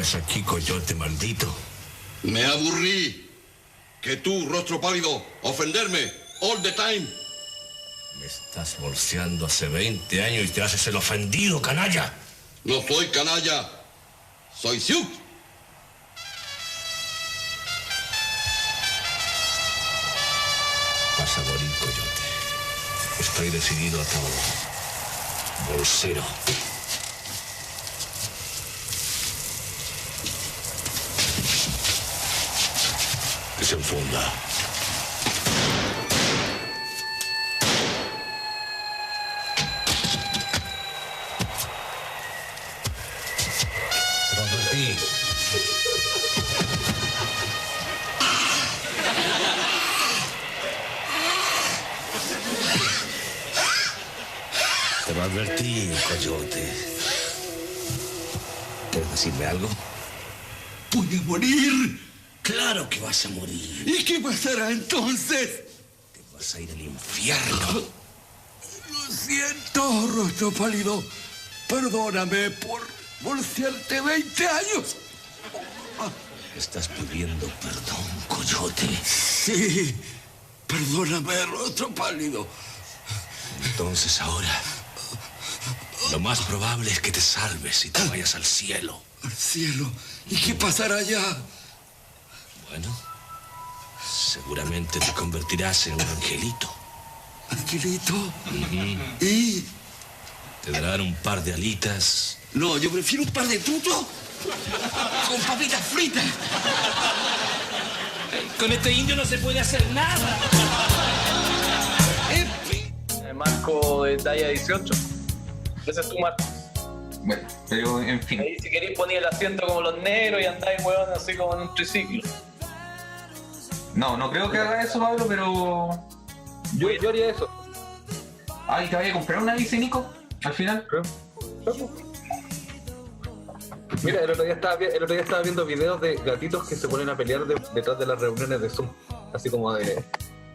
traes aquí, coyote maldito? Me aburrí. Que tú, rostro pálido, ofenderme all the time. Me estás bolseando hace 20 años y te haces el ofendido, canalla. No soy canalla. Soy Sioux. Vas a morir, coyote. Estoy decidido a todo. Bolsero. Que se enfunda. Te lo advertí. Te lo advertí, coyote. ¿Quieres decirme algo? Voy a morir. ¡Claro que vas a morir! ¿Y qué pasará entonces? Te vas a ir al infierno. Lo siento, rostro pálido. Perdóname por bolsearte 20 años. Estás pidiendo perdón, coyote. Sí, perdóname, rostro pálido. Entonces ahora, lo más probable es que te salves y te vayas al cielo. Al cielo. ¿Y qué pasará allá? Bueno, seguramente te convertirás en un angelito. ¿Angelito? ¿Y? Te darán un par de alitas. No, yo prefiero un par de tutos con papitas fritas. Con este indio no se puede hacer nada. Marco de talla 18. Ese es tu marco. Bueno, pero en fin. Ahí si queréis poner el asiento como los negros y andáis huevón así como en un triciclo. No creo que haga eso, Pablo, pero... Yo haría eso. Ay, ¿te vaya a comprar una bici, Nico? Al final. Mira, el otro día estaba viendo videos de gatitos que se ponen a pelear detrás de las reuniones de Zoom. Así como de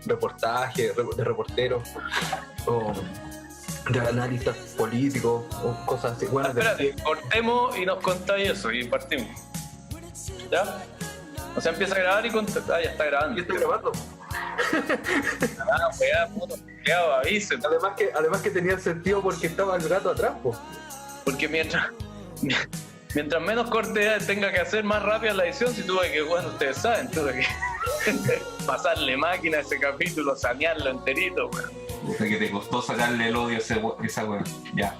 reportaje, de reporteros, o de analistas políticos, o cosas así. Bueno, espérate, cortemos y nos contáis eso y partimos. ¿Ya? O sea, empieza a grabar y conta. Ah, ya está grabando. ¿Ya está grabando? Avisen. Además que tenía sentido porque estaba el gato atrás, po. Porque mientras menos corte tenga que hacer, más rápida la edición. Si tuve que, bueno, ustedes saben, tuve que pasarle máquina a ese capítulo, sanearlo enterito, weón. Que te costó sacarle el odio a esa weón. Ya.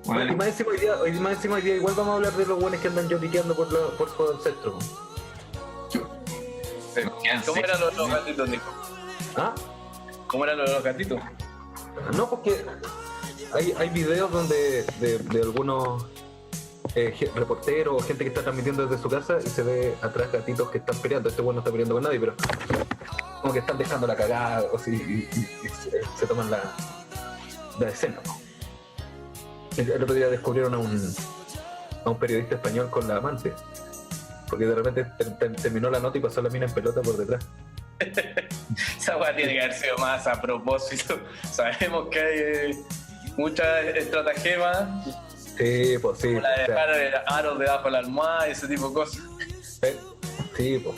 Bueno, y más encima hoy día igual vamos a hablar de los buenos que andan lloriqueando por todo el centro. ¿Cómo eran los gatitos, Nico? ¿Ah? ¿Cómo eran los gatitos? No, porque hay videos donde de algunos reporteros o gente que está transmitiendo desde su casa y se ve atrás gatitos que están peleando. Este bueno no está peleando con nadie, pero como que están dejando la cagada o si, y se toman la escena, ¿no? El otro día descubrieron a un periodista español con la amante, porque de repente terminó la nota y pasó la mina en pelota por detrás. Esa weá tiene que haber sido más a propósito. Sabemos que hay muchas estratagemas. Sí, pues sí. Como la de dejar aros debajo de la almohada y ese tipo de cosas. Sí, pues.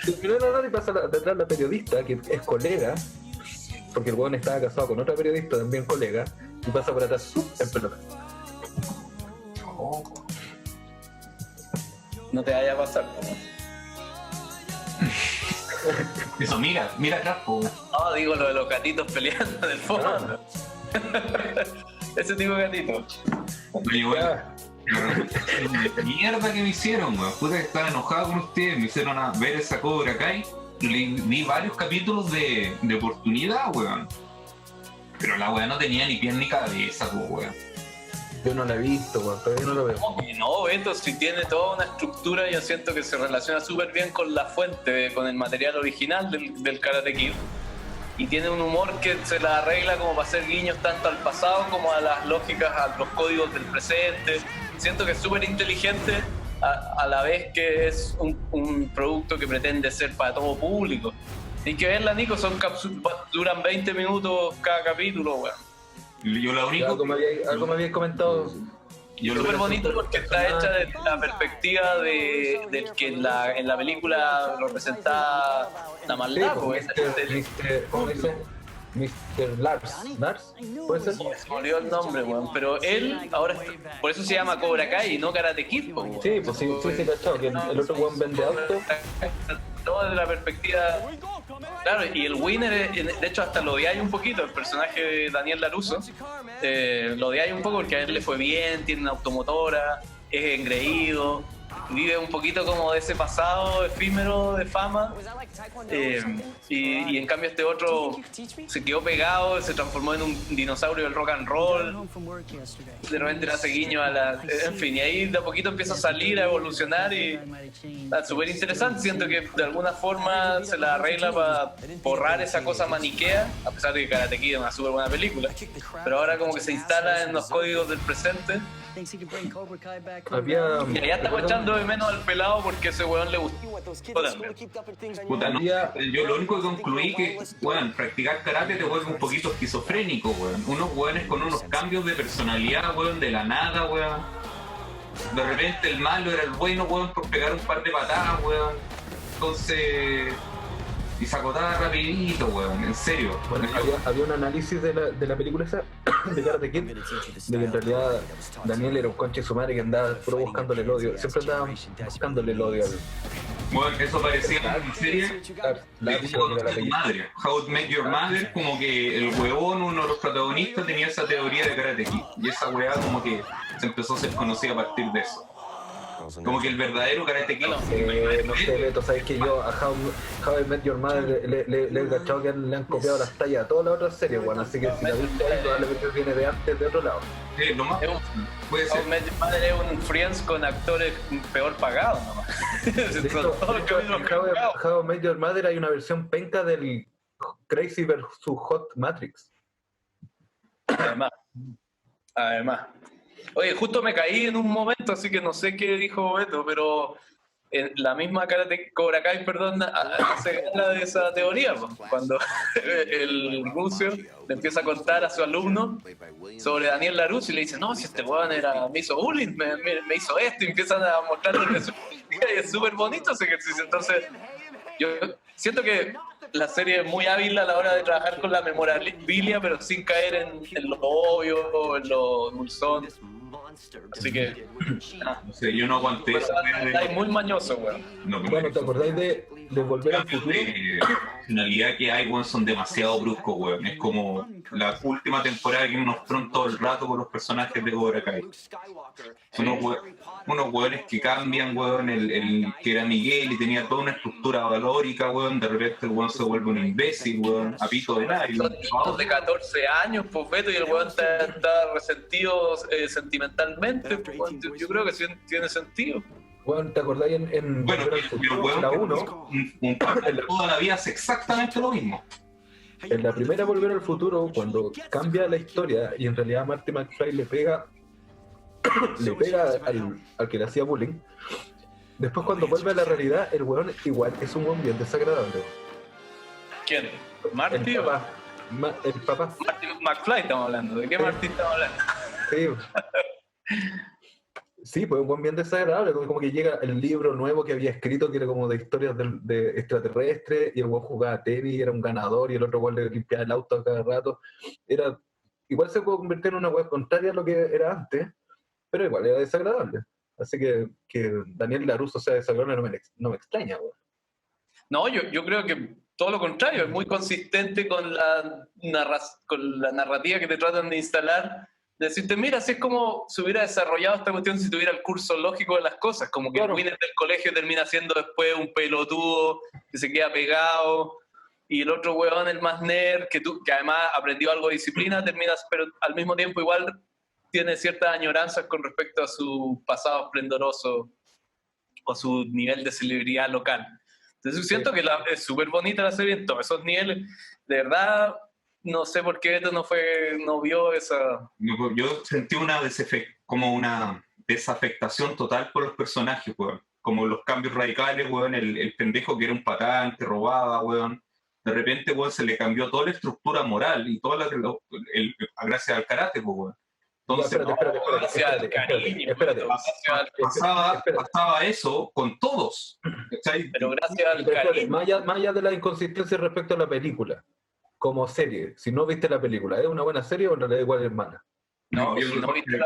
Terminó la nota y pasa detrás la periodista, que es colega, porque el weón estaba casado con otra periodista, también colega, y pasa por atrás en pelota. No te vaya a pasar, ¿no? Eso, mira atrás, po. No, digo lo de los gatitos peleando del fondo. Ese tipo de gatito. Oye, bueno, mierda que me hicieron, weón. Puta que estaba enojado con ustedes, me hicieron a ver esa Cobra Kai. Vi varios capítulos de oportunidad, weón. Pero la weá no tenía ni pies ni cabeza, weón. Yo no la he visto, weón, todavía no lo veo. No, Beto, si tiene toda una estructura, yo siento que se relaciona súper bien con la fuente, con el material original del Karate Kid. Y tiene un humor que se la arregla como para hacer guiños tanto al pasado como a las lógicas, a los códigos del presente. Siento que es súper inteligente a la vez que es un producto que pretende ser para todo público. Hay que verla, Nico, duran 20 minutos cada capítulo, weón. Yo la única... Algo me habías comentado. Súper bonito porque está hecha desde la perspectiva del que en la película representaba la maldad, pues. ¿Cómo dice? Mr. Lars, ¿puede ser? Se me olvidó el nombre, weón. Pero él ahora por eso se llama Cobra Kai y no Karate Kid, weón. Sí, pues sí, cachado, que el otro weón vende auto. Todo desde la perspectiva. Claro, y el Winner, de hecho, hasta lo odiáis un poquito, el personaje de Daniel LaRusso. Lo odiáis un poco porque a él le fue bien, tiene una automotora, es engreído, vive un poquito como de ese pasado efímero de fama. Y en cambio este otro se quedó pegado, se transformó en un dinosaurio del rock and roll, de repente le hace guiño a la... En fin, y ahí de a poquito empieza a salir, a evolucionar y está súper interesante. Siento que de alguna forma se la arregla para borrar esa cosa maniquea, a pesar de que Karate Kid es una súper buena película, pero ahora como que se instala en los códigos del presente. Y ya estamos echando de menos al pelado porque ese weón le gustó también. Puta, no. Yo lo único que concluí que, weón, practicar karate te vuelve un poquito esquizofrénico, weón. Unos weones con unos cambios de personalidad, weón, de la nada, weón. De repente el malo era el bueno, weón, por pegar un par de patadas, weón. Entonces... Y se acotaba rapidito, weón, en serio. Bueno, había un análisis de la película esa, de Karate Kid, de que en realidad Daniel era un conche de su madre que andaba puro buscándole el odio. Siempre andaba buscándole el odio al... Bueno, eso parecía una serie de madre. How I Met Your Mother, como que el huevón, uno de los protagonistas, tenía esa teoría de Karate Kid. Y esa weá como que se empezó a ser conocida a partir de eso. Como que el verdadero Karate Kid. No sé, Beto, sabes que yo a How I Met Your Mother le he cachado que le han copiado las tallas a todas las otras series, bueno, así que si la viste ahí, probablemente viene de antes de otro lado. Lo más puede ser. How I Met Your Mother es un Friends con actores peor pagados nomás. How I Met Your Mother hay una versión penca del Crazy vs Hot Matrix. Además. Oye, justo me caí en un momento, así que no sé qué dijo Beto, pero en la misma Cobra Kai, perdón, hace gala de esa teoría, pues, cuando el Rucio le empieza a contar a su alumno sobre Daniel LaRusso y le dice, no, si este weón me hizo bullying, me hizo esto, y empiezan a mostrarle su y es súper bonito ese ejercicio. Entonces, yo siento que la serie es muy hábil a la hora de trabajar con la memorabilia, pero sin caer en lo obvio, en lo dulzón. Así que, no sé, yo no aguanté eso. Está muy mañoso, weón. Bueno, ¿te acordáis de Volver al Futuro? La finalidad que hay, weón, son demasiado bruscos, weón. Es como la última temporada que nos mostraron todo el rato con los personajes de Cobra Kai. Unos weones que cambian, weón. El que era Miguel y tenía toda una estructura valórica, weón. De repente el weón se vuelve un imbécil, weón, a pito de nadie. Son niños de 14 años, pues, Beto, y el weón está resentido sentimentalmente. Pues, yo creo que sí tiene sentido. Bueno, ¿te acordáis en Bueno, Volver al Futuro, la 1? Un toda la vida hace exactamente lo mismo. En la primera Volver al Futuro, cuando cambia la historia y en realidad Marty McFly le pega al que le hacía bullying, después cuando vuelve a la realidad, el weón igual es un weón bien desagradable. ¿Quién? ¿Marty? El papá. Marty McFly estamos hablando. ¿De qué Marty estamos hablando? Sí. Sí, pues un buen bien desagradable, como que llega el libro nuevo que había escrito, que era como de historias de extraterrestres, y el buen jugaba tenis, era un ganador, y el otro buen le limpiaba el auto a cada rato. Igual se puede convertir en una web contraria a lo que era antes, pero igual era desagradable. Así que Daniel LaRusso sea desagradable no me extraña, güey. No, yo creo que todo lo contrario, es muy consistente con la narrativa que te tratan de instalar. Decirte, mira, así es como se hubiera desarrollado esta cuestión si tuviera el curso lógico de las cosas, como que claro. El winner del colegio termina siendo después un pelotudo que se queda pegado, y el otro huevón, el más nerd, que además aprendió algo de disciplina, terminas, pero al mismo tiempo igual tiene ciertas añoranzas con respecto a su pasado esplendoroso o su nivel de celebridad local. Entonces siento que es súper bonita la serie en todos esos niveles, de verdad. No sé por qué Beto no vio esa... Yo sentí como una desafectación total por los personajes, weón. Como los cambios radicales, weón. El pendejo que era un patán, que robaba, weón. De repente, weón, se le cambió toda la estructura moral y toda gracias al karate, weón. Entonces, Gracias al cariño. espérate. Pasaba eso con todos. ¿Cachai? Pero gracias al Pero espérate, cariño. más allá de la inconsistencia respecto a la película, como serie, si no viste la película, ¿es una buena serie o en realidad igual es mala? No, yo si no viste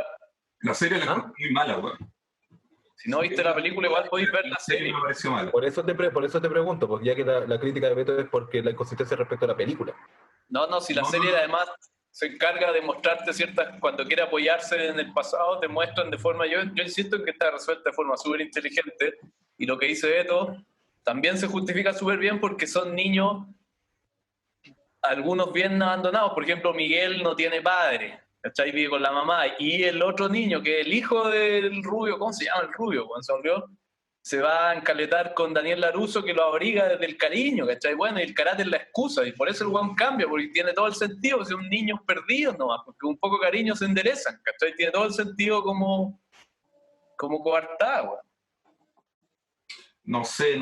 la serie la ¿Ah? encontré muy mala, weón. Si no viste la película, igual podéis ver la La serie serie. me pareció mala. Por eso te pregunto, porque ya que la crítica de Beto es porque la inconsistencia respecto a la película. No, si la No, serie no. además se encarga de mostrarte ciertas, cuando quiere apoyarse en el pasado, te muestran de forma, yo insisto en que está resuelta de forma súper inteligente, y lo que dice Beto también se justifica súper bien porque son niños, algunos bien abandonados, por ejemplo Miguel no tiene padre, ¿cachai? Vive con la mamá, y el otro niño, que es el hijo del rubio, ¿cómo se llama el rubio? ¿Cuándo se volvió? Se va a encaletar con Daniel Laruso, que lo abriga desde el cariño, ¿cachai? Bueno, y el karate es la excusa, y por eso el weón cambia, porque tiene todo el sentido, si un niño perdido nomás, porque un poco de cariño se enderezan, ¿cachai? Tiene todo el sentido como coartada, weón. No sé.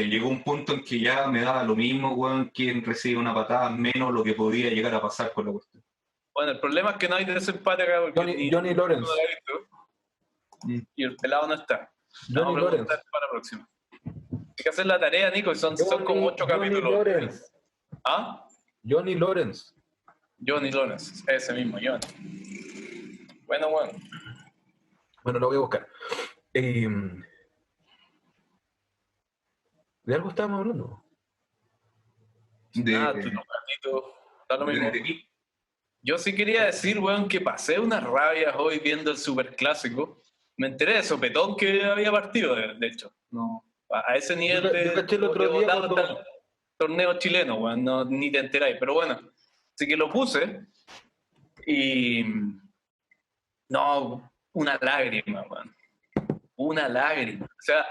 Llegó un punto en que ya me daba lo mismo, weón, quien recibe una patada, menos lo que podía llegar a pasar con la cuestión. Bueno, el problema es que no hay desempate acá, porque Johnny Lawrence. no lo he visto, y el pelado no está. Johnny Vamos a Lawrence. preguntar para la próxima. Hay que hacer la tarea, Nico, y son como 8 capítulos. Lawrence. ¿Ah? Johnny Lawrence. Johnny Lawrence, ese mismo, Johnny. Bueno. Bueno, lo voy a buscar. ¿De algo estábamos hablando? Nada, tú no, gatito, da lo mismo. Yo sí quería decir, weón, que pasé unas rabias hoy viendo el Superclásico. Me enteré de sopetón que había partido, de hecho. No, a ese nivel Yo caché el otro de día votado cuando- está el torneo chileno, weón, no, ni te enteráis. Pero bueno, así que lo puse y... No, una lágrima, weón. Una lágrima. O sea,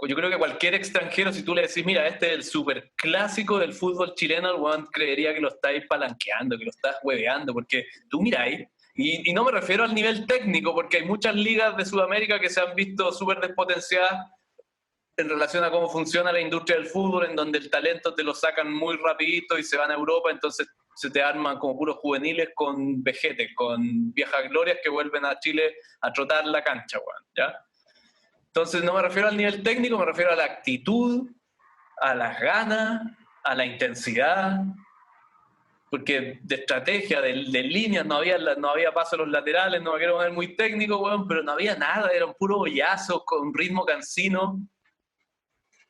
yo creo que cualquier extranjero, si tú le decís, mira, este es el superclásico del fútbol chileno, el weón creería que lo estáis palanqueando, que lo estás hueveando, porque tú miráis, y no me refiero al nivel técnico, porque hay muchas ligas de Sudamérica que se han visto súper despotenciadas en relación a cómo funciona la industria del fútbol, en donde el talento te lo sacan muy rapidito y se van a Europa, entonces se te arman como puros juveniles con vejetes, con viejas glorias que vuelven a Chile a trotar la cancha, weón, ¿ya? Entonces no me refiero al nivel técnico, me refiero a la actitud, a las ganas, a la intensidad, porque de estrategia, de líneas, no había paso a los laterales, no me quiero poner muy técnico, weón, pero no había nada, eran puros bollazos con ritmo cansino.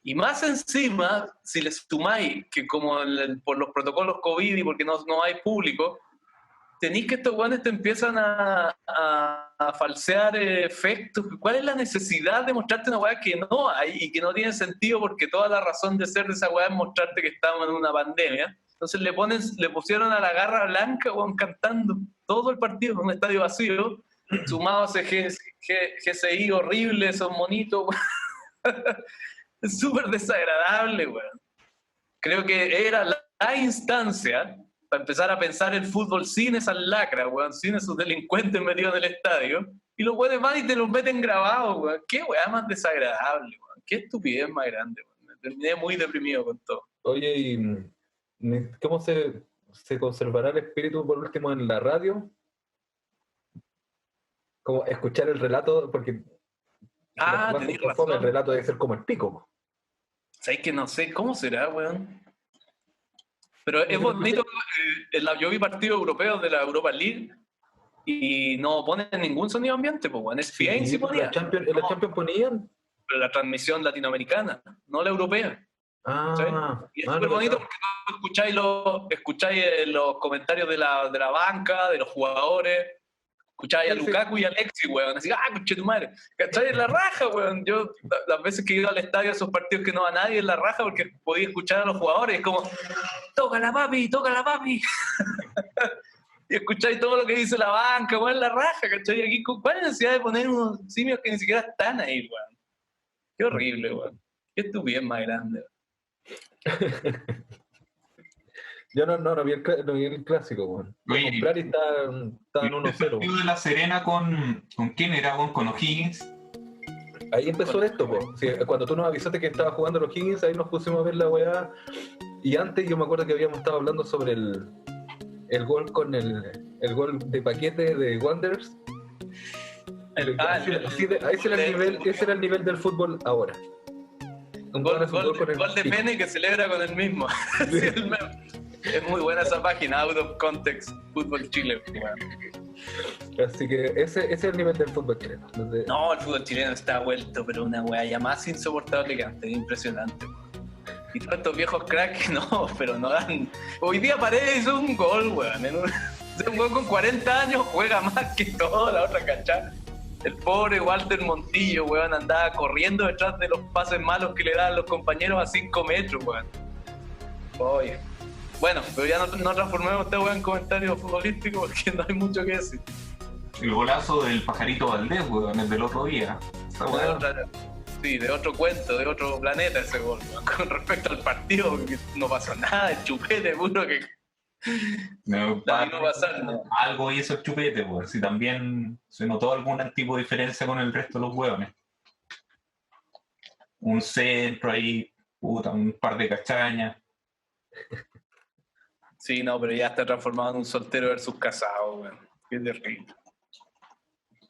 Y más encima, si les sumáis que como por los protocolos COVID y porque no hay público, tenéis que estos guanes te empiezan a falsear efectos. ¿Cuál es la necesidad de mostrarte una weá que no hay y que no tiene sentido? Porque toda la razón de ser de esa weá es mostrarte que estamos en una pandemia. Entonces le pusieron a la garra blanca, weón, cantando todo el partido en un estadio vacío, sumado a ese GCI horrible, esos monitos, weón. Es súper desagradable, weón. Creo que era la instancia para empezar a pensar el fútbol sin esas lacras, weón, sin esos delincuentes metidos en el estadio, y los weones van y te los meten grabados, weón. Qué weá más desagradable, weón. Qué estupidez más grande, weón. Me terminé muy deprimido con todo. Oye, ¿y cómo se conservará el espíritu por último en la radio? Como escuchar el relato, porque Tenés razón. el relato debe ser como el pico. Po. ¿Sabes que no sé cómo será, weón? Pero es bonito. Yo vi partidos europeos de la Europa League y no ponen ningún sonido ambiente, pues, weón. Es bien si ponía. ¿En la Champions ponían? Pero la transmisión latinoamericana, no la europea. Y es súper bonito porque tú escucháis los comentarios de la banca, de los jugadores. Escucháis a Lukaku y a Alexis, weón. Así, conche tu madre. ¿Cachai? En la raja, weón. Yo, las veces que he ido al estadio, esos partidos que no va nadie, en la raja, porque podía escuchar a los jugadores. Es como, tócala, papi, tócala, papi. Y escucháis todo lo que dice la banca, weón, en la raja, ¿cachai? Aquí, ¿cuál es la necesidad de poner unos simios que ni siquiera están ahí, weón? Qué horrible, weón. Qué estupidez más grande, weón. Yo no vi el clásico, weón. Oye, Comprar y estaban 1-0. El partido de La Serena con quién era, weón, con O'Higgins. Ahí empezó esto, po. Sí, cuando tú nos avisaste que estaba jugando los Higgins, ahí nos pusimos a ver la weá. Y antes yo me acuerdo que habíamos estado hablando sobre el gol con el gol de Paquete de Wanderers. Ese era el nivel del fútbol ahora. Gol de Pene que celebra con el mismo. Sí, el meme. Es muy buena esa página, Out of Context, Fútbol Chile. Así que ese es el nivel del fútbol chileno. No, el fútbol chileno está vuelto, pero una weá ya más insoportable que antes, impresionante. Y todos estos viejos cracks, no, pero no dan. Hoy día Paredes hizo un gol, weón. Un gol con 40 años juega más que toda la otra cachada. El pobre Walter Montillo, weón, andaba corriendo detrás de los pases malos que le daban los compañeros a 5 metros, weón. Oye. Bueno, pero ya no transformemos esta weón en comentarios futbolísticos porque no hay mucho que decir. El golazo del Pajarito Valdés, weón, el del otro día. Sí, de otro cuento, de otro planeta ese gol, weón. Con respecto al partido, que no pasó nada, el chupete puro que... No pasa nada. Algo hizo el chupete, weón. Si también se notó algún tipo de diferencia con el resto de los weones. Un centro ahí, puta, un par de cachañas. Sí, no, pero ya está transformado en un soltero versus casado, weón. Qué terrible.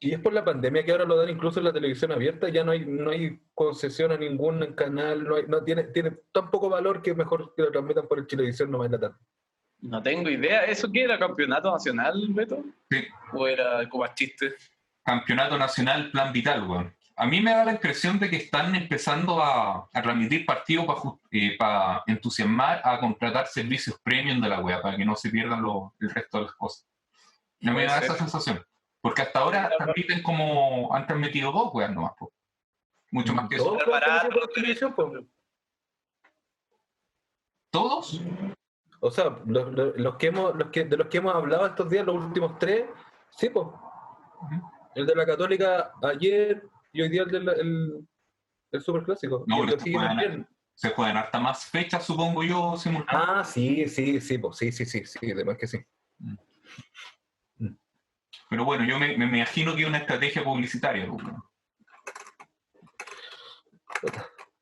Y es por la pandemia que ahora lo dan incluso en la televisión abierta, ya no hay concesión a ningún canal, tiene tan poco valor que mejor que lo transmitan por el Chilevisión nomás en la tarde. No tengo idea, ¿eso qué era? ¿Campeonato nacional, Beto? Sí. ¿O era como chiste? Campeonato Nacional Plan Vital, weón. A mí me da la impresión de que están empezando a transmitir partidos para entusiasmar a contratar servicios premium de la wea, para que no se pierdan el resto de las cosas. No me da esa sensación. Porque hasta ahora transmiten como han transmitido 2 weas nomás, po. Mucho más que eso. ¿Todos? O sea, de los que hemos hablado estos días, los últimos 3, sí, pues. El de la Católica ayer y hoy día el Superclásico. No, se pueden hasta más fechas, supongo yo, simultáneamente. Sí, pues, sí, además que sí. Pero bueno, yo me imagino que es una estrategia publicitaria.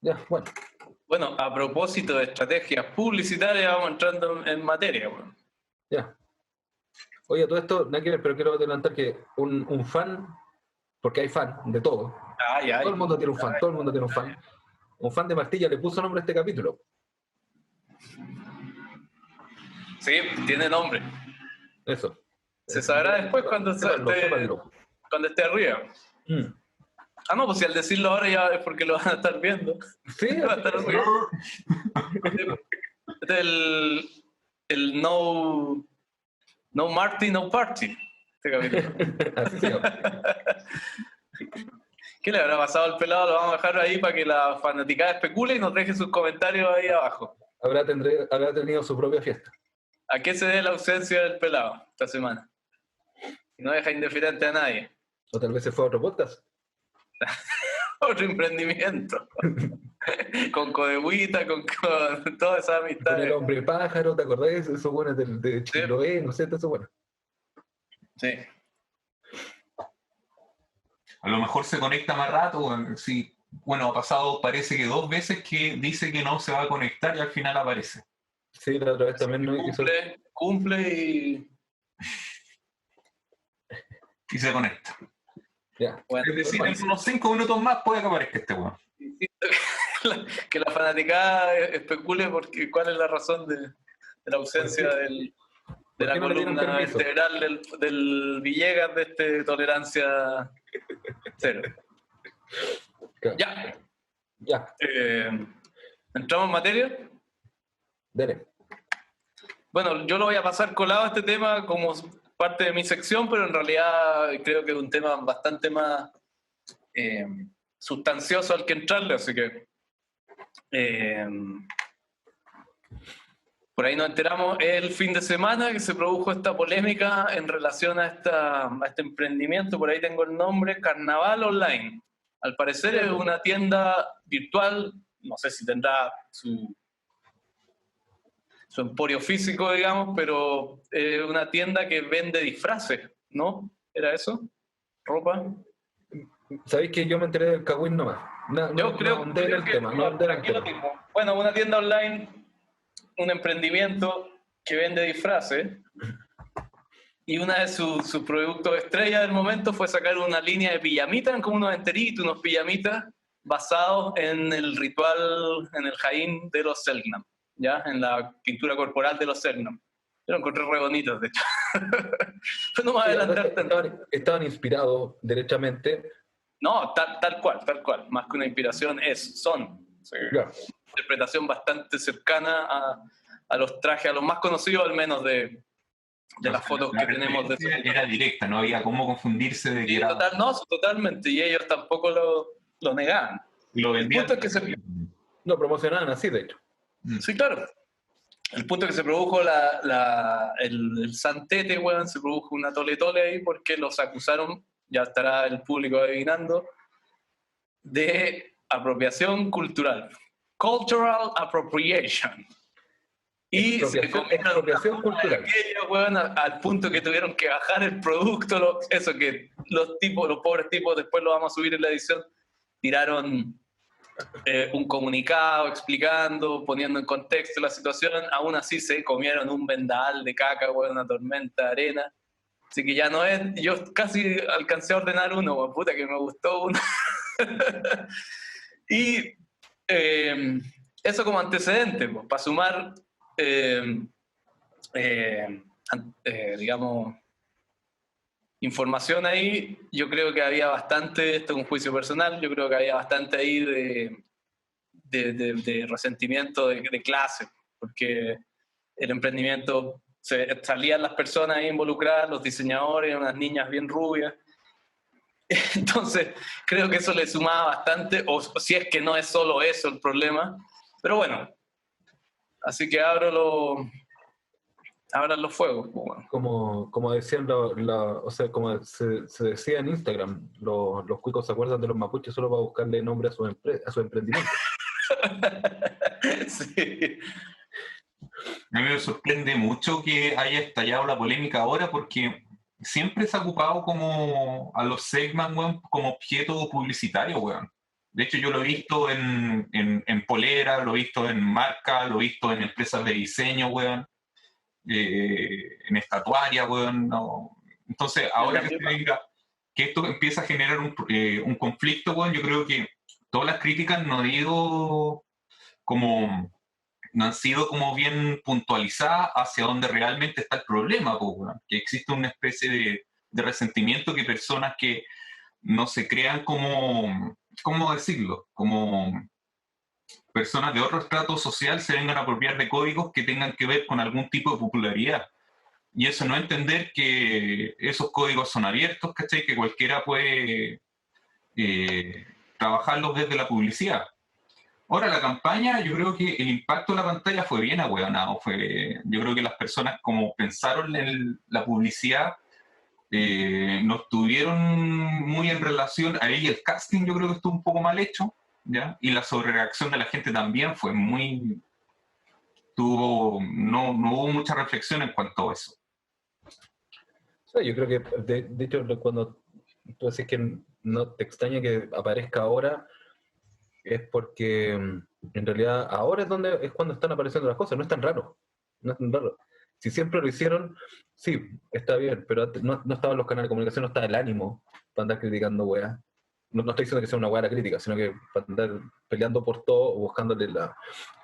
Ya, bueno. Bueno, a propósito de estrategias publicitarias, vamos entrando en materia, weón. Ya. Oye, todo esto, nada que ver, pero quiero adelantar que un fan, porque hay fan de todo. Todo el mundo tiene un fan, Un fan de Martilla le puso nombre a este capítulo. Sí, tiene nombre. Eso. Se sabrá después cuando esté arriba. Ah, no, pues si al decirlo ahora ya es porque lo van a estar viendo. Sí, va a estar arriba. Este es el no Marty, no party. Este capítulo. Así se llama. ¿Qué le habrá pasado al pelado? Lo vamos a dejar ahí para que la fanaticada especule y nos deje sus comentarios ahí abajo. Habrá tenido su propia fiesta. ¿A qué se debe la ausencia del pelado esta semana? No deja indiferente a nadie. O tal vez se fue a otro podcast. Otro emprendimiento. Con Codegüita, con todas esas amistades. Con el hombre pájaro, ¿te acordás? Eso bueno de Chiloé, no sé, todo eso bueno. Sí. A lo mejor se conecta más rato, sí. Bueno, ha pasado, parece que 2 veces que dice que no se va a conectar y al final aparece. Sí, la otra vez también cumple y se conecta. Ya. Bueno, es decir, en unos 5 minutos más puede que aparezca este weón. Que la fanaticada especule porque cuál es la razón de la ausencia de la columna vertebral del Villegas de Tolerancia Cero. Claro. Ya. ¿Entramos en materia? Dale. Bueno, yo lo voy a pasar colado a este tema como parte de mi sección, pero en realidad creo que es un tema bastante más sustancioso al que entrarle, así que por ahí nos enteramos el fin de semana que se produjo esta polémica en relación a este emprendimiento, por ahí tengo el nombre, Carnaval Online. Al parecer es una tienda virtual, no sé si tendrá su emporio físico, digamos, pero una tienda que vende disfraces, ¿no? ¿Era eso? ¿Ropa? ¿Sabéis que yo me enteré del Kawin nomás? Yo creo que bueno, una tienda online, un emprendimiento que vende disfraces, Y una de sus productos estrella del momento fue sacar una línea de pijamitas, eran como unos enteritos, unos pijamitas, basados en el ritual, en el Jain de los Selknam, ¿ya? En la pintura corporal de los Selknam. Yo lo encontré re bonitos, de hecho. Pero no me voy a adelantar tanto. Estaban inspirados derechamente. No, tal cual. Más que una inspiración son. Sí. Claro. Interpretación bastante cercana a los trajes, a los más conocidos al menos de las fotos que tenemos de eso. Era directa, no había cómo confundirse de que era... Totalmente, y ellos tampoco lo negaban. Lo vendían. El punto es que Lo promocionaban así, de hecho. sí, claro. El punto es que se produjo el Santete, weón, se produjo una tole ahí porque los acusaron, ya estará el público adivinando, de apropiación cultural. Cultural appropriation. Y se comieron expropiación cultural. aquello, weón, al punto que tuvieron que bajar el producto, eso que los pobres tipos, después lo vamos a subir en la edición, tiraron un comunicado explicando, poniendo en contexto la situación. Aún así se comieron un vendal de caca, weón, una tormenta de arena. Así que ya no es... Yo casi alcancé a ordenar uno, weón, puta que me gustó uno. Y eso como antecedente, pues, para sumar, digamos, información ahí. Yo creo que había bastante, esto es un juicio personal, yo creo que había bastante ahí de resentimiento de clase, porque el emprendimiento, salían las personas ahí involucradas, los diseñadores, unas niñas bien rubias. Entonces, creo que eso le sumaba bastante, o si es que no es solo eso el problema. Pero bueno, así que abran los fuegos. Bueno. Como decían, o sea, como se decía en Instagram, los cuicos se acuerdan de los mapuches solo para buscarle nombre a su emprendimiento. Sí. A mí me sorprende mucho que haya estallado la polémica ahora porque siempre se ha ocupado como a los Selknam, weón, como objeto publicitario, weón. De hecho, yo lo he visto en polera, lo he visto en marca, lo he visto en empresas de diseño, weón, en estatuaria, weón. No. Entonces, ahora que se venga, que esto empieza a generar un conflicto, weón, yo creo que todas las críticas no han sido como bien puntualizadas hacia dónde realmente está el problema, weón. Que existe una especie de resentimiento que personas que no se crean como, ¿cómo decirlo? Como personas de otro estrato social se vengan a apropiar de códigos que tengan que ver con algún tipo de popularidad. Y eso no entender que esos códigos son abiertos, ¿cachai? Que cualquiera puede trabajarlos desde la publicidad. Ahora, la campaña, yo creo que el impacto de la pantalla fue bien ahueonado. Yo creo que las personas, como pensaron en la publicidad, no estuvieron muy en relación. Ahí el casting yo creo que estuvo un poco mal hecho, ¿ya? Y la sobrereacción de la gente también fue muy... No hubo mucha reflexión en cuanto a eso. Sí, yo creo que, de hecho, cuando tú decís que no te extraña que aparezca ahora, es porque en realidad ahora es cuando están apareciendo las cosas, no es tan raro. No es tan raro. Si siempre lo hicieron, sí, está bien, pero no estaban los canales de comunicación, no estaba el ánimo para andar criticando weas. No estoy diciendo que sea una wea la crítica, sino que para andar peleando por todo o buscándole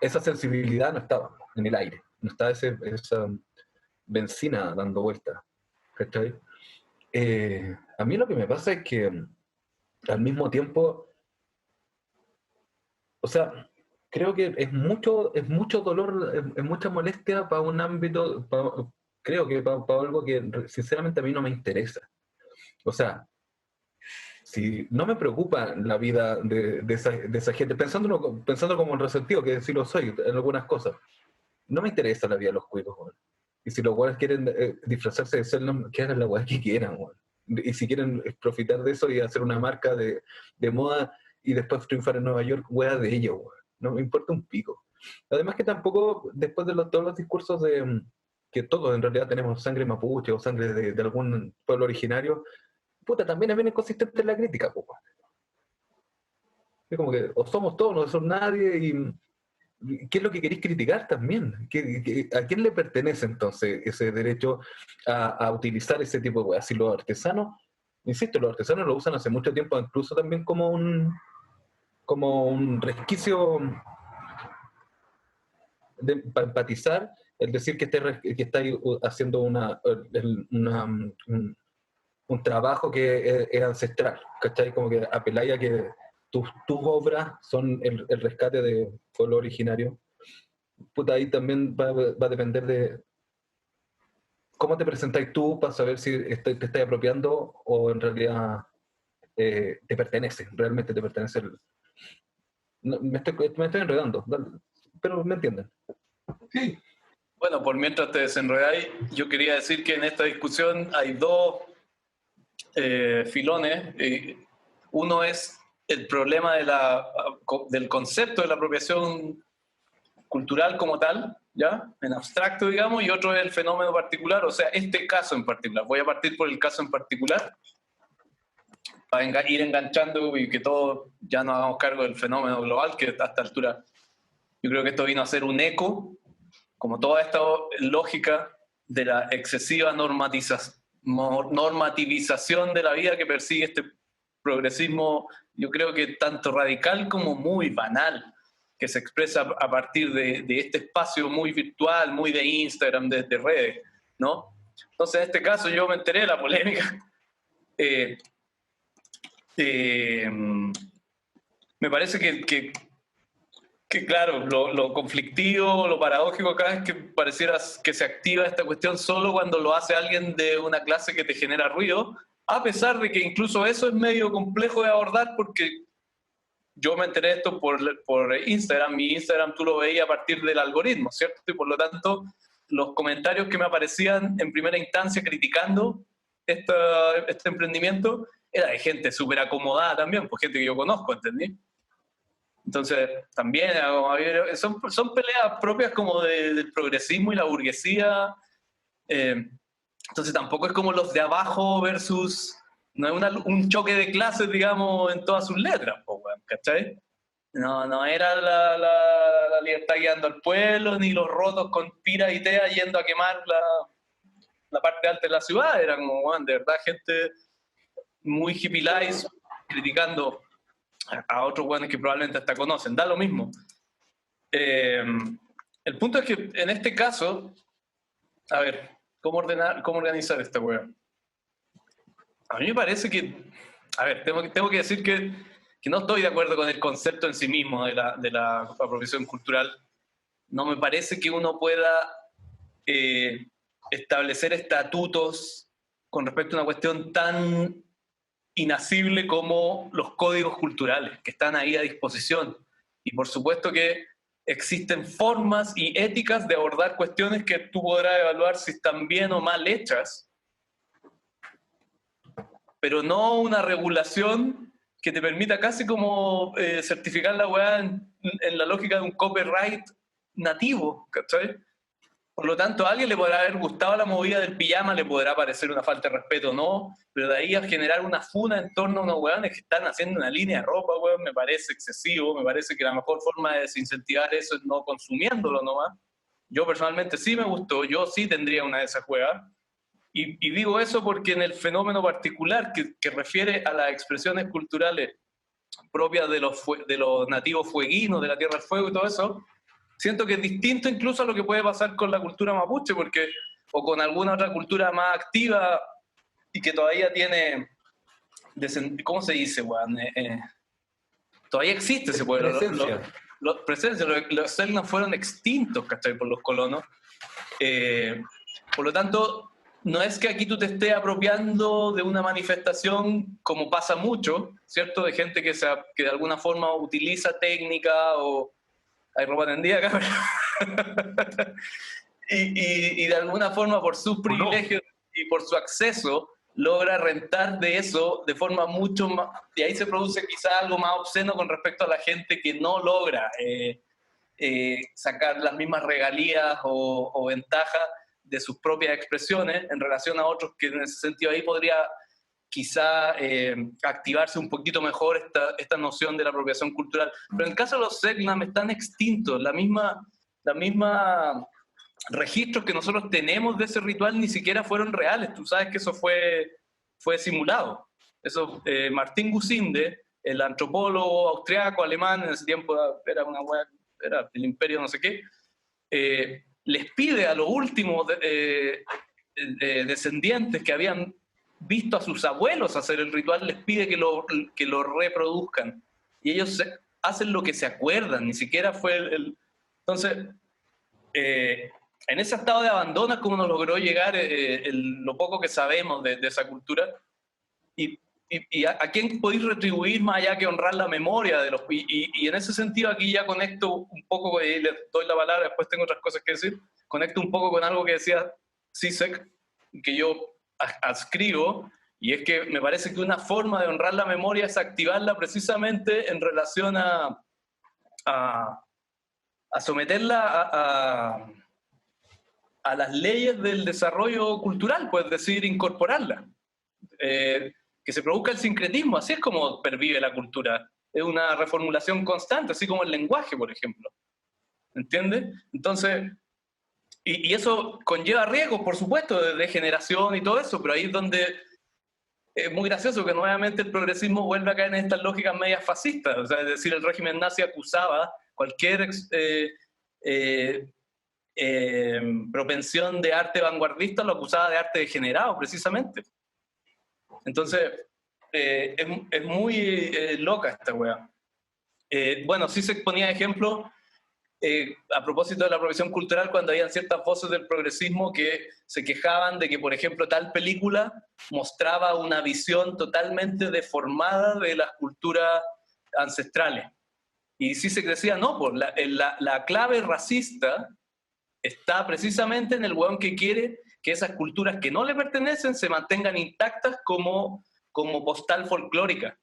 esa sensibilidad no estaba en el aire, no estaba esa benzina dando vueltas. ¿Cachai? A mí lo que me pasa es que al mismo tiempo, o sea, creo que es mucho dolor, es mucha molestia para un ámbito, creo que para algo que sinceramente a mí no me interesa. O sea, si no me preocupa la vida de esa gente, pensando como el resentido, que sí lo soy en algunas cosas, no me interesa la vida de los cuicos, güey. Y si los güeyes quieren disfrazarse de Selknam, que hagan la güey que quieran, güey. Y si quieren profitar de eso y hacer una marca de moda y después triunfar en Nueva York, güey, de ellos, güey. No me importa un pico. Además que tampoco, después de todos los discursos de que todos en realidad tenemos sangre mapuche o sangre de algún pueblo originario, puta, también es bien inconsistente en la crítica, pues. Es como que o somos todos, no somos nadie, ¿qué es lo que queréis criticar también? ¿A quién le pertenece entonces ese derecho a utilizar ese tipo de weas? Si los artesanos, insisto, los artesanos lo usan hace mucho tiempo, incluso también como un resquicio para empatizar, el decir que estáis haciendo un trabajo que es ancestral, ¿cachai? Como que apeláis a que tus obras son el rescate de pueblo originario. Puta, ahí también va a depender de cómo te presentáis tú para saber si te estás apropiando o en realidad te pertenece, realmente te pertenece. No, me estoy enredando, pero me entienden. Sí. Bueno, por mientras te desenredáis, yo quería decir que en esta discusión hay dos filones. Uno es el problema del concepto de la apropiación cultural como tal, ¿ya? En abstracto, digamos, y otro es el fenómeno particular, o sea, este caso en particular. Voy a partir por el caso en particular, para ir enganchando y que todos ya nos hagamos cargo del fenómeno global, que a esta altura yo creo que esto vino a ser un eco, como toda esta lógica de la excesiva normativización de la vida que persigue este progresismo, yo creo que tanto radical como muy banal, que se expresa a partir de este espacio muy virtual, muy de Instagram, de redes, ¿no? Entonces, en este caso yo me enteré de la polémica. Me parece que claro, lo conflictivo, lo paradójico acá es que pareciera que se activa esta cuestión solo cuando lo hace alguien de una clase que te genera ruido, a pesar de que incluso eso es medio complejo de abordar porque yo me enteré de esto por Instagram. Mi Instagram tú lo veías a partir del algoritmo, ¿cierto? Y por lo tanto, los comentarios que me aparecían en primera instancia criticando este emprendimiento era de gente súper acomodada también, pues gente que yo conozco, ¿entendí? Entonces, también son peleas propias como del progresismo y la burguesía. Entonces, tampoco es como los de abajo versus... No es un choque de clases, digamos, en todas sus letras, ¿cachai? No era la libertad guiando al pueblo, ni los rotos con pira y tea yendo a quemar la parte alta de la ciudad. Era como, bueno, de verdad, gente muy hippie lies criticando a otros buenos que probablemente hasta conocen. Da lo mismo. El punto es que en este caso, a ver, ¿cómo organizar esta weá? A mí me parece que, a ver, tengo que decir que no estoy de acuerdo con el concepto en sí mismo de la apropiación cultural. No me parece que uno pueda establecer estatutos con respecto a una cuestión tan inasible como los códigos culturales, que están ahí a disposición. Y por supuesto que existen formas y éticas de abordar cuestiones que tú podrás evaluar si están bien o mal hechas, pero no una regulación que te permita casi como certificar la weá en la lógica de un copyright nativo, ¿cachai? Por lo tanto, a alguien le podrá haber gustado la movida del pijama, le podrá parecer una falta de respeto o no, pero de ahí a generar una funa en torno a unos weones que están haciendo una línea de ropa, weón, me parece excesivo, me parece que la mejor forma de desincentivar eso es no consumiéndolo nomás. Yo personalmente sí me gustó, yo sí tendría una de esas weas. Y digo eso porque en el fenómeno particular que refiere a las expresiones culturales propias de los nativos fueguinos, de la Tierra del Fuego y todo eso, siento que es distinto incluso a lo que puede pasar con la cultura mapuche, o con alguna otra cultura más activa y que todavía tiene, ¿cómo se dice, weón? Todavía existe ese pueblo. Presencia. Los Selknam fueron extintos, ¿cachai? Por los colonos. Por lo tanto, no es que aquí tú te estés apropiando de una manifestación como pasa mucho, ¿cierto? De gente que de alguna forma utiliza técnica o... Hay ropa tendida acá, pero... y de alguna forma por sus privilegios y por su acceso logra rentar de eso de forma mucho más... Y ahí se produce quizá algo más obsceno con respecto a la gente que no logra sacar las mismas regalías o ventajas de sus propias expresiones en relación a otros que en ese sentido ahí podría quizá activarse un poquito mejor esta noción de la apropiación cultural. Pero en el caso de los Selknam están extintos, la misma registros que nosotros tenemos de ese ritual ni siquiera fueron reales. Tú sabes que eso fue simulado. Eso, Martín Gusinde, el antropólogo austriaco, alemán, en ese tiempo era el imperio no sé qué, les pide a los últimos descendientes que habían visto a sus abuelos hacer el ritual, les pide que lo reproduzcan. Y ellos hacen lo que se acuerdan, ni siquiera fue Entonces, en ese estado de abandono es como nos logró llegar lo poco que sabemos de esa cultura. Y a quién podéis retribuir más allá que honrar la memoria de los... Y en ese sentido aquí ya conecto un poco, y les doy la palabra, después tengo otras cosas que decir, conecto un poco con algo que decía Zizek, que yo adscribo, y es que me parece que una forma de honrar la memoria es activarla precisamente en relación a someterla a las leyes del desarrollo cultural, pues decir, incorporarla. Que se produzca el sincretismo, así es como pervive la cultura. Es una reformulación constante, así como el lenguaje, por ejemplo. ¿Entiendes? Entonces, y eso conlleva riesgos, por supuesto, de degeneración y todo eso, pero ahí es donde es muy gracioso que nuevamente el progresismo vuelve a caer en estas lógicas medias fascistas. O sea, es decir, el régimen nazi acusaba cualquier propensión de arte vanguardista, lo acusaba de arte degenerado, precisamente. Entonces, es muy loca esta weá. Bueno, sí se ponía ejemplo a propósito de la apropiación cultural cuando habían ciertas voces del progresismo que se quejaban de que, por ejemplo, tal película mostraba una visión totalmente deformada de las culturas ancestrales. Y sí se decía, no, pues la clave racista está precisamente en el weón que quiere que esas culturas que no le pertenecen se mantengan intactas como postal folclórica.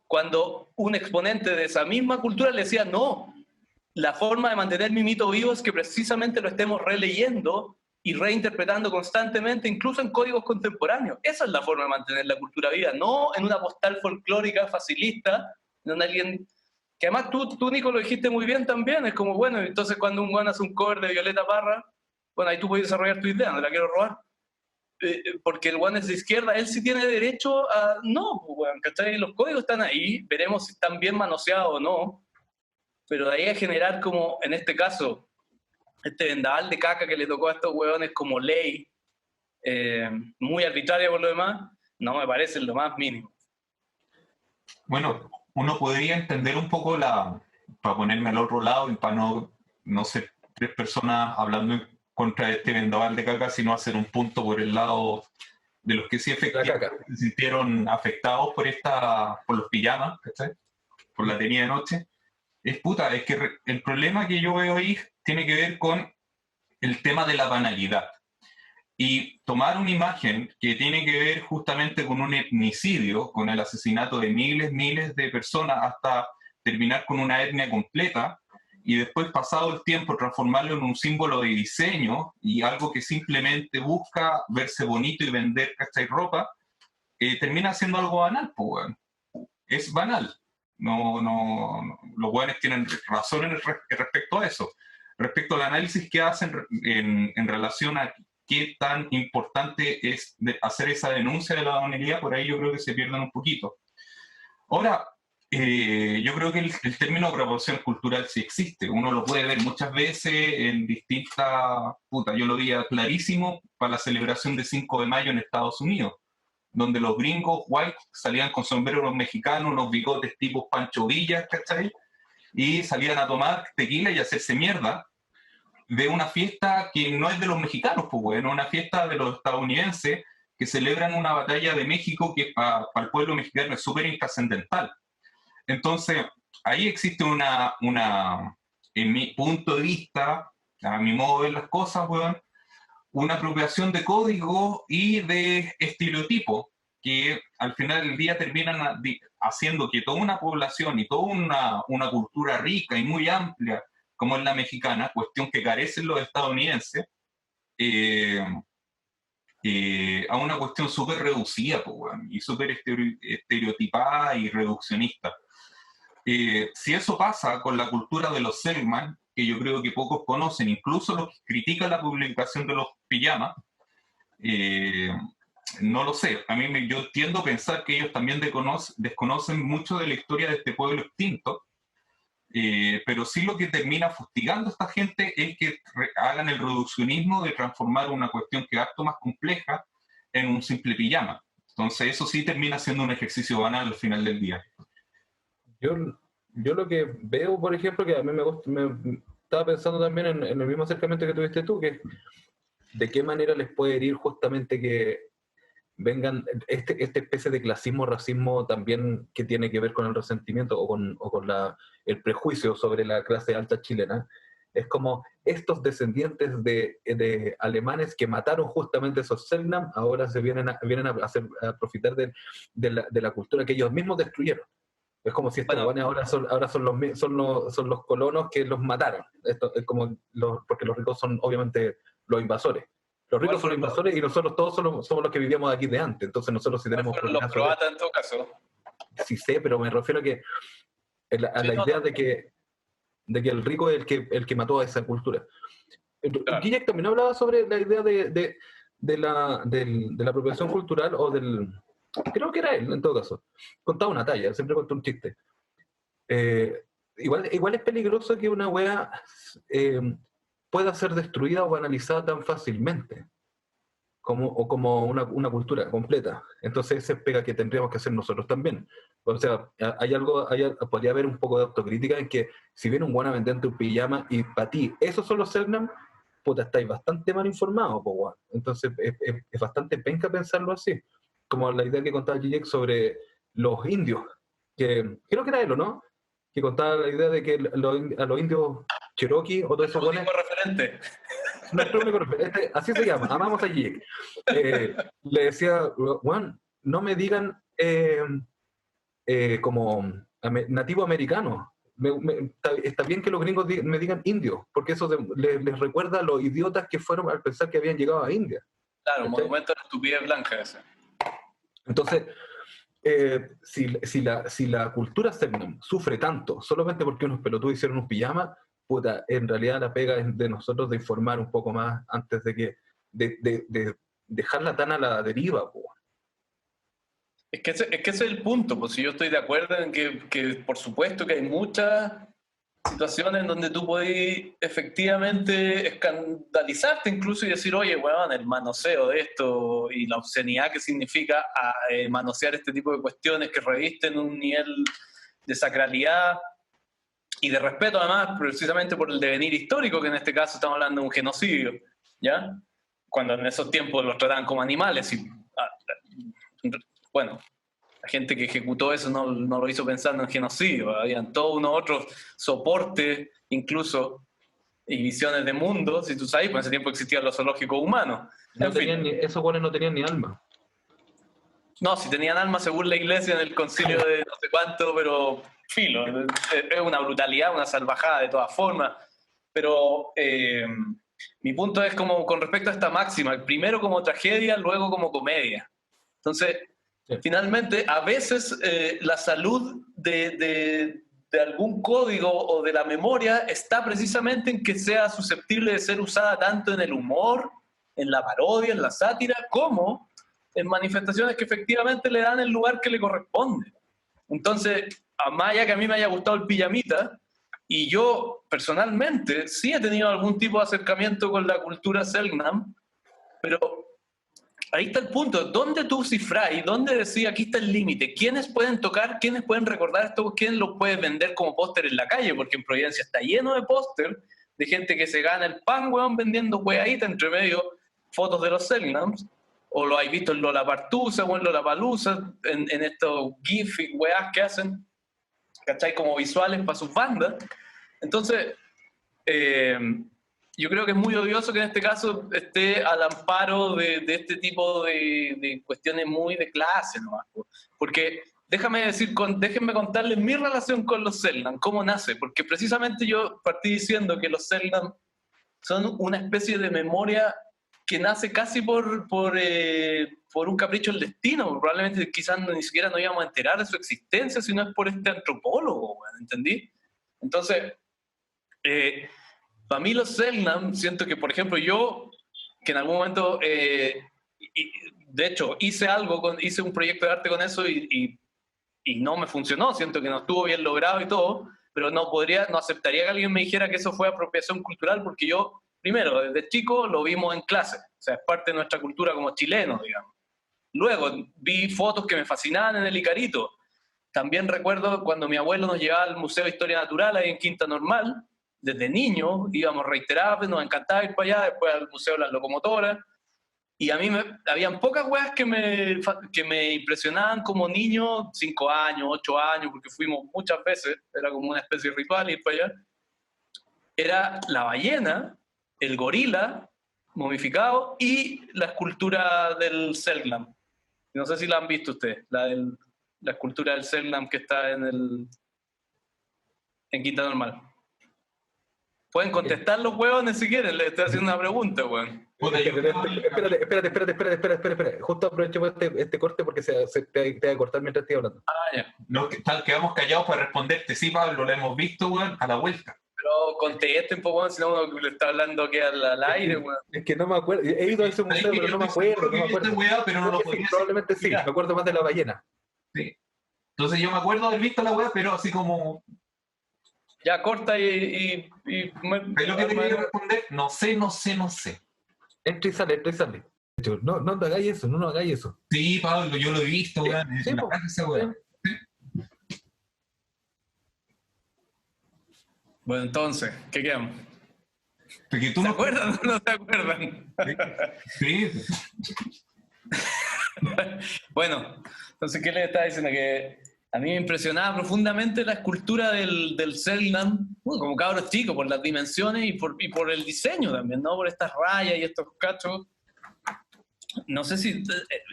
Cuando un exponente de esa misma cultura le decía, no, la forma de mantener mi mito vivo es que precisamente lo estemos releyendo y reinterpretando constantemente, incluso en códigos contemporáneos. Esa es la forma de mantener la cultura viva, no en una postal folclórica facilista, en alguien... Que además tú, Nico, lo dijiste muy bien también, es como, bueno, entonces cuando un guan hace un cover de Violeta Parra, bueno, ahí tú puedes desarrollar tu idea, no la quiero robar. Porque el guan es de izquierda, él sí tiene derecho a... No, bueno, ¿cachai? Los códigos están ahí, veremos si están bien manoseados o no, pero de ahí a generar como, en este caso, este vendaval de caca que le tocó a estos hueones como ley, muy arbitraria por lo demás, no me parece lo más mínimo. Bueno, uno podría entender un poco para ponerme al otro lado y para no ser tres personas hablando contra este vendaval de caca, sino hacer un punto por el lado de los que sí efectivamente se sintieron afectados por los pijamas, ¿cachai? Por la tenida de noche. Es que el problema que yo veo ahí tiene que ver con el tema de la banalidad. Y tomar una imagen que tiene que ver justamente con un etnicidio, con el asesinato de miles de personas, hasta terminar con una etnia completa, y después, pasado el tiempo, transformarlo en un símbolo de diseño y algo que simplemente busca verse bonito y vender, ¿cachai? Ropa, termina siendo algo banal, pues, bueno. Es banal. No, los buenos tienen razón respecto a eso. Respecto al análisis que hacen en relación a qué tan importante es hacer esa denuncia de la banalidad, por ahí yo creo que se pierden un poquito. Ahora, yo creo que el término apropiación cultural sí existe. Uno lo puede ver muchas veces en distintas... yo lo veía clarísimo para la celebración de 5 de mayo en Estados Unidos, donde los gringos white salían con sombreros mexicanos, unos bigotes tipo Pancho Villa, ¿cachai? Y salían a tomar tequila y a hacerse mierda de una fiesta que no es de los mexicanos, pues bueno, una fiesta de los estadounidenses que celebran una batalla de México que para el pueblo mexicano es súper intrascendental. Entonces, ahí existe en mi punto de vista, a mi modo de ver las cosas, weón, una apropiación de códigos y de estereotipos que al final del día terminan haciendo que toda una población y toda una cultura rica y muy amplia, como es la mexicana, cuestión que carecen los estadounidenses, a una cuestión súper reducida, pues, weón, y súper estereotipada y reduccionista. Si eso pasa con la cultura de los Selkman, que yo creo que pocos conocen, incluso los que critican la publicación de los pijamas, no lo sé. Yo tiendo a pensar que ellos también desconocen mucho de la historia de este pueblo extinto, pero sí lo que termina fustigando a esta gente es que hagan el reduccionismo de transformar una cuestión que es harto más compleja en un simple pijama. Entonces eso sí termina siendo un ejercicio banal al final del día. Yo lo que veo, por ejemplo, que a mí me estaba pensando también en el mismo acercamiento que tuviste tú, que de qué manera les puede herir justamente que vengan esta especie de clasismo, racismo también que tiene que ver con el resentimiento o con el prejuicio sobre la clase alta chilena. Es como estos descendientes de alemanes que mataron justamente esos Selknam, ahora se vienen a profitar de la cultura que ellos mismos destruyeron. Es como si estos buenos ahora son los colonos que los mataron. Esto es como porque los ricos son obviamente los invasores. Los ricos son los invasores y nosotros todos somos los que vivíamos aquí de antes. Entonces nosotros sí tenemos problemas. Los croatas en todo caso. Sí sé, pero me refiero a la idea de que el rico es el que mató a esa cultura. Claro. Guillec también hablaba sobre la idea de la apropiación cultural o del... Creo que era él, en todo caso. Contaba una talla, siempre contó un chiste. Igual es peligroso que una wea pueda ser destruida o banalizada tan fácilmente como una cultura completa. Entonces ese pega que tendríamos que hacer nosotros también. O sea, podría haber un poco de autocrítica en que si viene un guana vendente un pijama y para ti esos son los Selknam, puta, estáis bastante mal informados, po, guan. Entonces es bastante penca pensarlo así. Como la idea que contaba Guillec sobre los indios, que creo que era él, ¿o no? Que contaba la idea de que a los indios Cherokee o todo eso... Nuestro único referente. Nuestro único referente, así se llama, amamos a Guillec. Le decía, Juan, no me digan como nativo americano. Está bien que los gringos me digan indio, porque eso les recuerda a los idiotas que fueron al pensar que habían llegado a India. Claro, monumento a la estupidez blanca ese. Entonces, si la cultura Selknam sufre tanto solamente porque unos pelotudos hicieron un pijama, puta, en realidad la pega es de nosotros de informar un poco más antes de dejarla tan a la deriva. Po. Es que ese es el punto, pues si yo estoy de acuerdo en que por supuesto que hay muchas situaciones en donde tú podés efectivamente escandalizarte incluso y decir, oye, weón, el manoseo de esto y la obscenidad que significa manosear este tipo de cuestiones que revisten un nivel de sacralidad y de respeto además precisamente por el devenir histórico, que en este caso estamos hablando de un genocidio, ¿ya? Cuando en esos tiempos los trataban como animales y, bueno... La gente que ejecutó eso no lo hizo pensando en genocidio, habían todos unos otros soportes, incluso, y visiones de mundo, si tú sabes, pues en ese tiempo existían los zoológicos humanos. Esos buenos no tenían ni alma. No, si tenían alma según la iglesia en el concilio de no sé cuánto, pero filo, es una brutalidad, una salvajada de todas formas. Pero mi punto es como con respecto a esta máxima, primero como tragedia, luego como comedia. Entonces... Sí. Finalmente, a veces la salud de algún código o de la memoria está precisamente en que sea susceptible de ser usada tanto en el humor, en la parodia, en la sátira, como en manifestaciones que efectivamente le dan el lugar que le corresponde. Entonces, más allá que a mí me haya gustado el pijamita, y yo personalmente sí he tenido algún tipo de acercamiento con la cultura Selknam, pero... Ahí está el punto, ¿dónde tú cifras y dónde decís aquí está el límite? ¿Quiénes pueden tocar, quiénes pueden recordar esto, quién lo puede vender como póster en la calle? Porque en Providencia está lleno de póster de gente que se gana el pan, weón, vendiendo weadita entre medio fotos de los Selknams, o lo has visto en Lollapalooza o en Lollapalooza, en estos GIF y weas que hacen, ¿cachai? Como visuales para sus bandas. Entonces, yo creo que es muy odioso que en este caso esté al amparo de este tipo de cuestiones muy de clase nomás. Porque déjenme contarles mi relación con los Selknam, cómo nace. Porque precisamente yo partí diciendo que los Selknam son una especie de memoria que nace casi por un capricho del destino. Probablemente quizás ni siquiera nos íbamos a enterar de su existencia si no es por este antropólogo, ¿entendí? Entonces, para mí los Selknam, siento que, por ejemplo, yo, que en algún momento, de hecho, hice un proyecto de arte con eso y no me funcionó, siento que no estuvo bien logrado y todo, pero no aceptaría que alguien me dijera que eso fue apropiación cultural, porque yo, primero, desde chico lo vimos en clase, o sea, es parte de nuestra cultura como chilenos, digamos. Luego, vi fotos que me fascinaban en el Icarito. También recuerdo cuando mi abuelo nos llevaba al Museo de Historia Natural ahí en Quinta Normal, desde niño íbamos reiterados, nos encantaba ir para allá, después al Museo de las Locomotoras, y a mí habían pocas weas que me impresionaban como niño, 5 años, 8 años, porque fuimos muchas veces, era como una especie de ritual ir para allá. Era la ballena, el gorila momificado y la escultura del Selknam. No sé si la han visto ustedes, la escultura del Selknam que está en Quinta Normal. Pueden contestar los huevones si quieren, les estoy haciendo una pregunta, weón. Espérate. Justo aprovechemos este corte porque te va a cortar mientras estoy hablando. Ah, ya. No, quedamos callados para responderte. Sí, Pablo, lo hemos visto, weón, a la vuelta. Pero contesten, pues, weón, si no uno le está hablando que al aire, weón. Es que no me acuerdo. He ido a ese museo, pero no me acuerdo. Pero no lo podía probablemente sí, me acuerdo más de la ballena. Sí. Entonces yo me acuerdo haber visto la weá, pero así como... Ya, corta ¿Es lo que te quería responder? No sé. Entra y sale. No hagáis eso. Sí, Pablo, yo lo he visto, weón. Sí, en la casa esa weá. Bueno, entonces, ¿qué quedamos? Porque tú ¿Se no acuerdan o no se acuerdan? Sí. Bueno, entonces, ¿qué les estaba diciendo? Que a mí me impresionaba profundamente la escultura del Selknam, como cabros chicos, por las dimensiones y por el diseño también, ¿no? Por estas rayas y estos cachos. No sé si...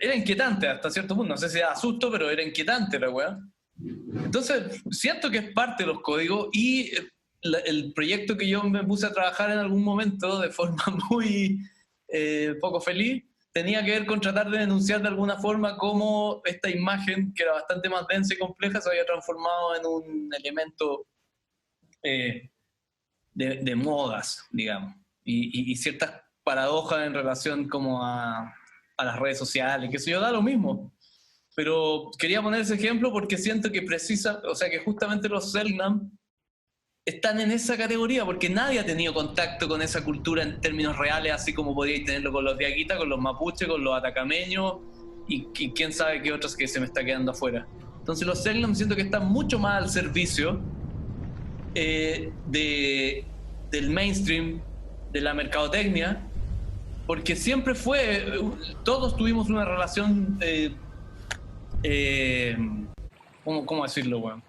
Era inquietante hasta cierto punto, no sé si era susto, pero era inquietante la weá. Entonces, siento que es parte de los códigos y el proyecto que yo me puse a trabajar en algún momento de forma muy poco feliz, tenía que ver con tratar de denunciar de alguna forma cómo esta imagen, que era bastante más densa y compleja, se había transformado en un elemento de modas, digamos, y ciertas paradojas en relación como a las redes sociales, que sé yo, da lo mismo. Pero quería poner ese ejemplo porque siento que que justamente los Selknam están en esa categoría, porque nadie ha tenido contacto con esa cultura en términos reales, así como podíais tenerlo con los diaguitas, con los mapuches, con los atacameños, y quién sabe qué otros que se me está quedando afuera. Entonces los Selknam siento que están mucho más al servicio del mainstream, de la mercadotecnia, porque siempre todos tuvimos una relación, ¿cómo decirlo, weón?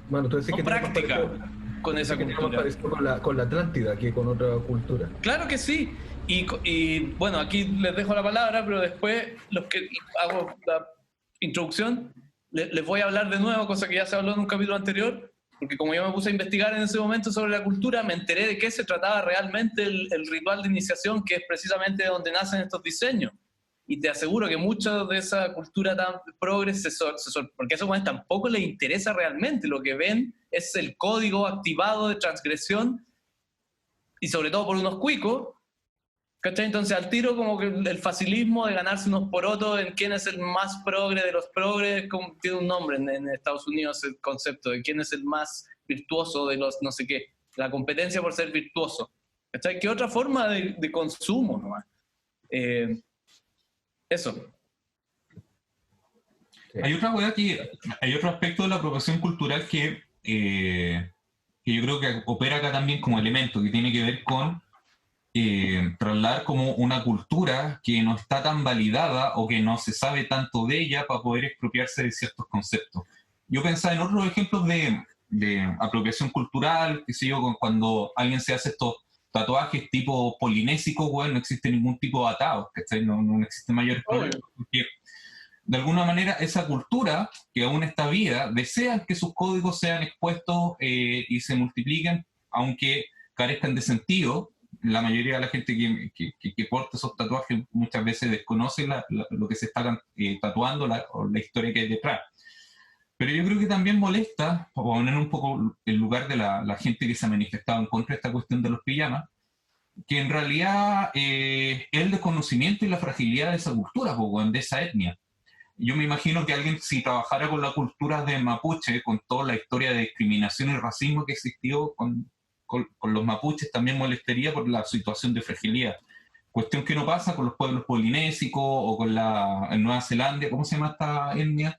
Bueno, tú decís que práctica con esa cultura. Con la Atlántida que con otra cultura. Claro que sí. Y bueno, aquí les dejo la palabra, pero después los que hago la introducción, les voy a hablar de nuevo, cosa que ya se habló en un capítulo anterior, porque como yo me puse a investigar en ese momento sobre la cultura, me enteré de qué se trataba realmente el ritual de iniciación, que es precisamente donde nacen estos diseños. Y te aseguro que mucha de esa cultura tan progre, porque a esos jóvenes tampoco les interesa realmente. Lo que ven es el código activado de transgresión, y sobre todo por unos cuicos, ¿cachai? Entonces al tiro como que el facilismo de ganarse unos porotos en quién es el más progre de los progres, tiene un nombre en Estados Unidos el concepto de quién es el más virtuoso de los no sé qué, la competencia por ser virtuoso, ¿cachai? ¿Qué otra forma de consumo nomás? Eso. Hay otra weá hay otro aspecto de la apropiación cultural que yo creo que opera acá también como elemento, que tiene que ver con trasladar como una cultura que no está tan validada o que no se sabe tanto de ella para poder expropiarse de ciertos conceptos. Yo pensaba en otros ejemplos de apropiación cultural, qué sé yo, cuando alguien se hace estos tatuajes tipo polinésicos, bueno, no existe ningún tipo de atados, ¿cachai? No existe mayor problema, porque de alguna manera esa cultura que aún está viva desea que sus códigos sean expuestos y se multipliquen, aunque carezcan de sentido, la mayoría de la gente que porta esos tatuajes muchas veces desconoce lo que se está tatuando o la historia que hay detrás. Pero yo creo que también molesta, para poner un poco el lugar de la gente que se ha manifestado en contra de esta cuestión de los pijamas, que en realidad es el desconocimiento y la fragilidad de esa cultura, de esa etnia. Yo me imagino que alguien, si trabajara con la cultura de mapuche, con toda la historia de discriminación y racismo que existió con los mapuches, también molestaría por la situación de fragilidad. Cuestión que no pasa con los pueblos polinésicos o con en Nueva Zelanda, ¿cómo se llama esta etnia?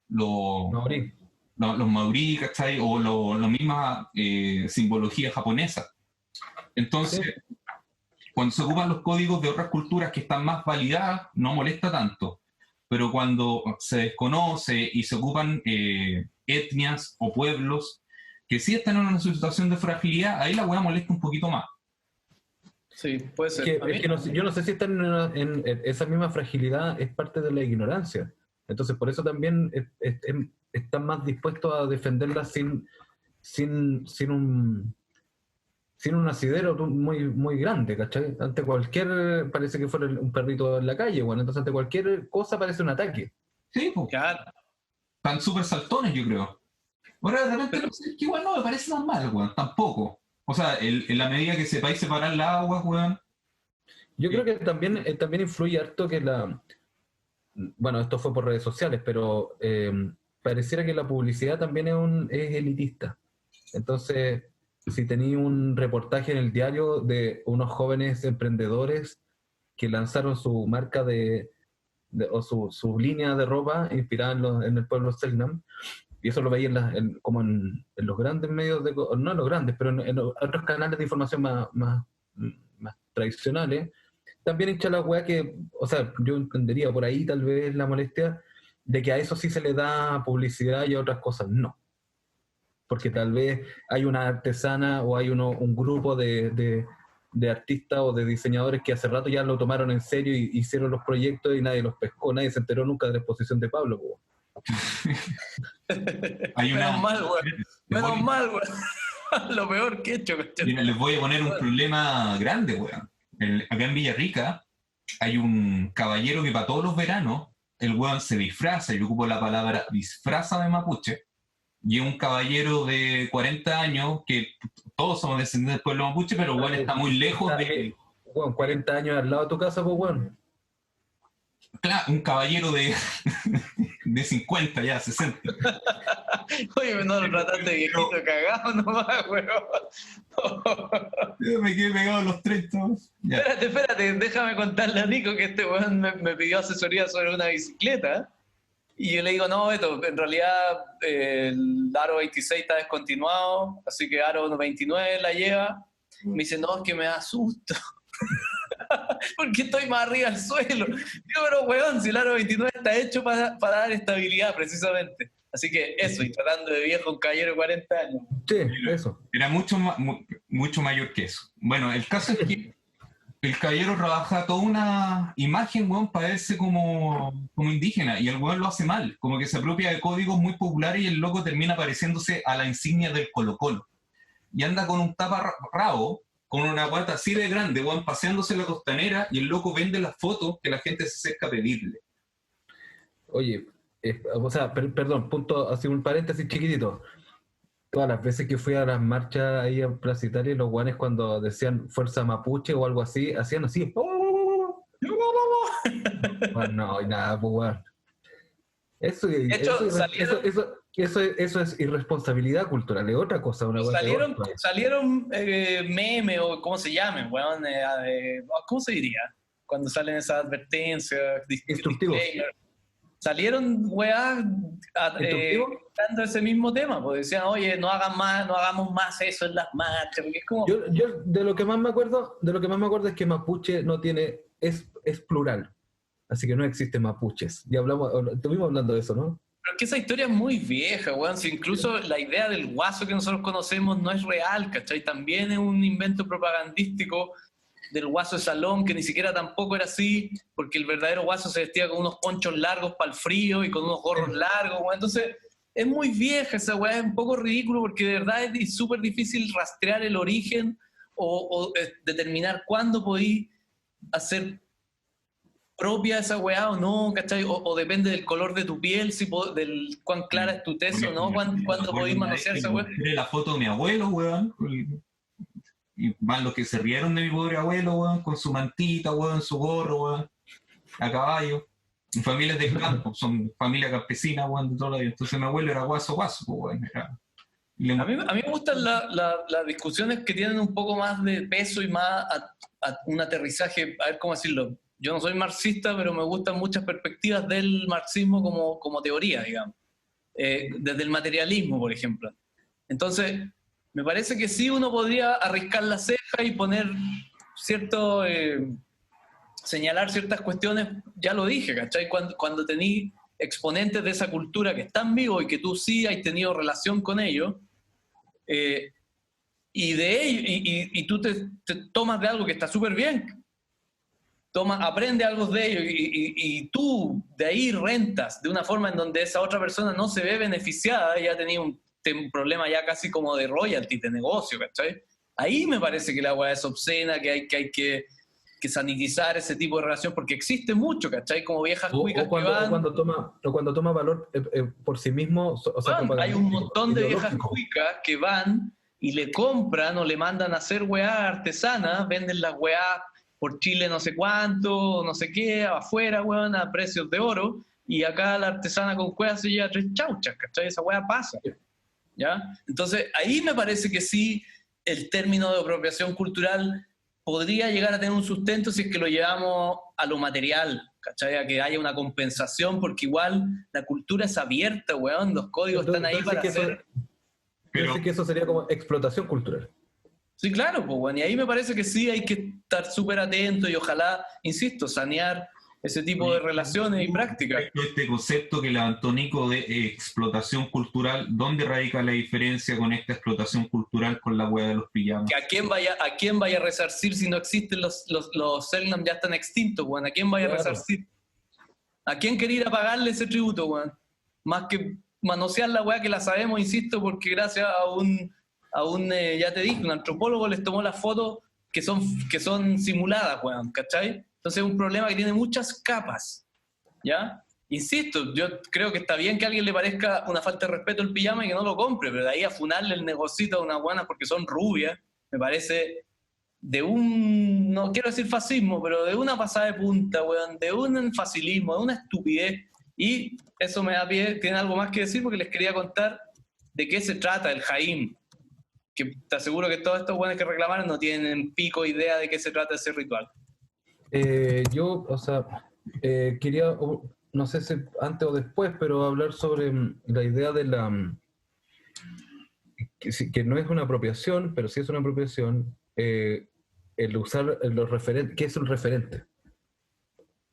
Los maorí, ¿cachai? O la misma simbología japonesa. Entonces, sí, cuando se ocupan los códigos de otras culturas que están más validadas, no molesta tanto. Pero cuando se desconoce y se ocupan etnias o pueblos que sí están en una situación de fragilidad, ahí la hueá molesta un poquito más. Sí, puede ser. Yo no sé si están en esa misma fragilidad, es parte de la ignorancia. Entonces, por eso también están más dispuestos a defenderla sin un asidero muy, muy grande, ¿cachai? Ante cualquier, parece que fuera un perrito en la calle, bueno, entonces ante cualquier cosa parece un ataque. Sí, pues. Claro. Están súper saltones, yo creo. Ahora, de repente, que igual no me parece tan mal, weón, tampoco. O sea, en la medida que sepáis separar las aguas, weón. Yo creo que también influye harto que bueno, esto fue por redes sociales, pero pareciera que la publicidad también es elitista. Entonces, si tenía un reportaje en el diario de unos jóvenes emprendedores que lanzaron su marca o su línea de ropa inspirada en el pueblo Selknam, y eso lo veía como en los grandes medios, no en los grandes, pero en otros canales de información más tradicionales, también hincha la weá que, o sea, yo entendería por ahí tal vez la molestia de que a eso sí se le da publicidad y a otras cosas no. Porque tal vez hay una artesana o hay un grupo de artistas o de diseñadores que hace rato ya lo tomaron en serio y hicieron los proyectos y nadie los pescó, nadie se enteró nunca de la exposición de Pablo. Menos mal, güey. Lo peor que he hecho. Les voy a poner un problema grande, güey. Acá en Villarrica hay un caballero que para todos los veranos el weón se disfraza, y yo ocupo la palabra disfraza de mapuche, y es un caballero de 40 años, que todos somos descendientes del pueblo mapuche, pero weón está muy lejos de... Weón, 40 años al lado de tu casa, pues weón. Claro, un caballero de 50 ya, 60. Oye, no lo trataste de viejito cagado nomás, weón. Yo me quedé pegado a los 30. Ya. Espérate, déjame contarle a Nico que este weón me pidió asesoría sobre una bicicleta. Y yo le digo, no, Beto, en realidad el aro 26 está descontinuado, así que aro 29 la lleva. Me dice, no, es que me da susto. Porque estoy más arriba del suelo. Digo, pero weón, si el aro 29 está hecho para dar estabilidad, precisamente. Así que eso, y tratando de viejo un caballero de 40 años. Sí, eso. Era mucho mayor que eso. Bueno, el caso es que el caballero trabaja toda una imagen, weón, parece como indígena, y el weón lo hace mal, como que se apropia de códigos muy populares y el loco termina pareciéndose a la insignia del Colo-Colo. Y anda con un taparrabo, con una guata así de grande, weón, paseándose en la costanera, y el loco vende las fotos que la gente se acerca a pedirle. Oye, o sea, perdón, punto, así un paréntesis chiquitito. Todas las veces que fui a las marchas ahí en Plaza Italia, los guanes cuando decían Fuerza Mapuche o algo así, hacían así. Bueno, no, y nada, pues weón. Eso es irresponsabilidad cultural, es otra cosa. Salieron memes o cómo se llamen, weón, ¿cómo se diría? Cuando salen esas advertencias, instructivos. Salieron weá dando ese mismo tema, porque decían, oye, no hagamos más eso en las marchas, porque es como... Yo de lo que más me acuerdo es que mapuche no tiene, es plural, así que no existen mapuches. Ya estuvimos hablando de eso, ¿no? Pero es que esa historia es muy vieja, weón. Si incluso la idea del guaso que nosotros conocemos no es real, ¿cachai? También es un invento propagandístico del guaso de salón, que ni siquiera tampoco era así, porque el verdadero guaso se vestía con unos ponchos largos para el frío y con unos gorros largos, weón. Entonces, es muy vieja esa weá, es un poco ridículo, porque de verdad es súper difícil rastrear el origen determinar cuándo podí hacer propia esa weá o no, ¿cachai? O depende del color de tu piel, del cuán clara es tu tez o no, cuándo podís manosear esa weá. La foto de mi abuelo, weón. Y más los que se rieron de mi pobre abuelo, weón, con su mantita, weón, su gorro, weón, a caballo. Familias del campo, son familia campesina, weón, de toda la vida. Entonces mi abuelo era guaso, weón. A mí me gustan las discusiones que tienen un poco más de peso y más a un aterrizaje, a ver cómo decirlo. Yo no soy marxista, pero me gustan muchas perspectivas del marxismo como teoría, digamos. Desde el materialismo, por ejemplo. Entonces, me parece que sí uno podría arriscar la ceja y poner señalar ciertas cuestiones, ya lo dije, ¿cachai? Cuando tení exponentes de esa cultura que están vivos y que tú sí has tenido relación con ellos, y tú te tomas de algo que está súper bien, aprende algo de ellos y tú de ahí rentas de una forma en donde esa otra persona no se ve beneficiada, ya tenía un problema ya casi como de royalty, de negocio, ¿cachai? Ahí me parece que la weá es obscena, que hay que sanitizar ese tipo de relación, porque existe mucho, ¿cachai? Como viejas cuicas que van... cuando toma valor por sí mismo... hay un montón de viejas cuicas que van y le compran o le mandan a hacer weá artesanas, venden las weá por Chile no sé cuánto, no sé qué, afuera, weón, a precios de oro, y acá la artesana con cuevas se lleva 3 chauchas, ¿cachai? Esa weá pasa, ¿ya? Entonces, ahí me parece que sí, el término de apropiación cultural podría llegar a tener un sustento si es que lo llevamos a lo material, ¿cachai? A que haya una compensación, porque igual la cultura es abierta, weón, los códigos están ahí para hacer... Pero que eso sería como explotación cultural. Sí, claro, pues, bueno, y ahí me parece que sí hay que estar súper atento y ojalá, insisto, sanear ese tipo de relaciones y prácticas. Este concepto que levantó Nico de explotación cultural, ¿dónde radica la diferencia con esta explotación cultural con la hueá de los pijamas? Que a quién vaya a resarcir si no existen los Selknam, ya están extintos, weón. ¿A quién vaya a resarcir? ¿A quién quería ir a pagarle ese tributo, weón? Más que manosear la weá que la sabemos, insisto, porque gracias a un ya te dije, un antropólogo les tomó las fotos que son simuladas, weón, ¿cachai? Entonces es un problema que tiene muchas capas, ¿ya? Insisto, yo creo que está bien que a alguien le parezca una falta de respeto el pijama y que no lo compre, pero de ahí a funarle el negocito a unas buenas porque son rubias, me parece no quiero decir fascismo, pero de una pasada de punta, weón, de un facilismo, de una estupidez, y eso me da pie, tiene algo más que decir porque les quería contar de qué se trata el Jaim, que te aseguro que todos estos buenos que reclamaron no tienen pico idea de qué se trata ese ritual. Quería, no sé si antes o después, pero hablar sobre la idea de que no es una apropiación, pero sí es una apropiación, el usar los referentes. ¿Qué es un referente?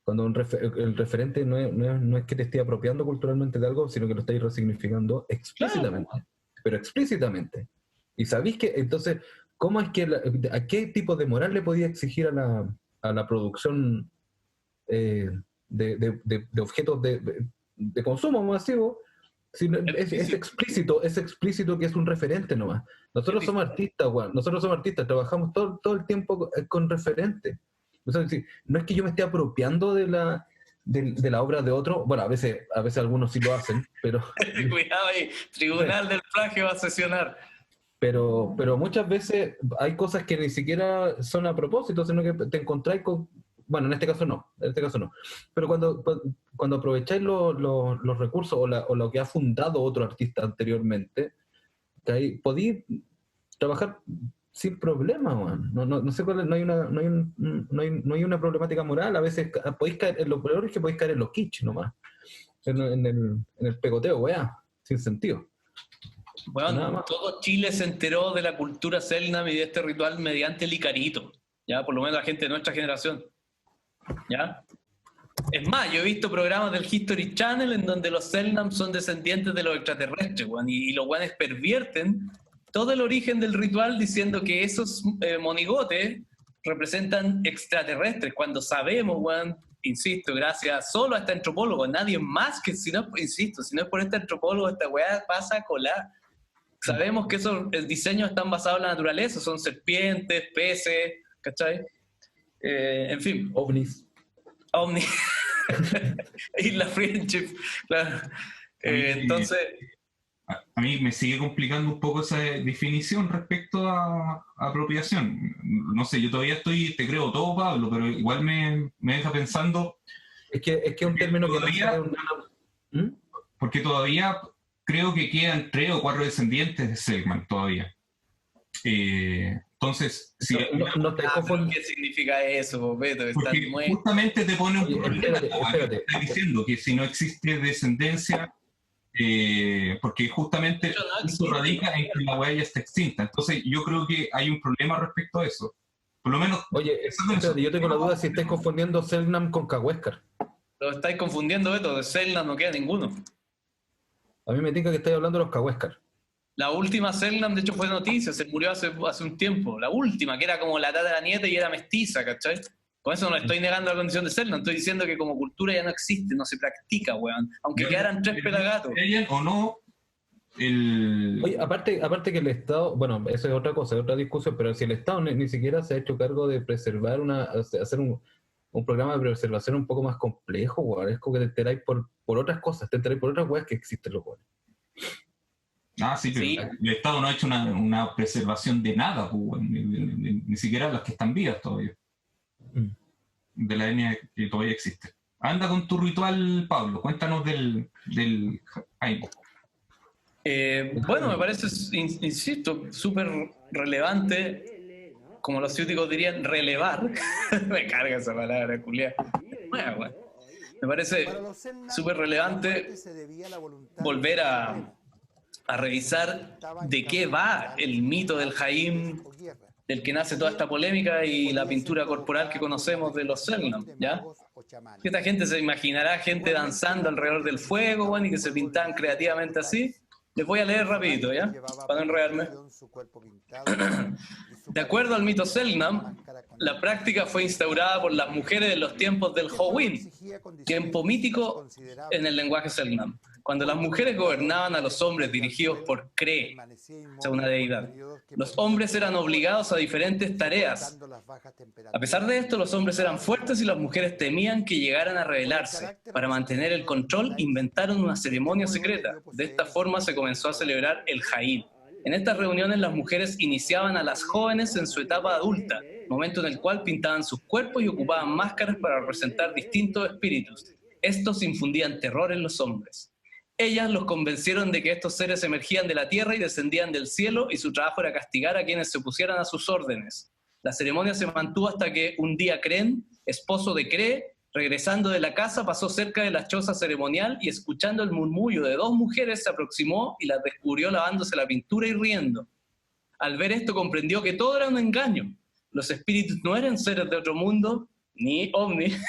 Cuando el referente no es que te esté apropiando culturalmente de algo, sino que lo estáis resignificando explícitamente, claro. Pero explícitamente. Y sabéis que, entonces, ¿cómo es que a qué tipo de moral le podía exigir a la producción de objetos de consumo masivo? Si es explícito que es un referente nomás. Nosotros somos artistas, weón. Nosotros somos artistas, trabajamos todo el tiempo con referentes. O sea, no es que yo me esté apropiando de la obra de otro. Bueno, a veces algunos sí lo hacen, pero... Cuidado ahí, Tribunal del Plagio va a sesionar. Pero muchas veces hay cosas que ni siquiera son a propósito, sino que te encontráis con... Bueno, en este caso no. Pero cuando aprovecháis los recursos o lo que ha fundado otro artista anteriormente, podéis trabajar sin problema, man. No sé cuál es, no hay una problemática moral. A veces podéis caer, lo peor es que podéis caer en los kitsch nomás, en el pegoteo, weá, sin sentido. Bueno, todo Chile se enteró de la cultura Selknam y de este ritual mediante el Icarito, ya, por lo menos la gente de nuestra generación, ¿ya? Es más, yo he visto programas del History Channel en donde los Selknam son descendientes de los extraterrestres, weón, y los weones pervierten todo el origen del ritual diciendo que esos monigotes representan extraterrestres, cuando sabemos, weón, insisto, gracias solo a este antropólogo, nadie más que, si no es por este antropólogo, esta weá pasa a colar. sabemos que esos diseños están basados en la naturaleza, son serpientes, peces, ¿cachai? En fin. ovnis. Omni. Isla Friendship, claro. Entonces... A mí me sigue complicando un poco esa definición respecto a apropiación. No sé, yo todavía te creo todo, Pablo, pero igual me deja pensando... Es que un término que todavía, ¿Mm? Porque todavía creo que quedan 3 o 4 descendientes de Selkman todavía. Entonces, si no te confundas. ¿Qué significa eso, Beto? porque justamente te pone un Oye, problema. espérate. Está diciendo que si no existe descendencia, porque justamente eso radica en que la huella ya está extinta. Entonces, yo creo que hay un problema respecto a eso. Por lo menos. Oye, espérate, yo tengo la duda si estáis confundiendo Selknam con Kaweskar. Lo estáis confundiendo, Beto. De Selknam no queda ninguno. A mí me tinca que estáis hablando de los Kaweskar. La última Selknam, de hecho, fue noticia. Se murió hace un tiempo. La última, que era como la tata de la nieta y era mestiza, ¿cachai? Con eso no estoy negando la condición de Selknam. Estoy diciendo que como cultura ya no existe, no se practica, weón. Aunque quedaran 3 pelagatos. ¿O no? Oye, aparte que el Estado, bueno, eso es otra cosa, es otra discusión, pero si el Estado ni siquiera se ha hecho cargo de preservar hacer un programa de preservación un poco más complejo, weón, es como que te enteráis por otras cosas, te enteráis por otras weas que existen los weones. Sí, pero Sí. el Estado no ha hecho una preservación de nada, pues, ni siquiera las que están vivas todavía, de la etnia que todavía existe. Anda con tu ritual, Pablo, cuéntanos del Jaime. Bueno, me parece, insisto, súper relevante, como los ciúticos dirían, relevar. Me carga esa palabra, culiá. Bueno. Me parece súper relevante volver a revisar de qué va el mito del Jaim, del que nace toda esta polémica y la pintura corporal que conocemos de los Selknam, ¿ya? Esta gente se imaginará gente danzando alrededor del fuego, bueno, y que se pintaban creativamente así. Les voy a leer rapidito, ¿ya? Para no enredarme. De acuerdo al mito Selknam, la práctica fue instaurada por las mujeres en los tiempos del Howin, tiempo mítico en el lenguaje Selknam, cuando las mujeres gobernaban a los hombres dirigidos por Kre, o sea, una deidad. Los hombres eran obligados a diferentes tareas. A pesar de esto, los hombres eran fuertes y las mujeres temían que llegaran a rebelarse. Para mantener el control, inventaron una ceremonia secreta. De esta forma se comenzó a celebrar el Jaim. En estas reuniones las mujeres iniciaban a las jóvenes en su etapa adulta, momento en el cual pintaban sus cuerpos y ocupaban máscaras para representar distintos espíritus. Estos infundían terror en los hombres. Ellas los convencieron de que estos seres emergían de la tierra y descendían del cielo y su trabajo era castigar a quienes se opusieran a sus órdenes. La ceremonia se mantuvo hasta que un día Kren, esposo de Kre, regresando de la casa, pasó cerca de la choza ceremonial y escuchando el murmullo de 2 mujeres se aproximó y las descubrió lavándose la pintura y riendo. Al ver esto comprendió que todo era un engaño. Los espíritus no eran seres de otro mundo, ni ovnis,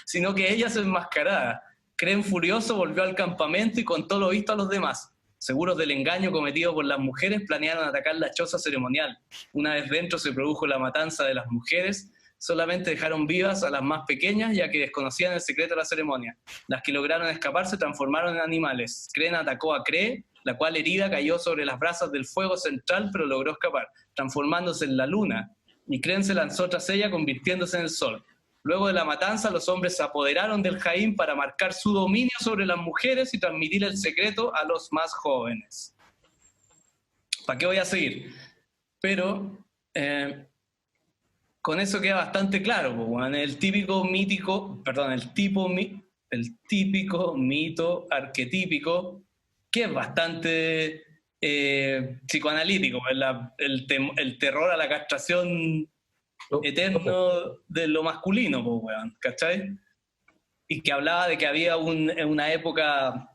sino que ella se enmascaraba. Kren furioso volvió al campamento y contó lo visto a los demás. Seguros del engaño cometido por las mujeres, planearon atacar la choza ceremonial. Una vez dentro se produjo la matanza de las mujeres. Solamente dejaron vivas a las más pequeñas, ya que desconocían el secreto de la ceremonia. Las que lograron escapar se transformaron en animales. Kren atacó a Kre, la cual herida cayó sobre las brasas del fuego central, pero logró escapar, transformándose en la luna. Y Kren se lanzó tras ella, convirtiéndose en el sol. Luego de la matanza, los hombres se apoderaron del Jaim para marcar su dominio sobre las mujeres y transmitir el secreto a los más jóvenes. ¿Para qué voy a seguir? Pero con eso queda bastante claro, pues, el típico mito arquetípico, que es bastante psicoanalítico, el terror a la castración eterno de lo masculino, pues, weón, ¿cachai? Y que hablaba de que había una época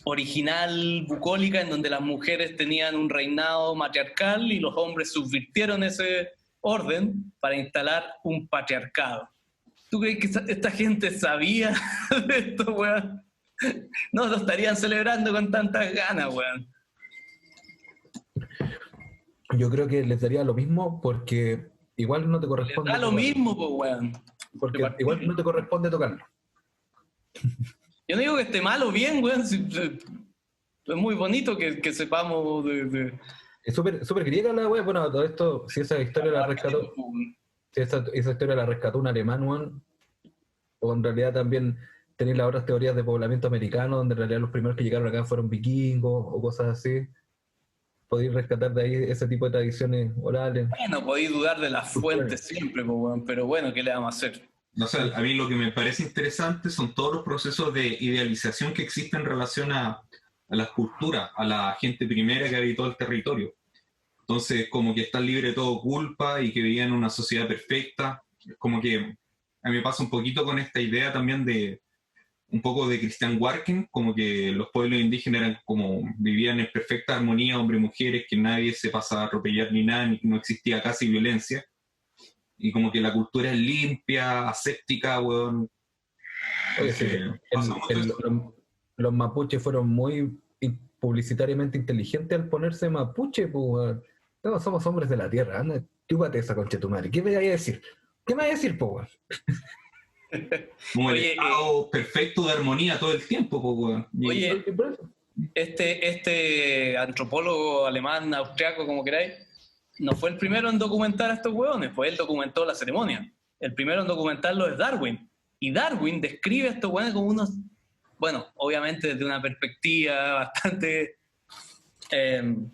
original bucólica en donde las mujeres tenían un reinado matriarcal y los hombres subvirtieron ese orden para instalar un patriarcado. ¿Tú crees que esta gente sabía de esto, weón? No lo estarían celebrando con tantas ganas, weón. Yo creo que les daría lo mismo porque igual no te corresponde. Les da lo mismo, pues, weón. Porque igual no te corresponde tocarlo. Yo no digo que esté mal o bien, weón. Es muy bonito que sepamos Es súper griega la wea. Bueno, todo esto, si esa historia la rescató, si esa historia la rescató un alemán, weón, o en realidad también tenéis las otras teorías de poblamiento americano, donde en realidad los primeros que llegaron acá fueron vikingos o cosas así. Podéis rescatar de ahí ese tipo de tradiciones orales. Bueno, podéis dudar de las fuentes siempre, pues, weón, pero bueno, ¿qué le vamos a hacer? No sé, a mí lo que me parece interesante son todos los procesos de idealización que existen en relación a las culturas, a la gente primera que habitó el territorio. Entonces, como que están libres de todo culpa y que vivían en una sociedad perfecta. Como que a mí me pasa un poquito con esta idea también de un poco de Christian Warken, como que los pueblos indígenas eran como, vivían en perfecta armonía, hombres y mujeres, que nadie se pasaba a atropellar ni nada, ni no existía casi violencia. Y como que la cultura es limpia, aséptica, weón. Oye, sí, los mapuches fueron muy publicitariamente inteligentes al ponerse mapuche, pues, weón. No, somos hombres de la tierra, anda, chúpate esa concha de tu madre. ¿Qué me vaya a decir? ¿Qué me vaya a decir, po, weón? Como el estado perfecto de armonía todo el tiempo, pues, weón. Oye, este antropólogo alemán, austriaco, como queráis, no fue el primero en documentar a estos hueones, pues él documentó la ceremonia. El primero en documentarlo es Darwin. Y Darwin describe a estos hueones como unos, bueno, obviamente desde una perspectiva bastante,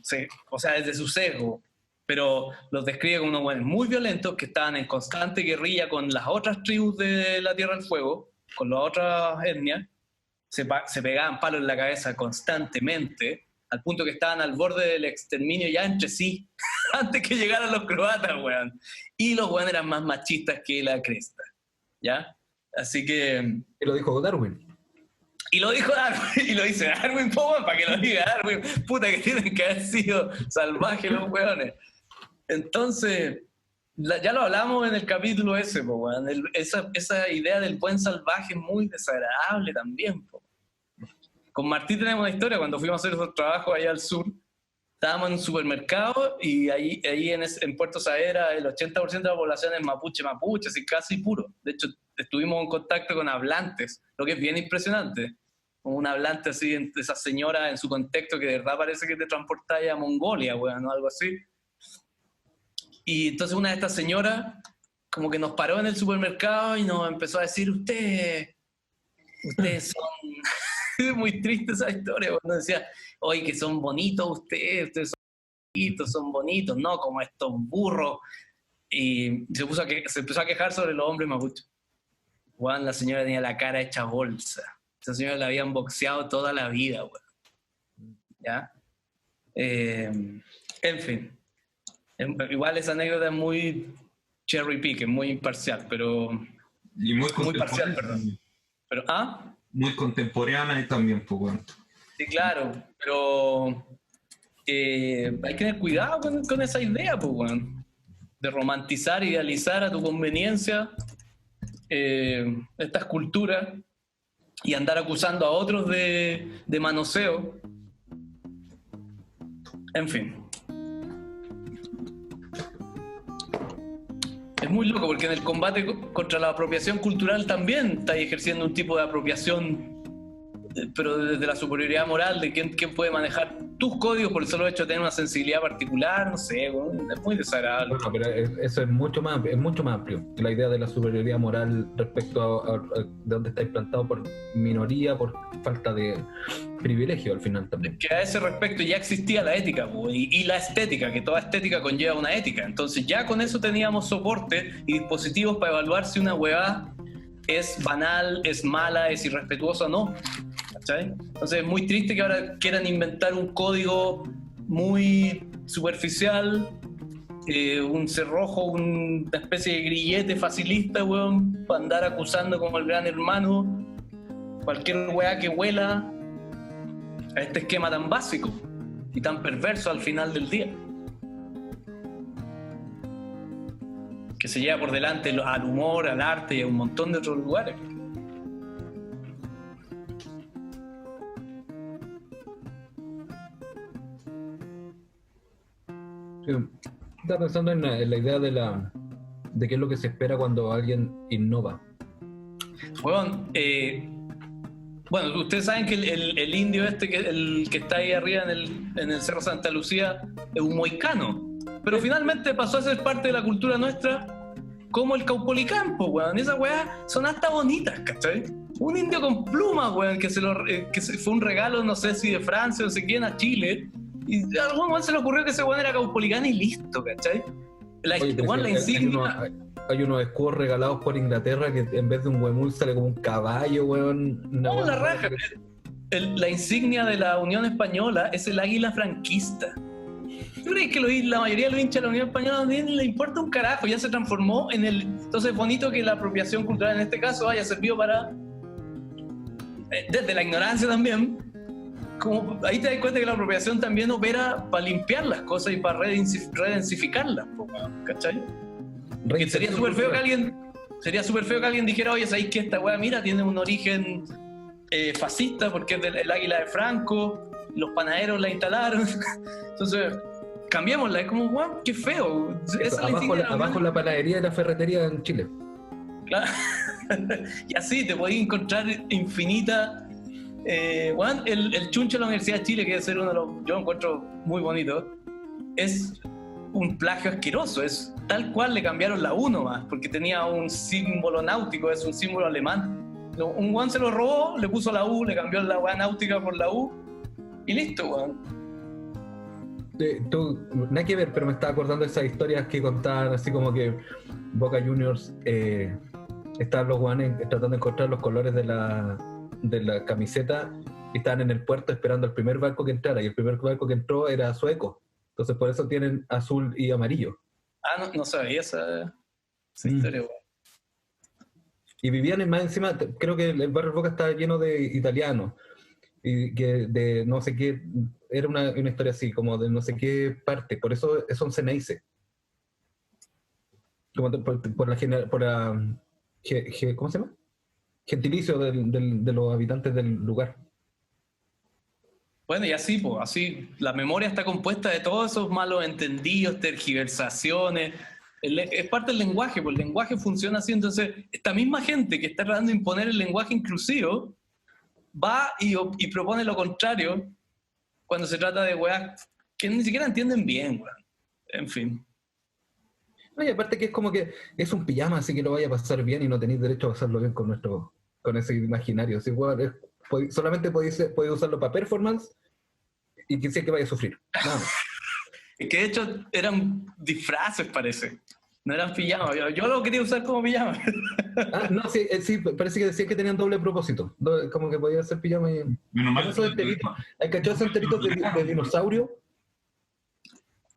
sí, o sea, desde su sesgo, pero los describe como unos hueones muy violentos que estaban en constante guerrilla con las otras tribus de la Tierra del Fuego, con las otras etnias, se pegaban palos en la cabeza constantemente, al punto que estaban al borde del exterminio ya entre sí, antes que llegaran los croatas, weón. Y los weones eran más machistas que la cresta, ¿ya? Así que... Y lo dijo Darwin. Y lo dijo Darwin, y lo dice Darwin, para que lo diga Darwin. Puta que tienen que haber sido salvajes los weones. Entonces, ya lo hablamos en el capítulo ese, po, weón. Esa idea del buen salvaje es muy desagradable también, po. Con Martí tenemos una historia, cuando fuimos a hacer esos trabajos allá al sur, estábamos en un supermercado y ahí en Puerto Saavedra el 80% de la población es mapuche, así casi puro. De hecho, estuvimos en contacto con hablantes, lo que es bien impresionante. Un hablante así, de esa señora en su contexto que de verdad parece que te transportáis a Mongolia, weón, o algo así. Y entonces una de estas señoras como que nos paró en el supermercado y nos empezó a decir, ustedes son... muy triste esa historia, cuando decía, oye, que son bonitos ustedes son bonitos, no como estos burros. Y se empezó a quejar sobre los hombres mapuches. Juan, la señora tenía la cara hecha bolsa. Esa señora la habían boxeado toda la vida, weón. ¿Ya? En fin. Igual esa anécdota es muy cherry pick, es muy imparcial, pero... Y muy parcial, perdón. Pero, ¿ah? Muy contemporánea y también, pues, bueno. Sí, claro, pero hay que tener cuidado con esa idea, pues, bueno, de romantizar, idealizar a tu conveniencia estas culturas y andar acusando a otros de manoseo. En fin. Es muy loco porque en el combate contra la apropiación cultural también está ejerciendo un tipo de apropiación, pero desde la superioridad moral de quién puede manejar tus códigos por el solo hecho de tener una sensibilidad particular, no sé, bueno, es muy desagradable. Bueno, pero eso es mucho más amplio. La idea de la superioridad moral respecto a de dónde está implantado por minoría, por falta de privilegio al final también. Que a ese respecto ya existía la ética y la estética, que toda estética conlleva una ética. Entonces ya con eso teníamos soporte y dispositivos para evaluar si una huevada es banal, es mala, es irrespetuosa o no. ¿Cachai? Entonces es muy triste que ahora quieran inventar un código muy superficial, un cerrojo, una especie de grillete facilista, weón, para andar acusando como el gran hermano cualquier weá que huela a este esquema tan básico y tan perverso al final del día, que se lleva por delante al humor, al arte y a un montón de otros lugares. Sí, estaba pensando en la idea de qué es lo que se espera cuando alguien innova. Bueno, Bueno, ustedes saben que el indio este, el que está ahí arriba en el Cerro Santa Lucía, es un moicano. Pero finalmente pasó a ser parte de la cultura nuestra como el Caupolicán, po, weón. Esas weas son hasta bonitas, ¿cachai? Un indio con plumas, weón, fue un regalo, no sé si de Francia o no sé quién, a Chile. Y a algún weón se le ocurrió que ese weón era Caupolicán y listo, ¿cachai? Oye, pero La sí, insignia... hay unos escudos regalados por Inglaterra que en vez de un huemul sale como un caballo, weón. No, la raja. La insignia de la Unión Española es el águila franquista. ¿Tú crees que la mayoría de los hinchas de la Unión Española no le importa un carajo? Ya se transformó en el... Entonces es bonito que la apropiación cultural en este caso haya servido para... desde la ignorancia también. Como, ahí te das cuenta que la apropiación también opera para limpiar las cosas y para redensificarlas, ¿cachai? Que sería súper feo que alguien dijera, oye, ¿sabéis que esta weá, mira, tiene un origen fascista porque es el águila de Franco, los panaderos la instalaron? Entonces, cambiémosla, es como, weá, qué feo. Abajo la panadería y la ferretería en Chile. Claro. Y así te podéis encontrar infinita... bueno, el chuncho de la Universidad de Chile, que debe ser uno de los... Yo lo encuentro muy bonito. Es un plagio asqueroso. Es tal cual le cambiaron la U nomás, porque tenía un símbolo náutico, es un símbolo alemán. Un guan se lo robó, le puso la U, le cambió la weá náutica por la U, y listo, weón. Nada que ver, pero me estaba acordando de esas historias que contaban así como que Boca Juniors estaban los guanes tratando de encontrar los colores de la camiseta y estaban en el puerto esperando el primer barco que entrara, y el primer barco que entró era sueco, entonces por eso tienen azul y amarillo. Ah, no sabía esa historia, weón. Y vivían más encima, creo que el barrio Boca estaba lleno de italianos, y que de no sé qué, era una historia así, como de no sé qué parte, por eso son Ceneice. Como por la ¿cómo se llama? Gentilicio de los habitantes del lugar. Bueno, y así, pues, así, la memoria está compuesta de todos esos malos entendidos, tergiversaciones. Es parte del lenguaje, pues el lenguaje funciona así. Entonces, esta misma gente que está tratando de imponer el lenguaje inclusivo va y propone lo contrario cuando se trata de weas que ni siquiera entienden bien, weón. En fin. No, y aparte que es como que es un pijama, así que lo vaya a pasar bien y no tenéis derecho a pasarlo bien con ese imaginario. Así, weón, solamente podéis usarlo para performance y que sea que vaya a sufrir. Nada más. Es que de hecho eran disfraces, parece. No eran pijamas. Yo lo quería usar como pijama. Ah, no, sí, parece que decían que tenían doble propósito. Como que podía ser pijama y... Menos mal. Esos enteritos. ¿Hay cachados enteritos de dinosaurio?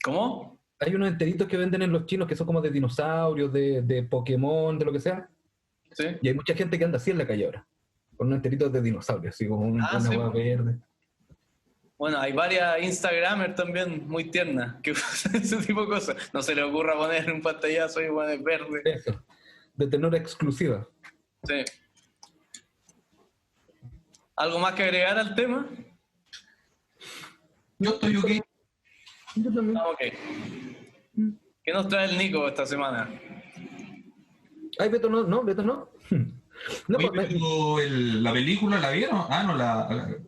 ¿Cómo? Hay unos enteritos que venden en los chinos que son como de dinosaurios, de Pokémon, de lo que sea. Sí. Y hay mucha gente que anda así en la calle ahora, con unos enteritos de dinosaurios, así como una sí, agua verde. Bueno, hay varias Instagramers también muy tiernas que usan ese tipo de cosas. No se le ocurra poner un pantallazo y poner verde. Eso, de tenor exclusiva. Sí. ¿Algo más que agregar al tema? Yo estoy ok. Yo también. Ah, ok. ¿Qué nos trae el Nico esta semana? Ay, Beto no. No, Oye, pues, pero la película la vieron. Ah, no,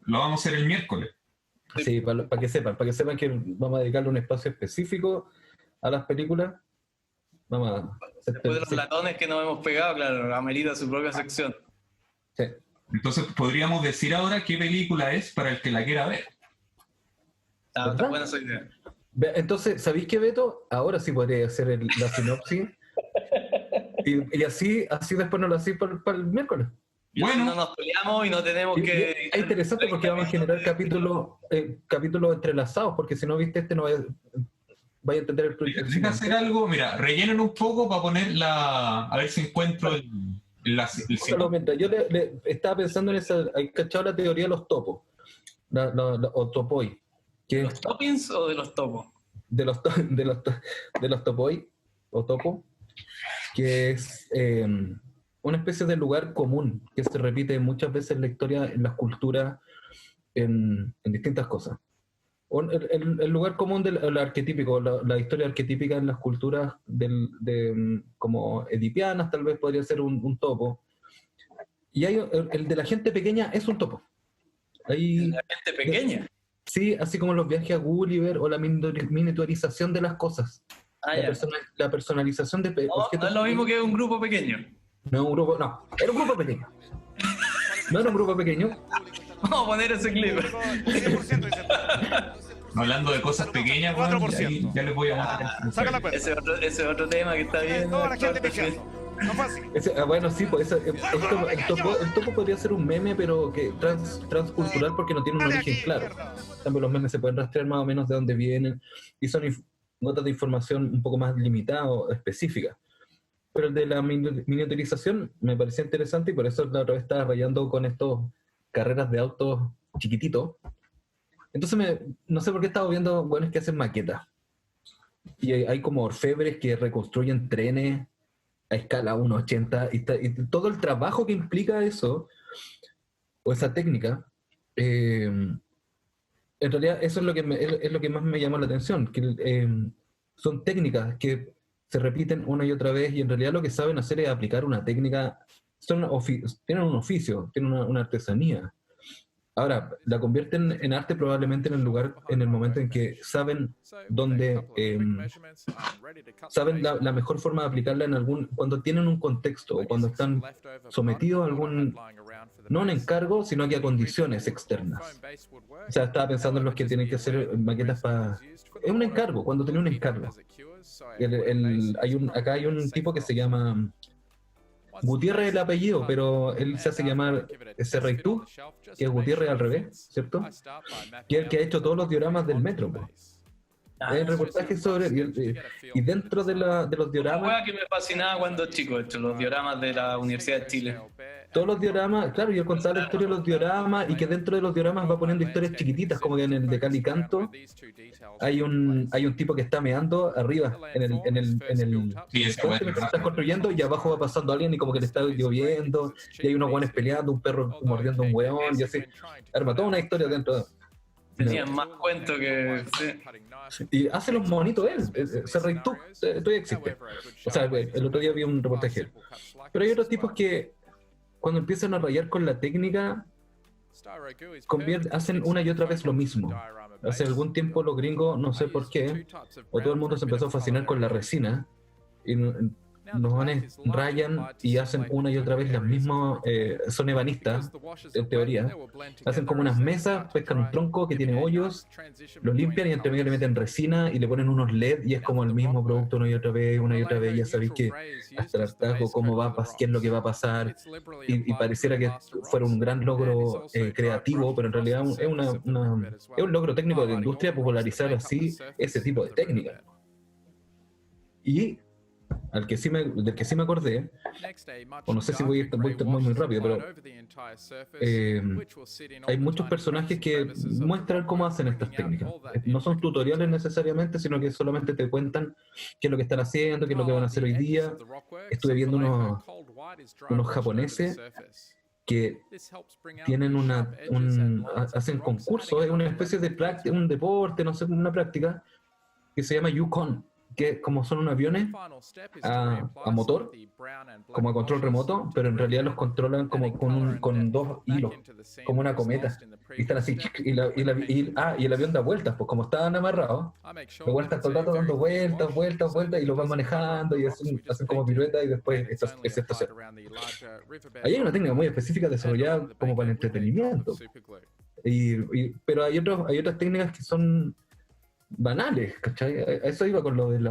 lo vamos a hacer el miércoles. sí, para que sepan que vamos a dedicarle un espacio específico a las películas. Después de los latones que nos hemos pegado, claro, amerita su propia sección. Sí. Entonces podríamos decir ahora qué película es para el que la quiera ver. Está buena esa idea. Entonces, ¿sabéis qué, Beto? Ahora sí podría hacer la sinopsis. y así después no lo hacéis para el miércoles. Bueno, no nos peleamos y no tenemos que... Es interesante porque vamos a generar capítulos entrelazados, porque si no viste no vaya a entender el proyecto. Tienes que hacer algo, mira, rellenen un poco para poner a ver si encuentro el Mientras yo le estaba pensando en esa, ¿hay cachado la teoría de los topos? O topoi. ¿De los toppings o de los topos? De los topoi, o topo, que es una especie de lugar común que se repite muchas veces en la historia, en las culturas, en distintas cosas. El lugar común del arquetípico, la historia arquetípica en las culturas como edipianas, tal vez podría ser un topo. Y hay el de la gente pequeña es un topo. Hay, La gente pequeña. sí, así como los viajes a Gulliver o la miniaturización de las cosas. Ah, La, ya. la personalización de No, no objetos. es lo mismo que un grupo pequeño. No, un grupo, no, era un grupo pequeño. No era un grupo pequeño. Vamos a poner ese clip. 10% dice. Hablando de cosas pequeñas, weón, 4%. ya les voy a mandar. Saca la cuenta. Ese es otro tema que está bien. Toda la gente pichando. No fácil. Bueno, sí, pues el topo podría ser un meme, pero que transcultural porque no tiene un Dale origen aquí, claro. mierda. También los memes se pueden rastrear más o menos de dónde vienen y son notas de información un poco más limitadas o específicas. Pero el de la miniaturización me parecía interesante y por eso la otra vez estaba rayando con estos carreras de autos chiquititos. Entonces no sé por qué estaba viendo buenos que hacen maquetas. Y hay como orfebres que reconstruyen trenes a escala 1.80 y todo el trabajo que implica eso, o esa técnica, en realidad eso es lo que más me llamó la atención, que son técnicas que se repiten una y otra vez y en realidad lo que saben hacer es aplicar una técnica, tienen un oficio, tienen una artesanía. Ahora, la convierten en arte probablemente en el momento en que saben dónde, saben la mejor forma de aplicarla cuando tienen un contexto o cuando están sometidos a no a un encargo, sino que a condiciones externas. O sea, estaba pensando en los que tienen que hacer maquetas para... Es un encargo, cuando tienen un encargo. Acá hay un tipo que se llama... Gutiérrez es el apellido, pero él se hace llamar Serraytú, que es Gutiérrez al revés, ¿cierto? Que es el que ha hecho todos los dioramas del metro. Hay reportajes sobre... Y dentro de los dioramas... Una que me fascinaba cuando chico, los dioramas de la Universidad de Chile. Todos los dioramas, claro, y él contaba la historia de los dioramas y que dentro de los dioramas va poniendo historias chiquititas, como que en el de Cali Canto hay un tipo que está meando arriba en el Sí, esa puente que se está construyendo y abajo va pasando alguien y como que le está lloviendo y hay unos guanes peleando, un perro mordiendo a un hueón y así. Arma toda una historia dentro de... Tenían más cuentos que... Sí. Y hace los monitos él, Serraytú, todavía existe. O sea, el otro día vi un reportaje. Pero hay otros tipos que cuando empiezan a rayar con la técnica, hacen una y otra vez lo mismo. Hace algún tiempo los gringos, no sé por qué, o todo el mundo se empezó a fascinar con la resina, y los manes rayan y hacen una y otra vez las mismas, son ebanistas, en teoría, hacen como unas mesas, pescan un tronco que tiene hoyos, lo limpian y entre medio le meten resina y le ponen unos LED y es como el mismo producto una y otra vez, ya sabéis que hasta el hartazgo cómo va a pasar, qué es lo que va a pasar, y pareciera que fuera un gran logro creativo, pero en realidad es un logro técnico de la industria popularizar así ese tipo de técnica. Y del que sí me acordé, o no sé si voy muy rápido, pero hay muchos personajes que muestran cómo hacen estas técnicas. No son tutoriales necesariamente, sino que solamente te cuentan qué es lo que están haciendo, qué es lo que van a hacer hoy día. Estuve viendo unos japoneses que tienen hacen concursos, es una especie de práctica, un deporte, no sé, una práctica que se llama Yukon, que como son unos aviones a motor, como a control remoto, pero en realidad los controlan como con dos hilos, como una cometa, y están así, y el avión da vueltas, pues como estaban amarrados, da vueltas todo el rato dando vueltas, y los van manejando, y hacen como piruetas, y después se estacionan. Ahí hay una técnica muy específica desarrollada como para el entretenimiento, pero hay otras técnicas que son banales, ¿cachai? Eso iba con lo del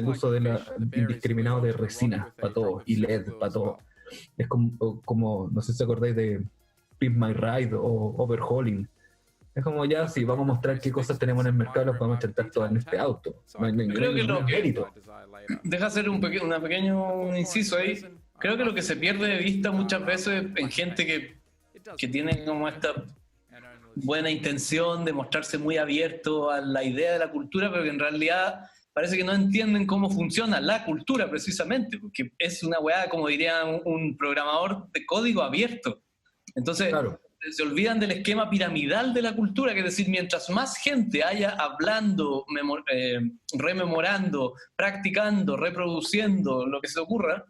uso indiscriminado de resina para todo y LED para todo. Es como no sé si acordáis de Pimp My Ride o Overhauling. Es como ya, sí, vamos a mostrar qué cosas tenemos en el mercado, las podemos insertar todas en este auto. Creo que lo mérito. Deja hacer un pequeño inciso ahí. Creo que lo que se pierde de vista muchas veces en gente que tiene como esta buena intención de mostrarse muy abierto a la idea de la cultura, pero que en realidad parece que no entienden cómo funciona la cultura precisamente, porque es una weá, como diría un programador de código abierto. Entonces, claro, se olvidan del esquema piramidal de la cultura, que es decir, mientras más gente haya hablando, rememorando, practicando, reproduciendo lo que se ocurra,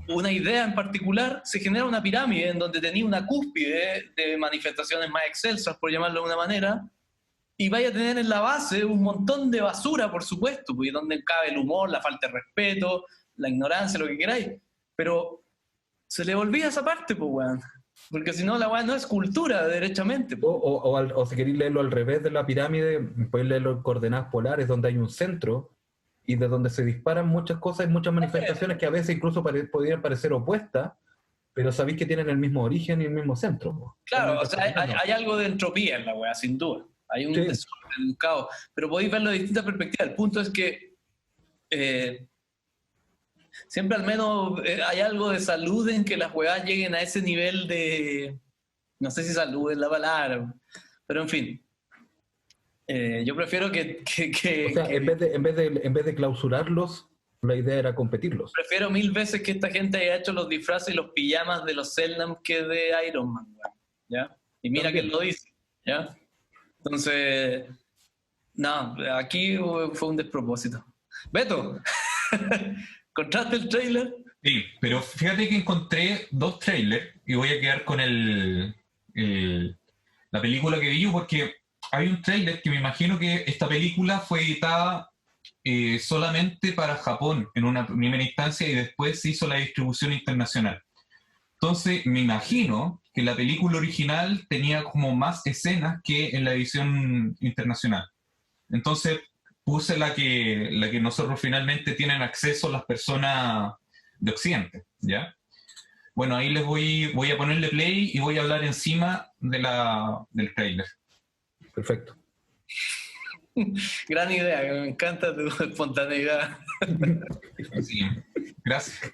una idea en particular, se genera una pirámide en donde tenía una cúspide de manifestaciones más excelsas, por llamarlo de una manera, y vaya a tener en la base un montón de basura, por supuesto, pues, donde cabe el humor, la falta de respeto, la ignorancia, lo que queráis. Pero se le olvida esa parte, pues, weón. Porque si no, la weá no es cultura, derechamente. Pues. O si queréis leerlo al revés de la pirámide, podéis leerlo en coordenadas polares, donde hay un centro y de donde se disparan muchas cosas y muchas manifestaciones que a veces incluso podrían parecer opuestas, pero sabéis que tienen el mismo origen y el mismo centro. Po. Claro, o sea, hay algo de entropía en la weá, sin duda. Hay un desorden, un caos. Pero podéis verlo de distintas perspectivas. El punto es que siempre al menos hay algo de salud en que las weas lleguen a ese nivel de... No sé si salud es la palabra, pero en fin. Yo prefiero que o sea, en vez de clausurarlos, la idea era competirlos. Prefiero 1000 veces que esta gente haya hecho los disfraces y los pijamas de los Selnam que de Iron Man, ¿ya? Y mira también. Que él lo dice, ¿ya? Entonces, no, aquí fue un despropósito. Beto, ¿encontraste el trailer? Sí, pero fíjate que encontré 2 trailers y voy a quedar con la película que vi yo, porque hay un trailer que me imagino que esta película fue editada solamente para Japón en una primera instancia y después se hizo la distribución internacional. Entonces me imagino que la película original tenía como más escenas que en la edición internacional. Entonces puse la que nosotros finalmente tienen acceso las personas de Occidente, ¿ya? Bueno, ahí voy a ponerle play y voy a hablar encima del trailer. Perfecto. Gran idea, me encanta tu espontaneidad. Sí, gracias.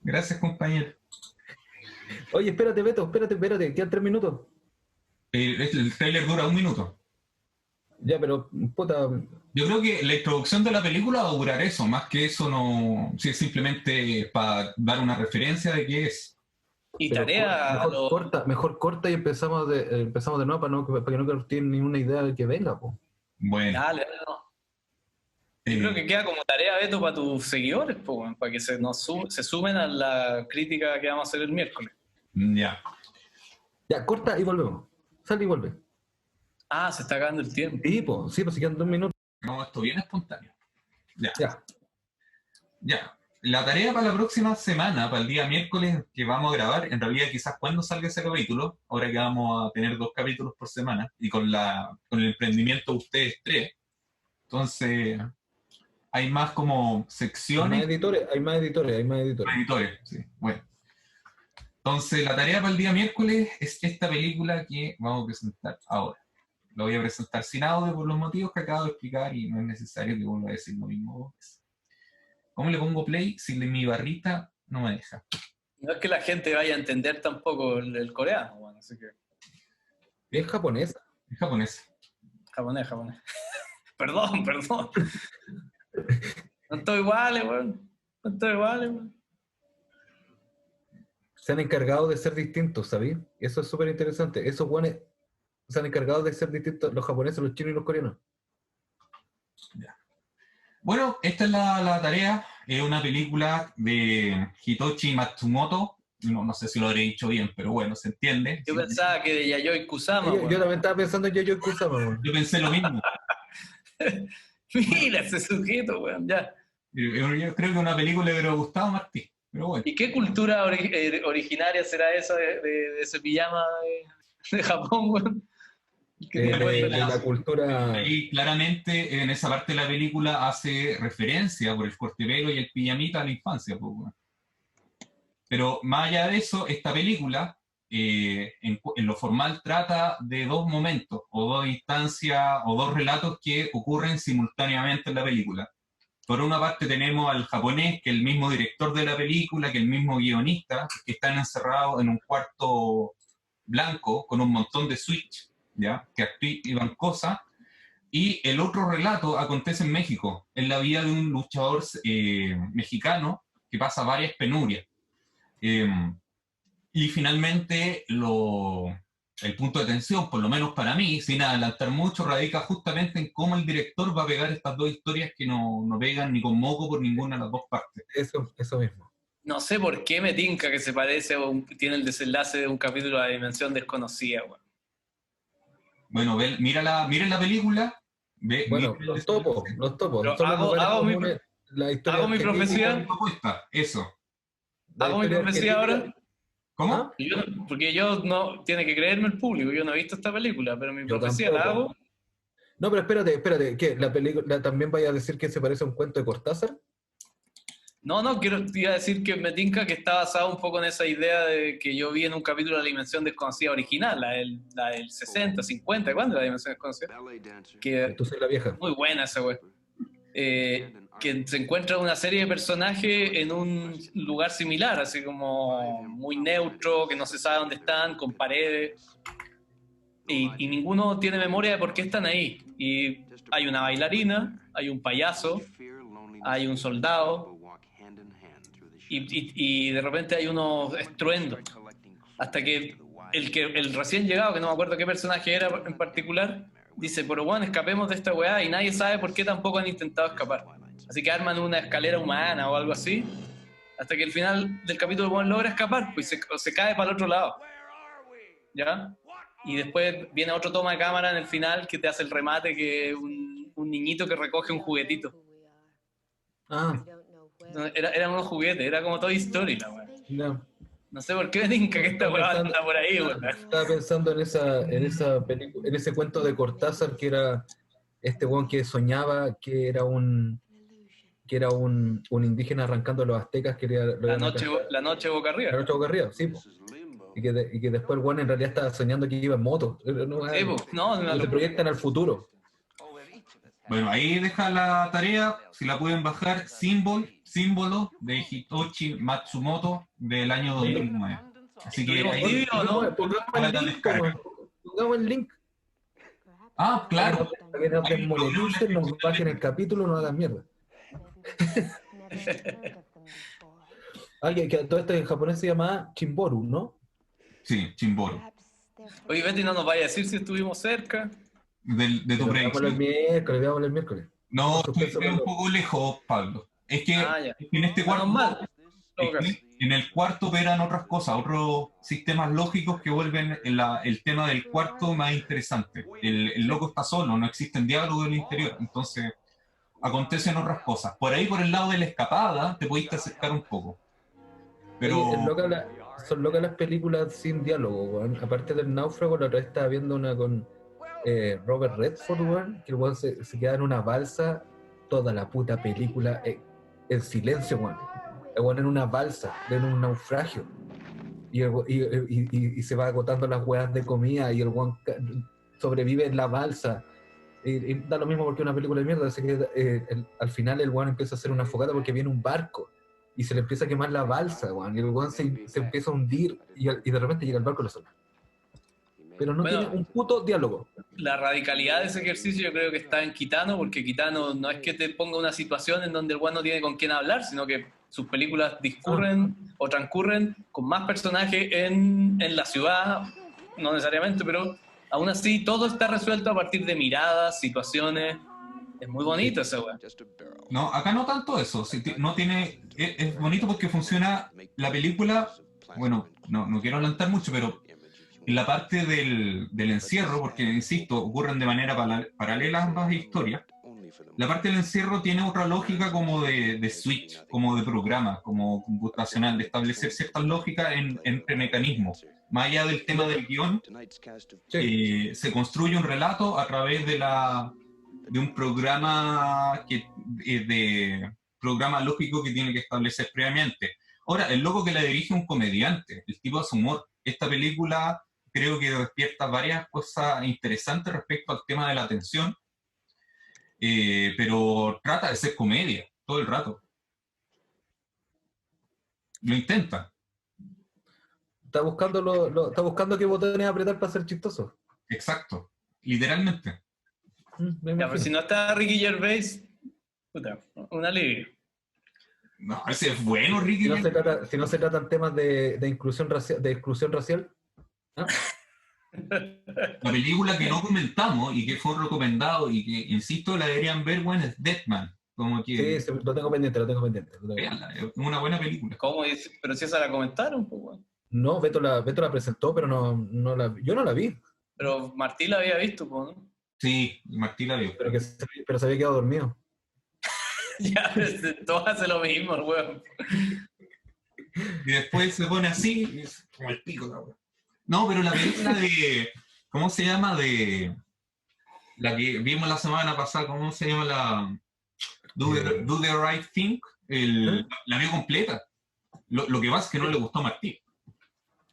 Gracias, compañero. Oye, espérate, Beto, espérate, quedan 3 minutos. El trailer dura 1 minuto. Ya, pero, puta... Yo creo que la introducción de la película va a durar eso, más que eso no... Sí, es simplemente para dar una referencia de qué es. Y pero tarea... Mejor corta y empezamos de nuevo para que no tienen ninguna idea de que venga, po. Bueno. Dale, no. Yo creo que queda como tarea, Beto, para tus seguidores, po, para que se sumen a la crítica que vamos a hacer el miércoles. Ya. Ya, corta y volvemos. Sale y vuelve. Ah, se está acabando el tiempo. Sí, pues se quedan 2 minutos. No, esto viene espontáneo. Ya. La tarea para la próxima semana, para el día miércoles que vamos a grabar, en realidad quizás cuando salga ese capítulo, ahora que vamos a tener 2 capítulos por semana, y con el emprendimiento de ustedes 3, entonces hay más como secciones. Hay más editores. Editores, sí, bueno. Entonces la tarea para el día miércoles es esta película que vamos a presentar ahora. Lo voy a presentar sin audio por los motivos que acabo de explicar y no es necesario que vuelva a decir lo mismo. ¿Cómo le pongo play si mi barrita no me deja? No es que la gente vaya a entender tampoco el coreano, bueno, así que... Es japonesa. Es japonesa. Japonés. Perdón. No estoy iguales, weón. Se han encargado de ser distintos, ¿sabí? Eso es súper interesante. Esos guanes se han encargado de ser distintos, los japoneses, los chinos y los coreanos. Ya. Bueno, esta es la tarea. Es una película de Hitoshi Matsumoto. No sé si lo habré dicho bien, pero bueno, se entiende. Yo pensaba que de Yayoi Kusama. Yo también estaba pensando en Yayoi Kusama, weón. Yo pensé lo mismo. Mira ese sujeto, weón, ya. Yo creo que una película le hubiera gustado a Martí, pero bueno. ¿Y qué cultura originaria será esa de ese pijama de Japón, weón? De la cultura... Y claramente en esa parte de la película hace referencia por el corte pelo y el pijamita a la infancia, pues, bueno. Pero más allá de eso, esta película en lo formal trata de 2 momentos o 2 instancias o 2 relatos que ocurren simultáneamente en la película. Por una parte tenemos al japonés, que es el mismo director de la película, que es el mismo guionista, que están encerrados en un cuarto blanco con un montón de switch, ¿ya? Que activan cosas. Y el otro relato acontece en México, en la vida de un luchador mexicano que pasa varias penurias. Y finalmente el punto de tensión, por lo menos para mí, sin adelantar mucho, radica justamente en cómo el director va a pegar estas 2 historias que no pegan ni con moco por ninguna de las 2 partes. Eso mismo. No sé por qué me tinca que se parece tiene el desenlace de un capítulo de la Dimensión Desconocida, weón. Bueno, mira la película. Bueno, mira los topos. Pero Son los lugares comunes, la historia hago mi arquetípica, profecía. Eso. la ¿Hago mi historia profecía arquetípica. ahora? ¿Cómo? ¿Ah? Porque yo no, tiene que creerme el público, yo no he visto esta película, pero mi Yo profecía la tampoco. hago. No, pero espérate, ¿qué? ¿La película también vaya a decir que se parece a un cuento de Cortázar? No, iba a decir que me tinca que está basado un poco en esa idea de que yo vi en un capítulo de la Dimensión Desconocida original, la del 60, 50, ¿cuándo la Dimensión Desconocida? Que Tú soy la vieja. muy buena esa wea. Que se encuentra una serie de personajes en un lugar similar, así como muy neutro, que no se sabe dónde están, con paredes, y ninguno tiene memoria de por qué están ahí. Y hay una bailarina, hay un payaso, hay un soldado, y de repente hay unos estruendos, hasta que el recién llegado, que no me acuerdo qué personaje era en particular, dice, pero bueno, escapemos de esta weá, y nadie sabe por qué tampoco han intentado escapar. Así que arman una escalera humana o algo así, hasta que al final del capítulo bueno, logra escapar, pues se cae para el otro lado. ¿Ya? Y después viene otro toma de cámara en el final que te hace el remate, que es un niñito que recoge un juguetito. Ah, Era unos juguetes, era como Toy Story la weá. no. No sé por qué me tinca que esta weá anda por ahí, weón. Estaba pensando en esa película, en ese cuento de Cortázar que era este weón que soñaba que era un indígena arrancando a los aztecas que La noche boca arriba. la noche boca arriba, sí, po. Y que después el weón en realidad estaba soñando que iba en moto. Sí, po. No, Se proyectan al futuro. Bueno, ahí deja la tarea, si la pueden bajar, símbolo de Hitoshi Matsumoto del año 2009. Así que ahí ¿Tibio o no? Pongamos el link. Ah, claro. Para que nos desmoneticen, nos bajen el capítulo, no hagan mierda. Que todo esto en japonés se llama Chimboru, ¿no? Sí, Chimboro. Oye, Betty, no nos vaya a decir si estuvimos cerca. De tu predicción. Veámoslo el miércoles. No, Por supuesto, estoy un poco lejos, Pablo. Es que Ya. en este cuarto, Menos mal. en el cuarto operan otras cosas, otros sistemas lógicos que vuelven el tema del cuarto más interesante. El loco está solo, no existen diálogos en el interior, entonces acontecen otras cosas. Por ahí, por el lado de la escapada, te pudiste acercar un poco. Pero Oye, son locas las películas sin diálogo, weón. Aparte del Náufrago, la otra vez estaba viendo una con Robert Redford, weón, que el weón se queda en una balsa toda la puta película en silencio, weón. El weón en una balsa, en un naufragio. Y se va agotando las weas de comida y el weón sobrevive en la balsa. Y da lo mismo porque es una película de mierda, así que al final el weón empieza a hacer una fogata porque viene un barco y se le empieza a quemar la balsa, weón, y el weón se empieza a hundir y de repente llega el barco y lo salva. Pero no tiene un puto diálogo. La radicalidad de ese ejercicio yo creo que está en Kitano, porque Kitano no es que te ponga una situación en donde el weón no tiene con quién hablar, sino que sus películas discurren o transcurren con más personajes en la ciudad, no necesariamente, pero aún así todo está resuelto a partir de miradas, situaciones. Es muy bonito ese weón. no, acá no tanto eso. No tiene, es bonito porque funciona la película. Bueno, no quiero adelantar mucho, pero en la parte del encierro, porque insisto, ocurren de manera paralela ambas historias. La parte del encierro tiene otra lógica como de switch, como de programa, como computacional, de establecer ciertas lógicas entre mecanismos. Más allá del tema del guión, se construye un relato a través de un programa programa lógico que tiene que establecer previamente. Ahora, el loco que la dirige es un comediante, el tipo hace humor. Esta película creo que despierta varias cosas interesantes respecto al tema de la tensión, pero trata de ser comedia todo el rato. Lo intenta. Está buscando qué botones apretar para ser chistoso. Exacto, literalmente. Ya, pero si no está Ricky Gervais, puta, un alivio. No, ese es bueno, Ricky. Si no se tratan temas de inclusión racial, de exclusión racial. ¿No? La película que no comentamos y que fue recomendado y que, insisto, la deberían ver, bueno, es Deadman, Como Sí, que, sí, lo tengo pendiente, lo tengo pendiente. véanla, es una buena película. ¿Cómo dice? Pero si esa la comentaron, pues, weón. No, Beto la presentó, pero yo no la vi, Pero Martí la había visto, pues, ¿no? Sí, Martí la vio. pero se había quedado dormido. Ya, todos hacen lo mismo, el weón. Y después se pone así, y es como el pico, la wea. No, pero la película de. ¿Cómo se llama? De. La que vimos la semana pasada, ¿cómo se llama la. Do the Right Thing? La vio completa. Lo que pasa es que no le gustó a Martí.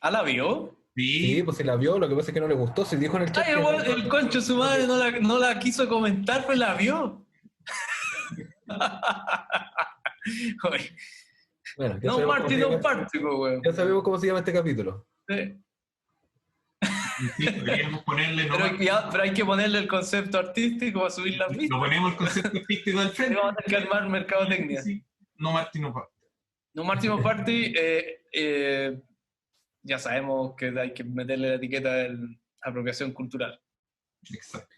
¿Ah, la vio? Sí, Sí, pues se la vio, lo que pasa es que no le gustó, se dijo en el chat. Ay, el concho su madre no la quiso comentar, pues la vio. Oye, Bueno, ya no sabemos party, cómo se no llama- party, pues, weón. ya sabemos cómo se llama este capítulo. Sí. insisto, queríamos ponerle. No, Pero hay que ponerle el concepto artístico para subir las vistas. lo ponemos el concepto artístico del frente. Vamos a tener que armar mercadotecnia. Sí, no Martí no Party. No Martino Party, ya sabemos que hay que meterle la etiqueta de apropiación cultural. Exacto.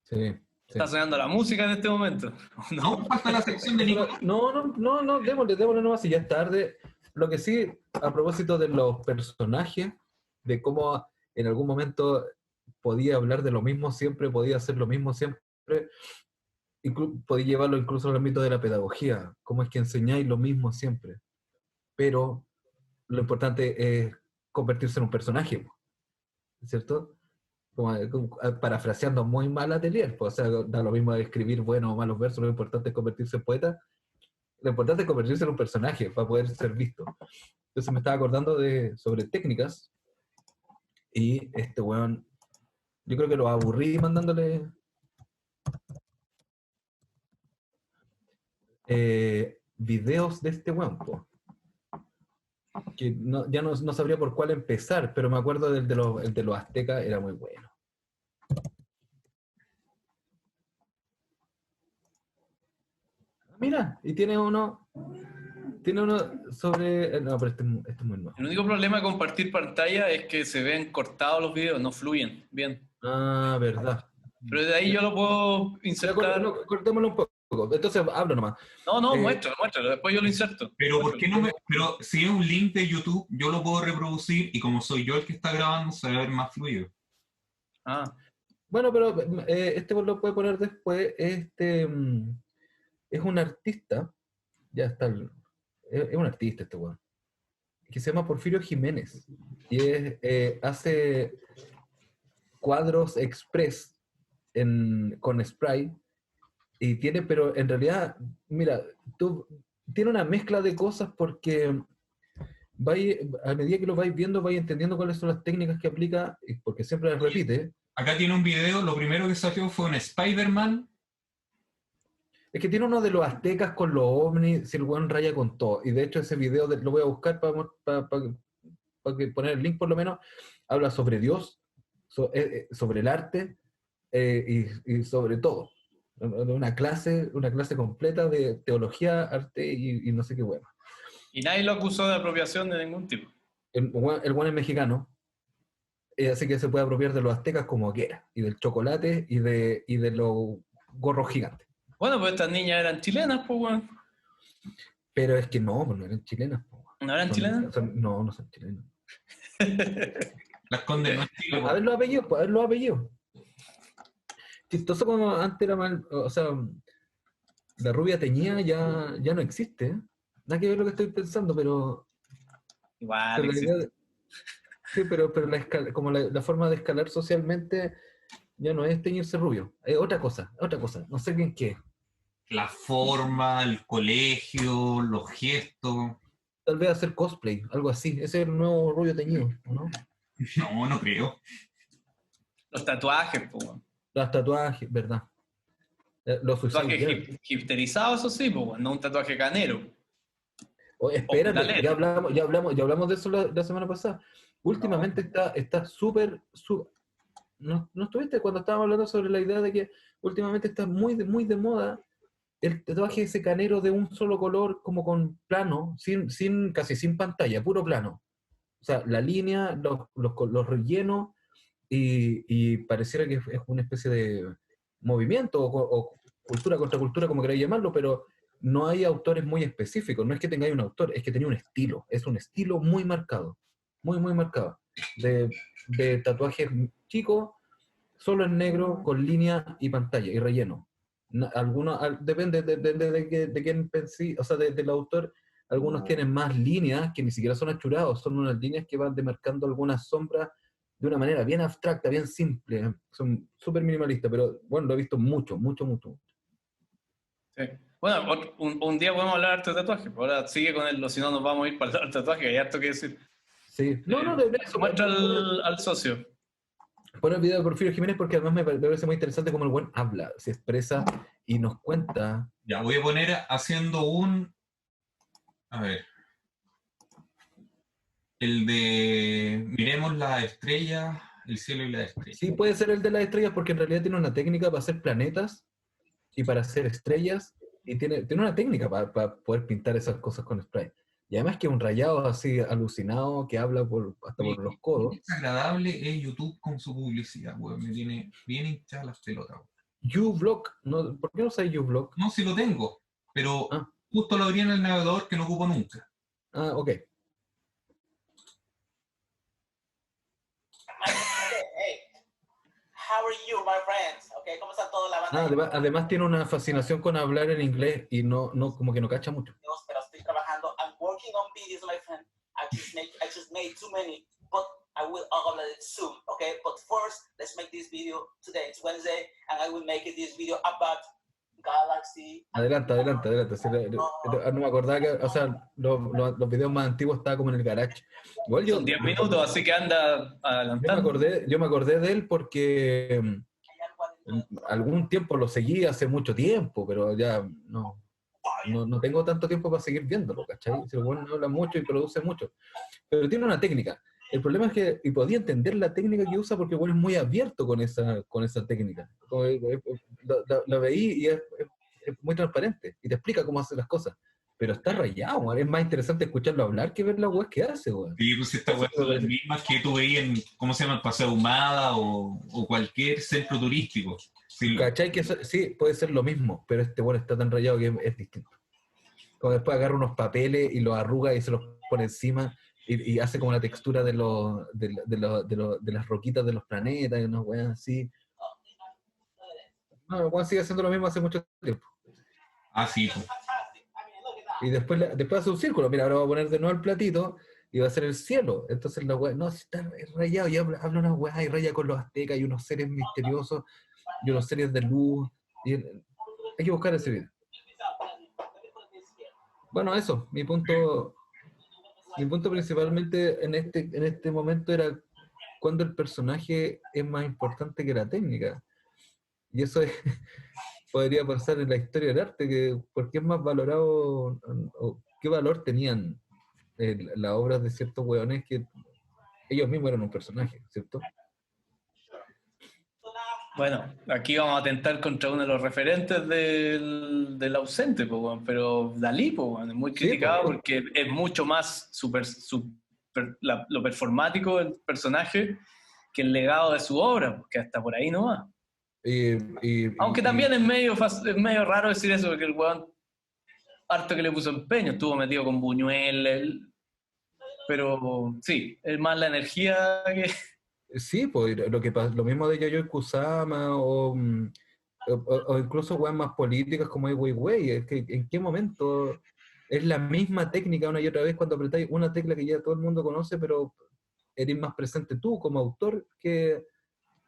Sí. sí. Está sonando la música en este momento. No, falta la sección de Nico. No, démosle nomás, si ya es tarde. Lo que sí, a propósito de los personajes, de cómo en algún momento podía hablar de lo mismo siempre, podía hacer lo mismo siempre, podía llevarlo incluso al ámbito de la pedagogía, cómo es que enseñáis lo mismo siempre. Pero lo importante es convertirse en un personaje, ¿cierto? Como parafraseando muy mal a Atelier, pues, o sea, da lo mismo de escribir buenos o malos versos, lo importante es convertirse en poeta, lo importante es convertirse en un personaje para poder ser visto. Entonces me estaba acordando sobre técnicas, y este weón, yo creo que lo aburrí mandándole videos de este weón, po. Que ya no sabría por cuál empezar, pero me acuerdo el de los aztecas, era muy bueno. Mira, y tiene uno sobre... no, pero este es muy nuevo. El único problema de compartir pantalla es que se ven cortados los videos, no fluyen bien. Ah, verdad. Pero de ahí yo lo puedo Ya, insertar. cortémoslo un poco. Entonces hablo nomás. No, Eh, muéstralo, después yo lo inserto. Pero ¿por qué no me.? Pero si es un link de YouTube, yo lo puedo reproducir y como soy yo el que está grabando, se va a ver más fluido. Ah, Bueno, pero este lo puede poner después. Es un artista. Ya está. Es un artista este weón. Que se llama Porfirio Jiménez. Y hace cuadros express con spray. Y tiene, pero en realidad, mira, tiene una mezcla de cosas porque a medida que lo vais viendo, vais entendiendo cuáles son las técnicas que aplica, porque siempre las repite. Acá tiene un video, lo primero que salió fue un Spider-Man. Es que tiene uno de los aztecas con los ovnis, si el weón raya con todo. Y de hecho ese video lo voy a buscar para poner el link por lo menos. Habla sobre Dios, sobre el arte y sobre todo. Una clase completa de teología, arte y no sé qué bueno. y nadie lo acusó de apropiación de ningún tipo. El weón es mexicano, así que se puede apropiar de los aztecas como quiera, y del chocolate y de los gorros gigantes. Bueno, pues estas niñas eran chilenas, pues, weón. Pero es que no eran chilenas. ¿No eran chilenas? No son chilenas. Las Condes no es Chile, A ver los apellidos. Chistoso como antes era mal, o sea, la rubia teñida ya no existe, ¿eh? Nada que ver lo que estoy pensando, pero Igual, la idea sí, pero como la forma de escalar socialmente ya no es teñirse rubio, es otra cosa, no sé bien qué. La forma, el colegio, los gestos. Tal vez hacer cosplay, algo así, ese es el nuevo rubio teñido, ¿no? No creo. los tatuajes, pues, weón. Los tatuajes, ¿verdad? Los Tatuajes suicidios. hipsterizados, eso sí, pues, weón, no un tatuaje canero. Espérate, hospitalero. ya hablamos de eso la semana pasada. Últimamente está súper... ¿No estuviste cuando estábamos hablando sobre la idea de que últimamente está muy de moda el tatuaje ese canero de un solo color, como con plano, casi sin pantalla, puro plano? O sea, la línea, los rellenos, y pareciera que es una especie de movimiento o cultura, contracultura, como queráis llamarlo, pero no hay autores muy específicos. No es que tengáis un autor, es que tenía un estilo. Es un estilo muy marcado, muy, muy marcado. De tatuajes chicos, solo en negro, con línea y pantalla y relleno. Depende de quién pensé, o sea, del autor. Algunos tienen más líneas que ni siquiera son achurados, son unas líneas que van demarcando algunas sombras de una manera bien abstracta, bien simple. Son súper minimalistas, pero bueno, lo he visto mucho, mucho, mucho. Sí. Bueno, un día podemos hablar de tatuaje. Ahora sigue con él, si no nos vamos a ir para el tatuaje, que hay harto que decir. Sí, no, de eso. Muestra al socio. Pon el video de Porfirio Jiménez porque además me parece muy interesante cómo el buen habla, se expresa y nos cuenta. Ya, voy a poner haciendo un... A ver. El de... Miremos las estrellas, el cielo y las estrellas. Sí, puede ser el de las estrellas porque en realidad tiene una técnica para hacer planetas y para hacer estrellas y tiene una técnica para poder pintar esas cosas con spray. Y además que un rayado así alucinado que habla hasta por los codos. Lo desagradable es YouTube con su publicidad, weón. Me tiene bien hinchadas las pelotas, weón. uVlog, no, ¿por qué no sabes uVlog? No, sí lo tengo, pero justo lo abrí en el navegador que no ocupo nunca. Ah, ok. How are you, my friends? Okay, ¿cómo está toda la banda? Además tiene una fascinación con hablar en inglés y no como que no cacha mucho. Pero estoy trabajando. I'm working on videos, my friend. I just made too many, but I will upload it soon, okay? But first, let's make this video today. It's Wednesday, and I will make this video about Galaxy. Adelante. Sí, no me acordaba que, o sea, los videos más antiguos estaban como en el garage. Igual Son 10 minutos, así que anda adelantando. Yo me acordé de él porque algún tiempo lo seguí hace mucho tiempo, pero ya no tengo tanto tiempo para seguir viéndolo, ¿cachai? Si el bueno habla mucho y produce mucho. Pero tiene una técnica. El problema es que, y podía entender la técnica que usa porque bueno, es muy abierto con esa técnica. Lo veí y es muy transparente y te explica cómo hace las cosas. Pero está rayado, man. Es más interesante escucharlo hablar que ver la web que hace, weón. Sí, pues esta web es las mismas que tú veías en, ¿cómo se llama? El Paseo Humada o cualquier centro turístico. Sí. ¿Cachai? Que sí, puede ser lo mismo, pero este bueno está tan rayado que es distinto. Como después agarra unos papeles y los arruga y se los pone encima y hace como la textura de las roquitas de los planetas y unas weas así. No, el weón sigue haciendo lo mismo hace mucho tiempo. Ah, sí, pues. Y después hace un círculo. Mira, ahora voy a poner de nuevo el platito y va a ser el cielo. Entonces la wea, no, si está rayado y habla unas weas y raya con los aztecas y unos seres misteriosos y unos seres de luz. Hay que buscar ese video. Bueno, eso, mi punto principalmente en este momento era cuando el personaje es más importante que la técnica. Y eso podría pasar en la historia del arte, ¿por qué es más valorado, o qué valor tenían las obras de ciertos hueones que ellos mismos eran un personaje, ¿cierto? Bueno, aquí vamos a atentar contra uno de los referentes del ausente, pero Dalí es muy criticado porque es mucho más lo performático del personaje que el legado de su obra, que hasta por ahí no va. Aunque también es medio raro decir eso, porque el weón harto que le puso empeño, estuvo metido con Buñuel, pero sí, es más la energía que... Sí, pues lo mismo de Yayoi Kusama o incluso weas más políticas como Ai Weiwei. Es que en qué momento es la misma técnica una y otra vez cuando apretáis una tecla que ya todo el mundo conoce, pero eres más presente tú como autor que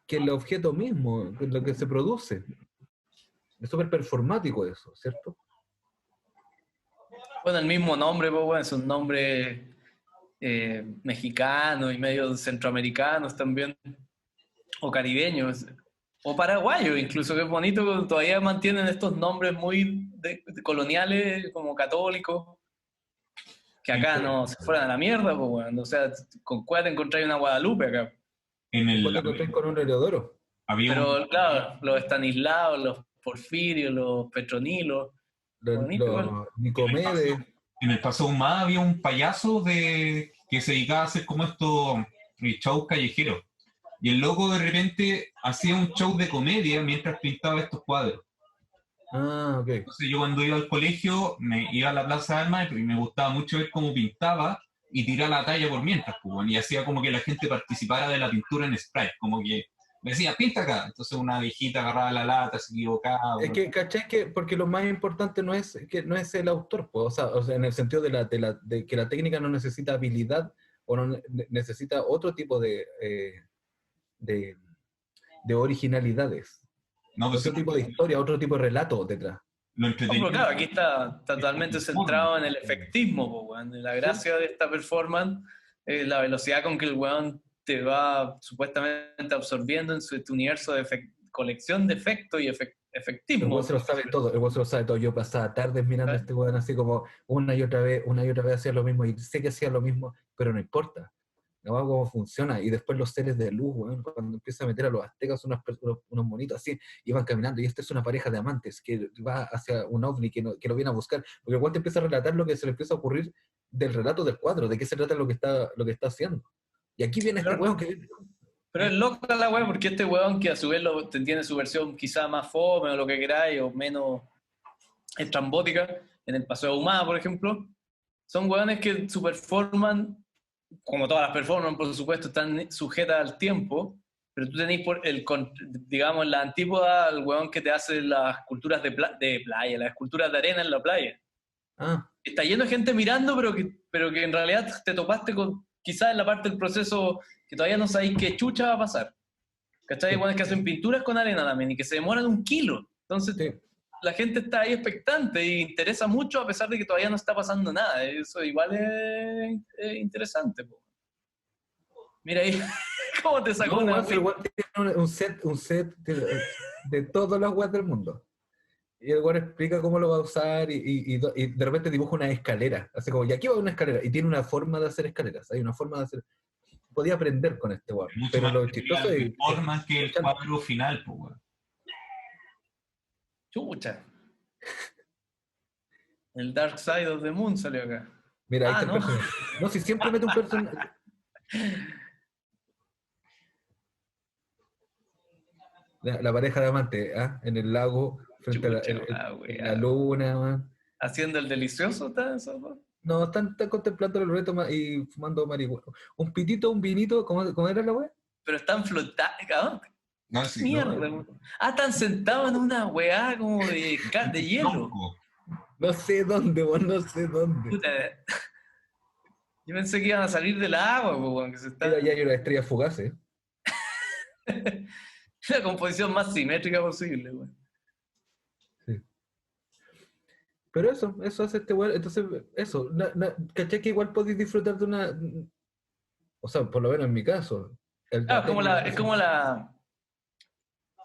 el objeto mismo, lo que se produce. Es súper performático eso, ¿cierto? Bueno, el mismo nombre, es un nombre mexicano y medio centroamericanos también, o caribeños, o paraguayos incluso, que es bonito, todavía mantienen estos nombres muy coloniales, como católicos, que acá no se fueran a la mierda, o sea, con cuál te encontráis una Guadalupe acá. Con un Heliodoro. Pero claro, los Estanislaos, los Porfirios, los Petronilos, los Nicomedes. En el Paseo Humada había un payaso que se dedicaba a hacer como estos shows callejeros. Y el loco de repente hacía un show de comedia mientras pintaba estos cuadros. Ah, ok. Entonces yo cuando iba al colegio me iba a la Plaza de Armas y me gustaba mucho ver cómo pintaba y tirar la talla por mientras, pues, bueno, y hacía como que la gente participara de la pintura en spray, como que me decía, pinta acá. Entonces una viejita agarraba la lata, se equivocaba. Es que, ¿cachai? Que, porque lo más importante no es el autor, pues, o sea, en el sentido de que la técnica no necesita habilidad o no necesita otro tipo de, de originalidades, No, pues otro tipo de historia, otro tipo de relato detrás. lo No, entretenido. pero claro, aquí está totalmente centrado en el efectismo, po, weón. La gracia de esta performance es la velocidad con que el weón te va supuestamente absorbiendo en su este universo de colección de efectos y El efectismo. weón se lo sabe todo, el weón se lo sabe todo. Yo pasaba tardes mirando a este weón así como una y otra vez hacía lo mismo, y sé que hacía lo mismo, pero no importa. No cómo funciona. Y después los seres de luz, weón, cuando empieza a meter a los aztecas unos monitos así, y van caminando, y esta es una pareja de amantes que va hacia un ovni que lo viene a buscar, porque el weón te empieza a relatar lo que se le empieza a ocurrir del relato del cuadro, de qué se trata lo que está haciendo. Y aquí viene este weón que... Pero es loca la weá, porque este weón que a su vez tiene su versión quizá más fome o lo que queráis, o menos estrambótica, en el Paseo Ahumada, por ejemplo, son weones que su performance, como todas las performances, por supuesto, están sujetas al tiempo, pero tú tenés digamos, la antípoda al weón que te hace las esculturas de playa, las esculturas de arena en la playa. Ah, Está lleno de gente mirando, pero que en realidad te topaste con, quizás en la parte del proceso que todavía no sabéis qué chucha va a pasar. ¿Cachai? Hay weones que hacen pinturas con arena también y que se demoran 1 kilo. Entonces, sí. la gente está ahí expectante y interesa mucho a pesar de que todavía no está pasando nada. Eso igual es interesante, po. Mira ahí, cómo te sacó No, una weón, el weón tiene un set de todas las weas del mundo. Y el weón explica cómo lo va a usar y de repente dibuja una escalera. Así como, y aquí va una escalera. Y tiene una forma de hacer escaleras. Hay una forma de hacer... Podía aprender con este weón. Mucho Pero más lo chistoso es... performance que el cuadro final, pues, weón. Chucha. El Dark Side of the Moon salió acá. Mira, ahí está no. el personaje. No, si siempre mete un personaje... La pareja de amantes, ¿ah? En el lago, frente a la luna, man. ¿Haciendo el delicioso está eso? No, están contemplando el reto y fumando marihuana. Un pitito, un vinito, ¿cómo era la wea? Pero están flotando, No, sí, mierda. no. Están sentados en una weá como de hielo. No sé dónde, vos, no sé dónde. Puta. Yo pensé que iban a salir del agua, weón, que se está... Mira, ya hay una estrella fugaz, ¿eh? La composición más simétrica posible, weón. Sí. Pero eso hace este weón. Entonces, eso, ¿cachai? Que igual podéis disfrutar de una... O sea, por lo menos en mi caso. Es como la...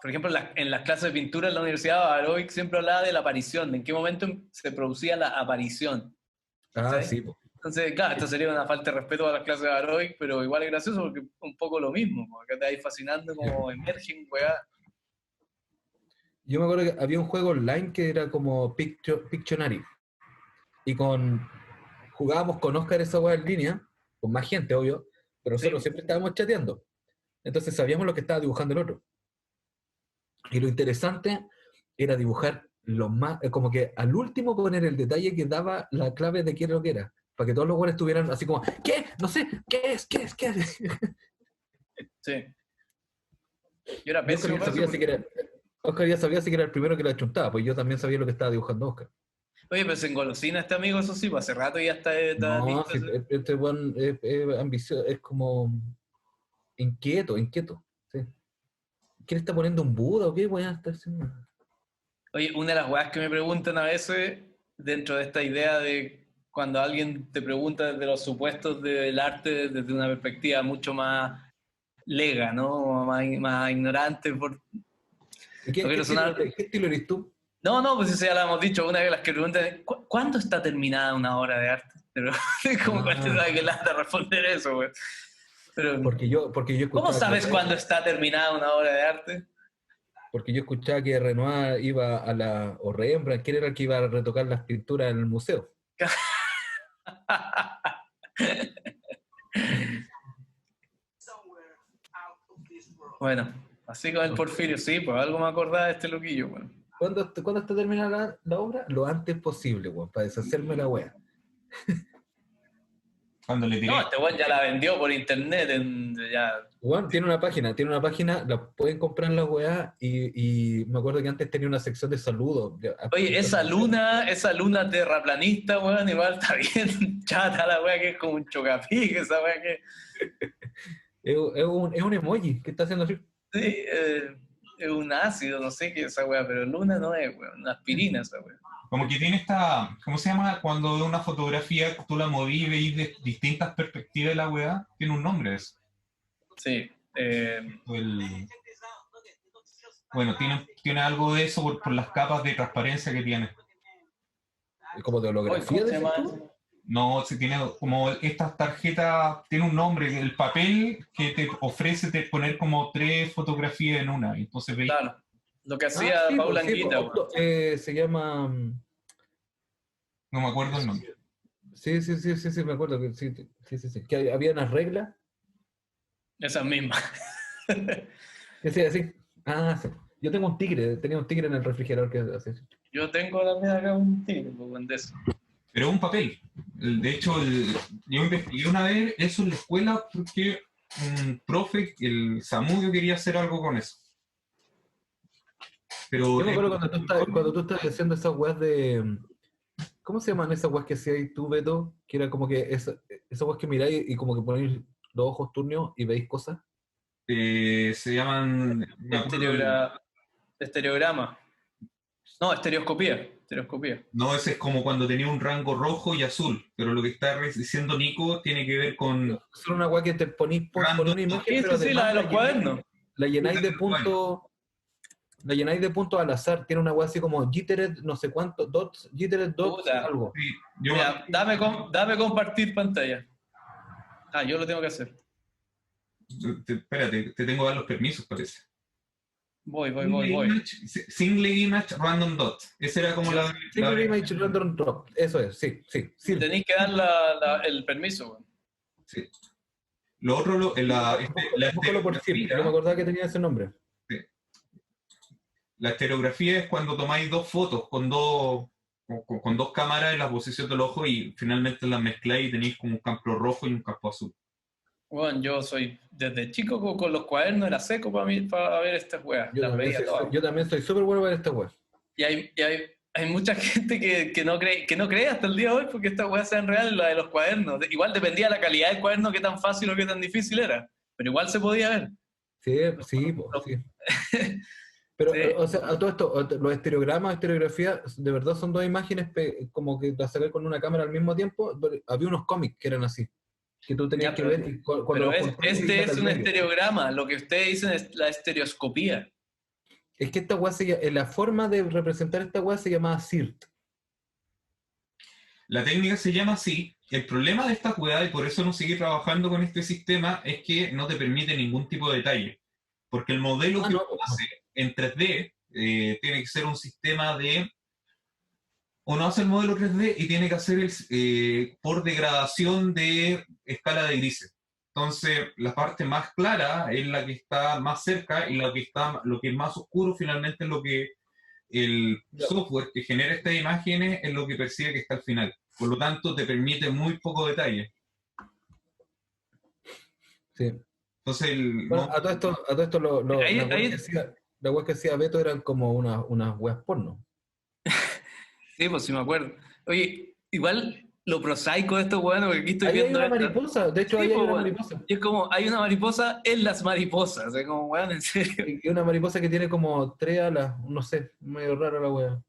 Por ejemplo, en las clases de pintura en la Universidad de Barovik siempre hablaba de la aparición, de en qué momento se producía la aparición. Ah, ¿sabes? sí, po. Entonces, claro, esto sería una falta de respeto a las clases de Barovik, pero igual es gracioso porque es un poco lo mismo. Acá te ahí fascinando como emergen, weá. Yo me acuerdo que había un juego online que era como Pictionary. Y jugábamos con Oscar esa weá en línea, con más gente, obvio, pero nosotros siempre estábamos chateando. Entonces sabíamos lo que estaba dibujando el otro. Y lo interesante era dibujar lo más, como que al último poner el detalle que daba la clave de qué era lo que era. Para que todos los buenos estuvieran así como, ¿qué? No sé, ¿qué es? ¿Qué es? ¿Qué es? Sí. Yo era pésimo. Oscar ya sabía si que era el primero que la chuntaba, pues yo también sabía lo que estaba dibujando Oscar. Oye, pero se engolosina este amigo, eso sí, pues hace rato ya está No, listo. sí, este buen es ambicioso, es como inquieto, sí. ¿Quién está poniendo un Buda o qué weá está haciendo? Oye, una de las weas que me preguntan a veces, dentro de esta idea de cuando alguien te pregunta desde los supuestos del arte desde una perspectiva mucho más lega, ¿no? Más ignorante. ¿Qué estilo eres tú? No, pues eso ya lo hemos dicho. Una de las que preguntan, ¿cuándo está terminada una obra de arte? Pero como cuánto sabe que lata responder eso, güey. Pero, porque yo escuchaba... ¿cómo sabes cuándo está terminada una obra de arte? Porque yo escuchaba que Renoir iba o Rembrandt, ¿quién era el que iba a retocar las pinturas en el museo? Bueno, así con el Porfirio, sí, pues algo me acordaba de este loquillo, bueno. ¿Cuándo está terminada la obra? Lo antes posible, weón, para deshacerme la wea. Cuando le tiré. No, este weón ya la vendió por internet. Ya. Weón, tiene una página, la pueden comprar en la weá y me acuerdo que antes tenía una sección de saludos. Oye, esa luna terraplanista, weón, igual está bien chata la weá, que es como un chocapic, esa weá que. Es un emoji que está haciendo así. Sí, es un ácido, no sé qué es esa weá, pero luna no es, weón, una aspirina esa weá. Como que tiene esta, ¿cómo se llama? Cuando de una fotografía tú la movís y veis de distintas perspectivas de la weá, tiene un nombre eso. Sí. Bueno, tiene algo de eso por las capas de transparencia que tiene. Como de holografía. No, se tiene como estas tarjetas, tiene un nombre, el papel que te ofrece poner como 3 fotografías en una. Entonces veis. Claro, lo que hacía Paula Anguita. Se llama... No me acuerdo el nombre. Sí, me acuerdo. Sí. Que había unas reglas. Esas mismas. Sí, así. Ah, sí. Yo tenía un tigre en el refrigerador que así. Yo tengo también acá un tigre, pues, de eso. Pero es un papel. De hecho, yo investigué una vez eso en la escuela porque un profe, el Samudio, quería hacer algo con eso. Pero yo me acuerdo cuando tú estás haciendo esas weas de... ¿Cómo se llaman esas weas que hacías tú, Beto? Que era como que esas weas que miráis y como que ponéis los ojos turnios y veis cosas. Se llaman... Estereograma. No, estereoscopía. No, ese es como cuando tenía un rango rojo y azul, pero lo que está diciendo Nico tiene que ver con... Es una wea que te ponís por una imagen, pero sí, la de los cuadernos. La llenáis de puntos... La llenáis de puntos al azar, tiene una wea así como jittered, no sé cuánto, dots, jittered dots, algo. Sí, mira, dame compartir pantalla. Ah, yo lo tengo que hacer. Espérate, te tengo que dar los permisos, parece. Voy. Single image random dot. Esa era como la... Single image random dot, eso es, sí. Tenéis que dar el permiso, güey. Sí. Lo otro, búscalo por siempre, no me acordaba que tenía ese nombre. La estereografía es cuando tomáis 2 fotos con dos cámaras en la posición del ojo y finalmente las mezcláis y tenéis como un campo rojo y un campo azul. Bueno, yo soy desde chico con los cuadernos, era seco para mí para ver estas weas. Yo también soy súper bueno para ver estas weas. Y hay mucha gente que no cree hasta el día de hoy porque estas weas sean reales, la de los cuadernos. Igual dependía de la calidad del cuaderno, qué tan fácil o qué tan difícil era. Pero igual se podía ver. Sí. Pero, sí. O sea, a todo esto, los estereografías, de verdad son 2 imágenes como que las saqué con una cámara al mismo tiempo. Había unos cómics que eran así, que tú tenías que ver. Y pero este es un estereograma, lo que ustedes dicen es la estereoscopía. Es que esta weá la forma de representar esta weá se llamaba SIRT. La técnica se llama así. El problema de esta weá, y por eso no sigue trabajando con este sistema, es que no te permite ningún tipo de detalle. Porque el modelo que uno hace en 3D tiene que ser un sistema de... Uno hace el modelo 3D y tiene que hacer por degradación de escala de grises. Entonces, la parte más clara es la que está más cerca y lo que es más oscuro finalmente es lo que el software que genera estas imágenes es lo que percibe que está al final. Por lo tanto, te permite muy poco detalle. Sí. Entonces, a todo esto la web que hacía Beto eran como unas weas porno. Sí, pues sí me acuerdo. Oye, igual lo prosaico de estos weones, porque aquí estoy viendo... Hay una mariposa, de hecho sí, hay una bueno. mariposa. Y es como, hay una mariposa en las mariposas, es como, weón, en serio. Y una mariposa que tiene como 3 alas, no sé, medio raro la wea.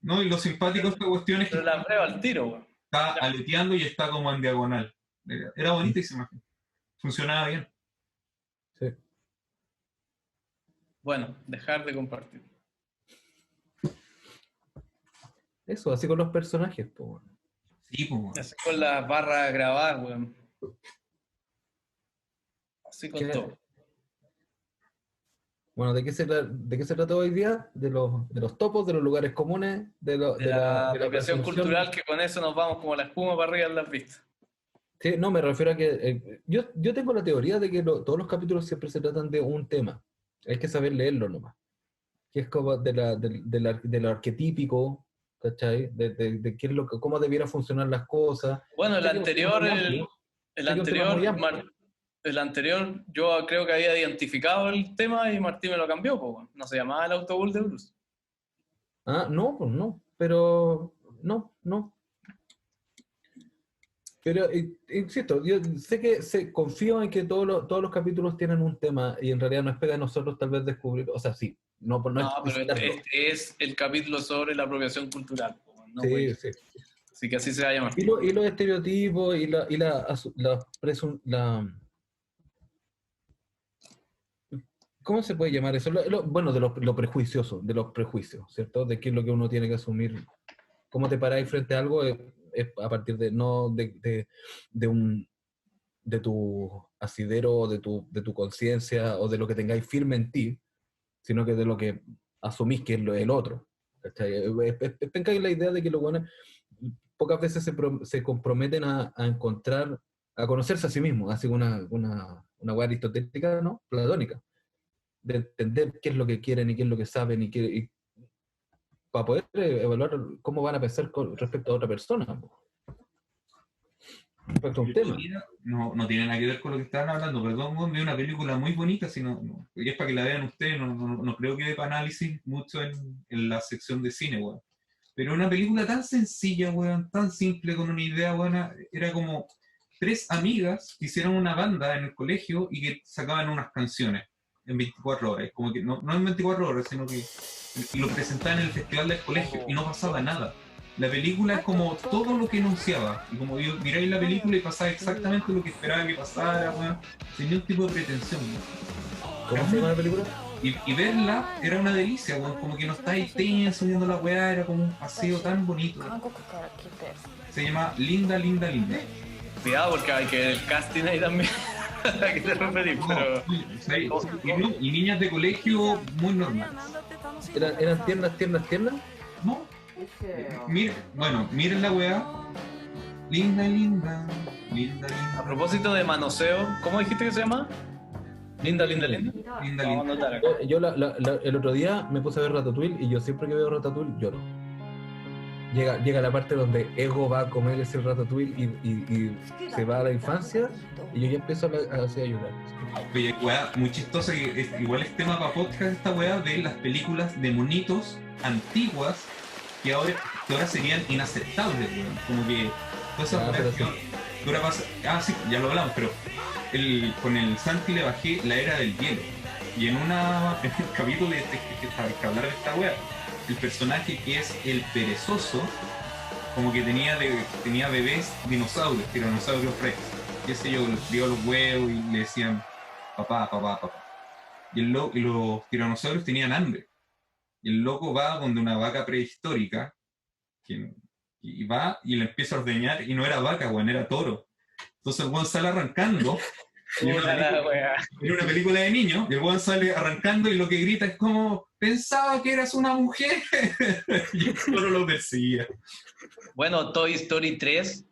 No, y lo simpático de esta cuestión es que... Pero la prueba al tiro, weón. Está aleteando y está como en diagonal. Era bonita esa imagen. Funcionaba bien. Sí. Bueno, dejar de compartir. Eso, así con los personajes, po. Sí, pues. Así con las barras grabadas, weón. Así con todo. Bueno, ¿de qué se trata hoy día? De los topos, de los lugares comunes, de la apropiación cultural, que con eso nos vamos como la espuma para arriba en las vistas. Sí, no, me refiero a que yo tengo la teoría de que todos los capítulos siempre se tratan de un tema. Hay que saber leerlo nomás. que es como de lo arquetípico, ¿cachai? De qué es lo que, cómo debiera funcionar las cosas. Bueno, el Sé que es un tema anterior, muy amplio, sé que es un tema muy amplio. el anterior yo creo que había identificado el tema y Martín me lo cambió, pues, no se llamaba el autobús de Bruce. Ah, no, pues no, pero no. Pero, insisto, yo sé que confío en que todos los capítulos tienen un tema y en realidad no es pega de nosotros tal vez descubrir, o sea, sí, no No, es pero visitarlo. este es el capítulo sobre la apropiación cultural. No, Sí, sí. Así que así se va a llamar. Y los estereotipos ¿cómo se puede llamar eso? Bueno, de lo prejuicioso, de los prejuicios, ¿cierto? De qué es lo que uno tiene que asumir. Cómo te paráis frente a algo es a partir de no de tu asidero, de tu conciencia o de lo que tengáis firme en ti, sino que de lo que asumís que es el otro. ¿Cachai? Tengáis la idea de que los buenos pocas veces se comprometen a encontrar, a conocerse a sí mismos, así una hueá aristotélica, ¿no? Platónica, de entender qué es lo que quieren y qué es lo que saben y para poder evaluar cómo van a pensar respecto a otra persona. Respecto a un tema. No tiene nada que ver con lo que estaban hablando, perdón, vi una película muy bonita, y es para que la vean ustedes, no creo que dé para análisis mucho en la sección de cine, weón. Pero una película tan sencilla, weón, tan simple, con una idea buena, era como 3 amigas que hicieron una banda en el colegio y que sacaban unas canciones en 24 horas, como que no en 24 horas, sino que lo presentaban en el festival del colegio y no pasaba nada. La película es como todo lo que enunciaba, y como yo miráis la película y pasaba exactamente lo que esperaba que pasara, weón, sin ningún tipo de pretensión, weón. ¿Cómo se llama la película? Y verla era una delicia, weón, como que no estáis tenso viendo la weá, era como un paseo tan bonito. Se llama Linda, Linda, Linda. Cuidado porque hay que ver el casting ahí también. ¿A qué te referís? Pero... Y niñas de colegio muy normales. ¿Eran tiernas? No. Miren la weá. Linda, linda, linda, linda. A propósito de manoseo, ¿cómo dijiste que se llama? Linda, linda, linda. Linda, Vamos a linda. anotar acá. Yo el otro día me puse a ver Ratatouille y yo siempre que veo Ratatouille lloro. Llega la parte donde Ego va a comer ese Ratatouille y se va a la infancia y yo ya empiezo a llorar. Oye, weá, muy chistosa, que igual es tema para podcast esta weá de las películas de monitos antiguas que ahora serían inaceptables, weón. Como que todas esas weas que ahora pasa. Sí, ya lo hablamos, pero con el Santi le bajé La Era del Hielo. Y en un capítulo que hablar de esta wea, el personaje que es el perezoso, como que tenía bebés dinosaurios, tiranosaurios rex. Qué sé yo, les dio los huevos y le decían papá. Y los tiranosaurios tenían hambre. Y el loco va donde una vaca prehistórica y va y le empieza a ordeñar y no era vaca, weón, era toro. Entonces el weón sale arrancando. En una película de niños, y el weón sale arrancando y lo que grita es como, pensaba que eras una mujer. Y el toro lo perseguía. Bueno, Toy Story 3,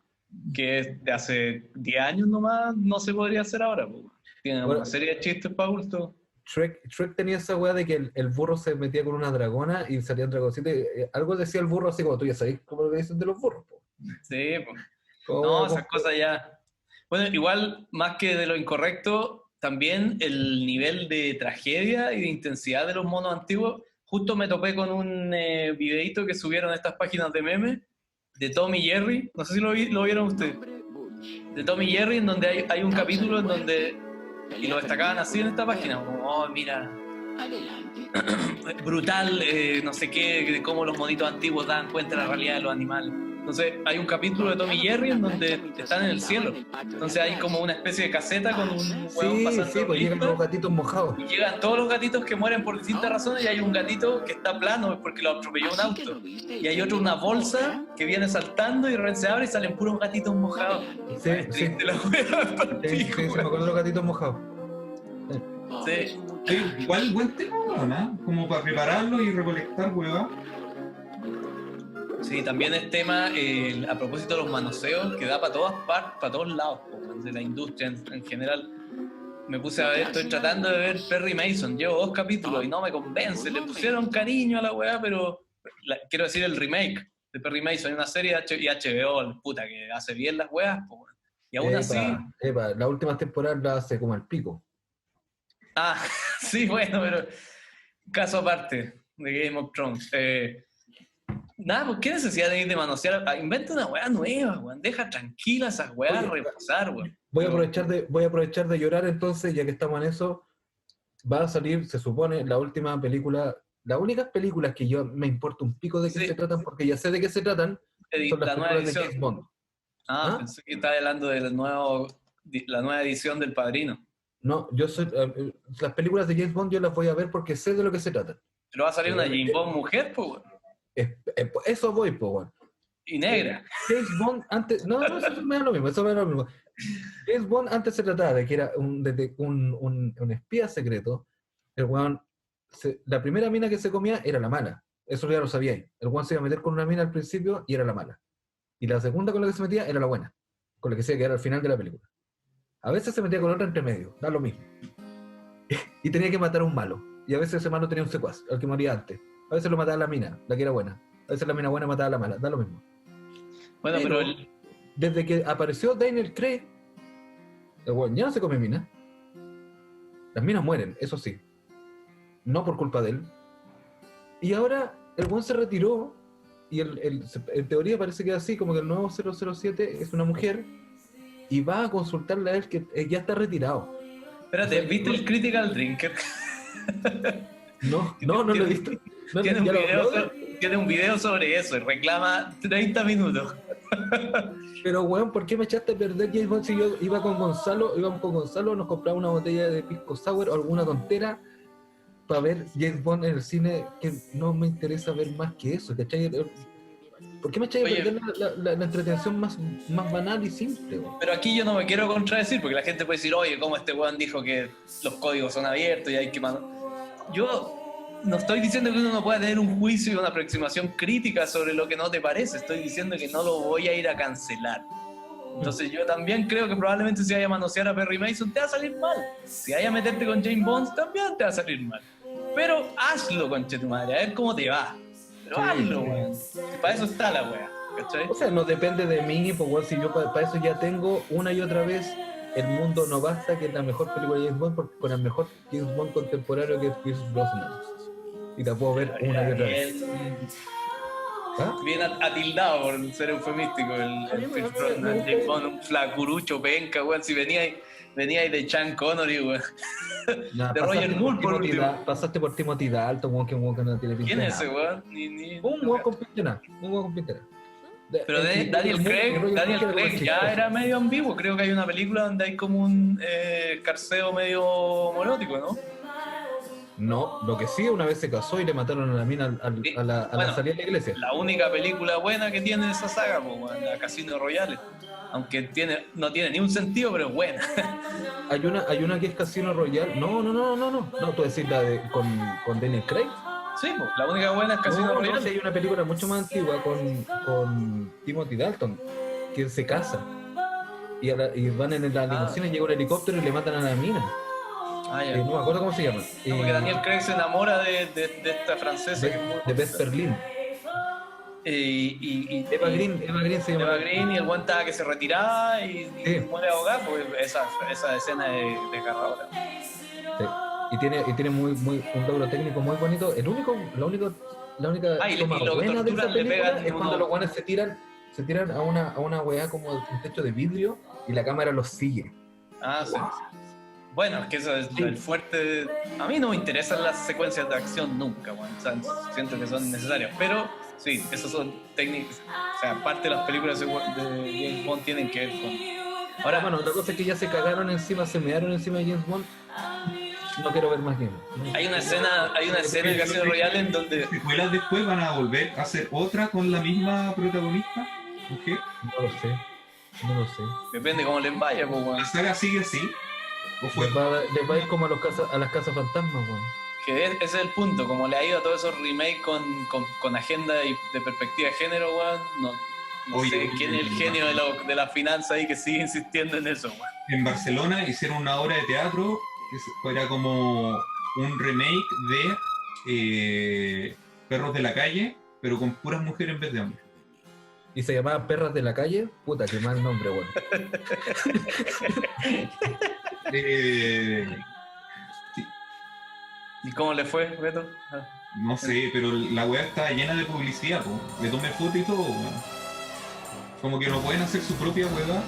que es de hace 10 años nomás, no se podría hacer ahora. Tiene una serie de chistes para adultos. Shrek tenía esa weá de que el burro se metía con una dragona y salían dragoncitos. Algo decía el burro así como tú ya sabés cómo lo que dicen de los burros. Po. Sí, pues. No, esas cosas ya. Bueno, igual, más que de lo incorrecto, también el nivel de tragedia y de intensidad de los monos antiguos. Justo me topé con un videíto que subieron estas páginas de memes de Tom y Jerry. No sé si lo vieron ustedes. De Tom y Jerry, en donde hay un capítulo en donde... Y lo destacaban así en esta página, como, oh, mira, brutal, no sé qué, de cómo los monitos antiguos dan cuenta de la realidad de los animales. Entonces hay un capítulo de Tom y Jerry en donde están en el cielo. Entonces hay como una especie de caseta con un huevón pasando. Sí, pues llegan los gatitos mojados. Y llegan todos los gatitos que mueren por distintas razones y hay un gatito que está plano porque lo atropelló un auto. Y hay otro, una bolsa que viene saltando y de repente se abre y salen puros gatitos mojados. Sí, sí. La hueá, Sí, me acuerdo de los gatitos mojados. Sí. Igual buen tema, ¿no? Como para prepararlo y recolectar huevas. Sí, también es tema, a propósito de los manoseos, que da para todas partes, para todos lados, de la industria en general. me puse a ver, estoy tratando de ver Perry Mason, llevo 2 capítulos y no me convence, le pusieron cariño a la weá, pero quiero decir el remake de Perry Mason, hay una serie y HBO, puta, que hace bien las weas, po, weón. Y aún así... La última temporada la hace como al pico. Ah, sí, bueno, pero caso aparte de Game of Thrones. Nada, pues qué necesidad tenéis de manosear. Inventa una weá nueva, weón. Deja tranquila esas weas Oye, reposar, weón. Voy a aprovechar de llorar entonces, ya que estamos en eso. Va a salir, se supone, la última película, las únicas películas que yo me importa un pico de qué Sí. se tratan, porque ya sé de qué se tratan, son las La nueva películas de edición. James Bond. Ah, pensé que estaba hablando de la nueva edición del Padrino. No, yo soy, las películas de James Bond yo las voy a ver porque sé de lo que se tratan. Pero va a salir una James Bond mujer, pues, weón. Eso voy, pues, bueno. Y negra. James Bond antes, no, eso me da lo mismo, James Bond antes se trataba de que era un espía secreto. El weón, la primera mina que se comía era la mala, eso ya lo sabíais. El weón se iba a meter con una mina al principio y era la mala. Y la segunda con la que se metía era la buena, con la que se iba a quedar al final de la película. A veces se metía con otra entre medio, da lo mismo. Y tenía que matar a un malo. Y a veces ese malo tenía un secuaz, el que moría antes. A veces lo mataba la mina, la que era buena. A veces la mina buena mataba a la mala, da lo mismo. Bueno, pero desde que apareció Daniel Craig, el weón ya no se come mina. Las minas mueren, eso sí. No por culpa de él. Y ahora el weón se retiró y en teoría parece que es así, como que el nuevo 007 es una mujer y va a consultarle a él que ya está retirado. Espérate, ¿viste el Critical Drinker? No lo he visto. No, Tiene un video sobre eso y reclama 30 minutos. Pero weón, ¿por qué me echaste a perder James Bond si yo íbamos con Gonzalo, nos compraba una botella de pisco sour o alguna tontera para ver James Bond en el cine, que no me interesa ver más que eso, ¿cachai? ¿Por qué me echáis a perder la entretención más banal y simple, weón? Pero aquí yo no me quiero contradecir, porque la gente puede decir, oye, ¿cómo este weón dijo que los códigos son abiertos y hay que... Yo no estoy diciendo que uno no pueda tener un juicio y una aproximación crítica sobre lo que no te parece, estoy diciendo que no lo voy a ir a cancelar. Entonces yo también creo que probablemente si vaya a manosear a Perry Mason te va a salir mal. Si vaya a meterte con James Bond también te va a salir mal. Pero hazlo, conche tu madre, a ver cómo te va. Pero hazlo, weón. Para eso está la wea, ¿cachai? O sea, no depende de mí, pues weón, si yo para eso ya tengo una y otra vez El Mundo No Basta, que es la mejor película de James Bond, con el mejor James Bond contemporáneo, que es Pierce Brosnan. Y la puedo ver una y otra vez. ¿Ah? Bien atildado por ser eufemístico el Pierce Brosnan, James Bond, un flacurucho penca, weón. Si venía ahí de Sean Connery, weón. Nah, de Roger Moore, por último. Pasaste por Timothy Dalton, weón, que no tiene pinta. ¿Quién es ese, nada. weón? Un weón con pintera. Pero Daniel Craig ya era medio ambiguo. Creo que hay una película donde hay como un carceo medio monótico, ¿no? No, lo que sí, una vez se casó y le mataron a la mina a la salida de la iglesia. La única película buena que tiene esa saga, pues, la Casino Royale. Aunque no tiene ni un sentido, pero es buena. Hay una que es Casino Royale. No, tú decís la de con Daniel Craig. Sí, pues, la única buena es Casino Royale. Sí, hay una película mucho más antigua con Timothy Dalton, que se casa. Y van en la limusina y llega un helicóptero y le matan a la mina. Ya. No me acuerdo cómo se llama. No, porque Daniel Craig se enamora de esta francesa. De Beth Berlin. Eva Green se llama. Eva Green, y el buen estaba que se retiraba y muere ahogado, pues esa escena de desgarradora. Sí. Y tiene un logro técnico muy bonito. La única toma buena de esa película es cuando los guanes se tiran a una weá como un techo de vidrio y la cámara los sigue. Sí. Bueno, es que eso es el fuerte. A mí no me interesan las secuencias de acción nunca, bueno. O sea, siento que son necesarias, pero sí, esas son técnicas. O sea, parte de las películas de James Bond tienen que ver con. Ahora, bueno, otra cosa es que ya se cagaron encima, se mearon encima de James Bond. No quiero ver más James Bond. Hay una escena en Casino Royale en donde. ¿Secuelas después van a volver a hacer otra con la misma protagonista? ¿Mujer? No lo sé. Depende cómo les vaya, pues, bueno. ¿La saga sigue así? ¿O fue? Les va a ir como a las casas fantasmas, weón. Que ese es el punto, como le ha ido a todos esos remakes con agenda y de perspectiva de género, weón, No Oye, sé quién es el genio de la finanza ahí que sigue insistiendo en eso, weón. En Barcelona hicieron una obra de teatro que era como un remake de Perros de la Calle, pero con puras mujeres en vez de hombres. Y se llamaba Perras de la Calle. Puta, qué mal nombre, weón. ¿Y cómo le fue, Beto? No sé, pero la weá está llena de publicidad, po. Le tomé foto y todo, weón. Como que no pueden hacer su propia weá.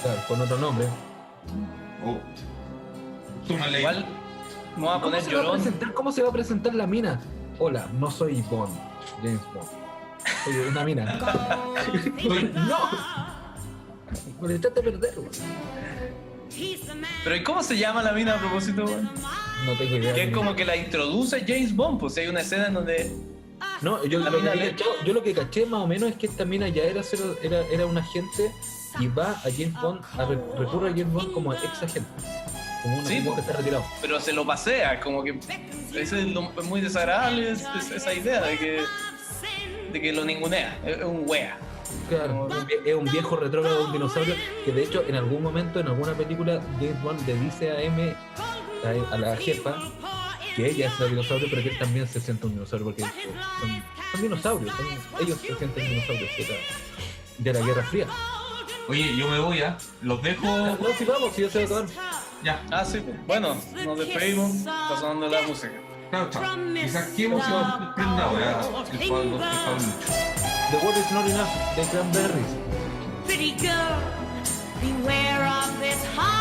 Claro, con otro nombre. Oh. Tómala ahí. Igual me voy a poner llorón. ¿Cómo se va a presentar la mina? Hola, no soy Bond, James Bond. Soy una mina. ¡No! Me intentaste perder, weón. Pero ¿y cómo se llama la mina a propósito, weón? No tengo idea. Que es como que la introduce James Bond, pues hay una escena en donde... No, yo lo que caché más o menos es que esta mina ya era un agente y va a James Bond, recurre a James Bond como ex agente. Como una Sí, que está retirado. pero se lo pasea, como que es muy desagradable esa idea de que lo ningunea, es un wea. Claro, es un viejo retrógrado, un dinosaurio, que de hecho en algún momento, en alguna película, James Bond le dice a la jefa, que ella es la dinosaurio, pero que él también se siente un dinosaurio, porque son dinosaurios, ellos se sienten dinosaurios de la Guerra Fría. Oye, yo me voy ya. Los dejo. No, si vamos, si ya se va a acabar. Ya. Ah, sí, pues. Bueno, nos despedimos, está sonando la música. Chao, chao. Quizás qué música prenda ahora el Pablo Lucho. The World Is Not Enough, de Cranberries. Pretty girl, beware of this heart.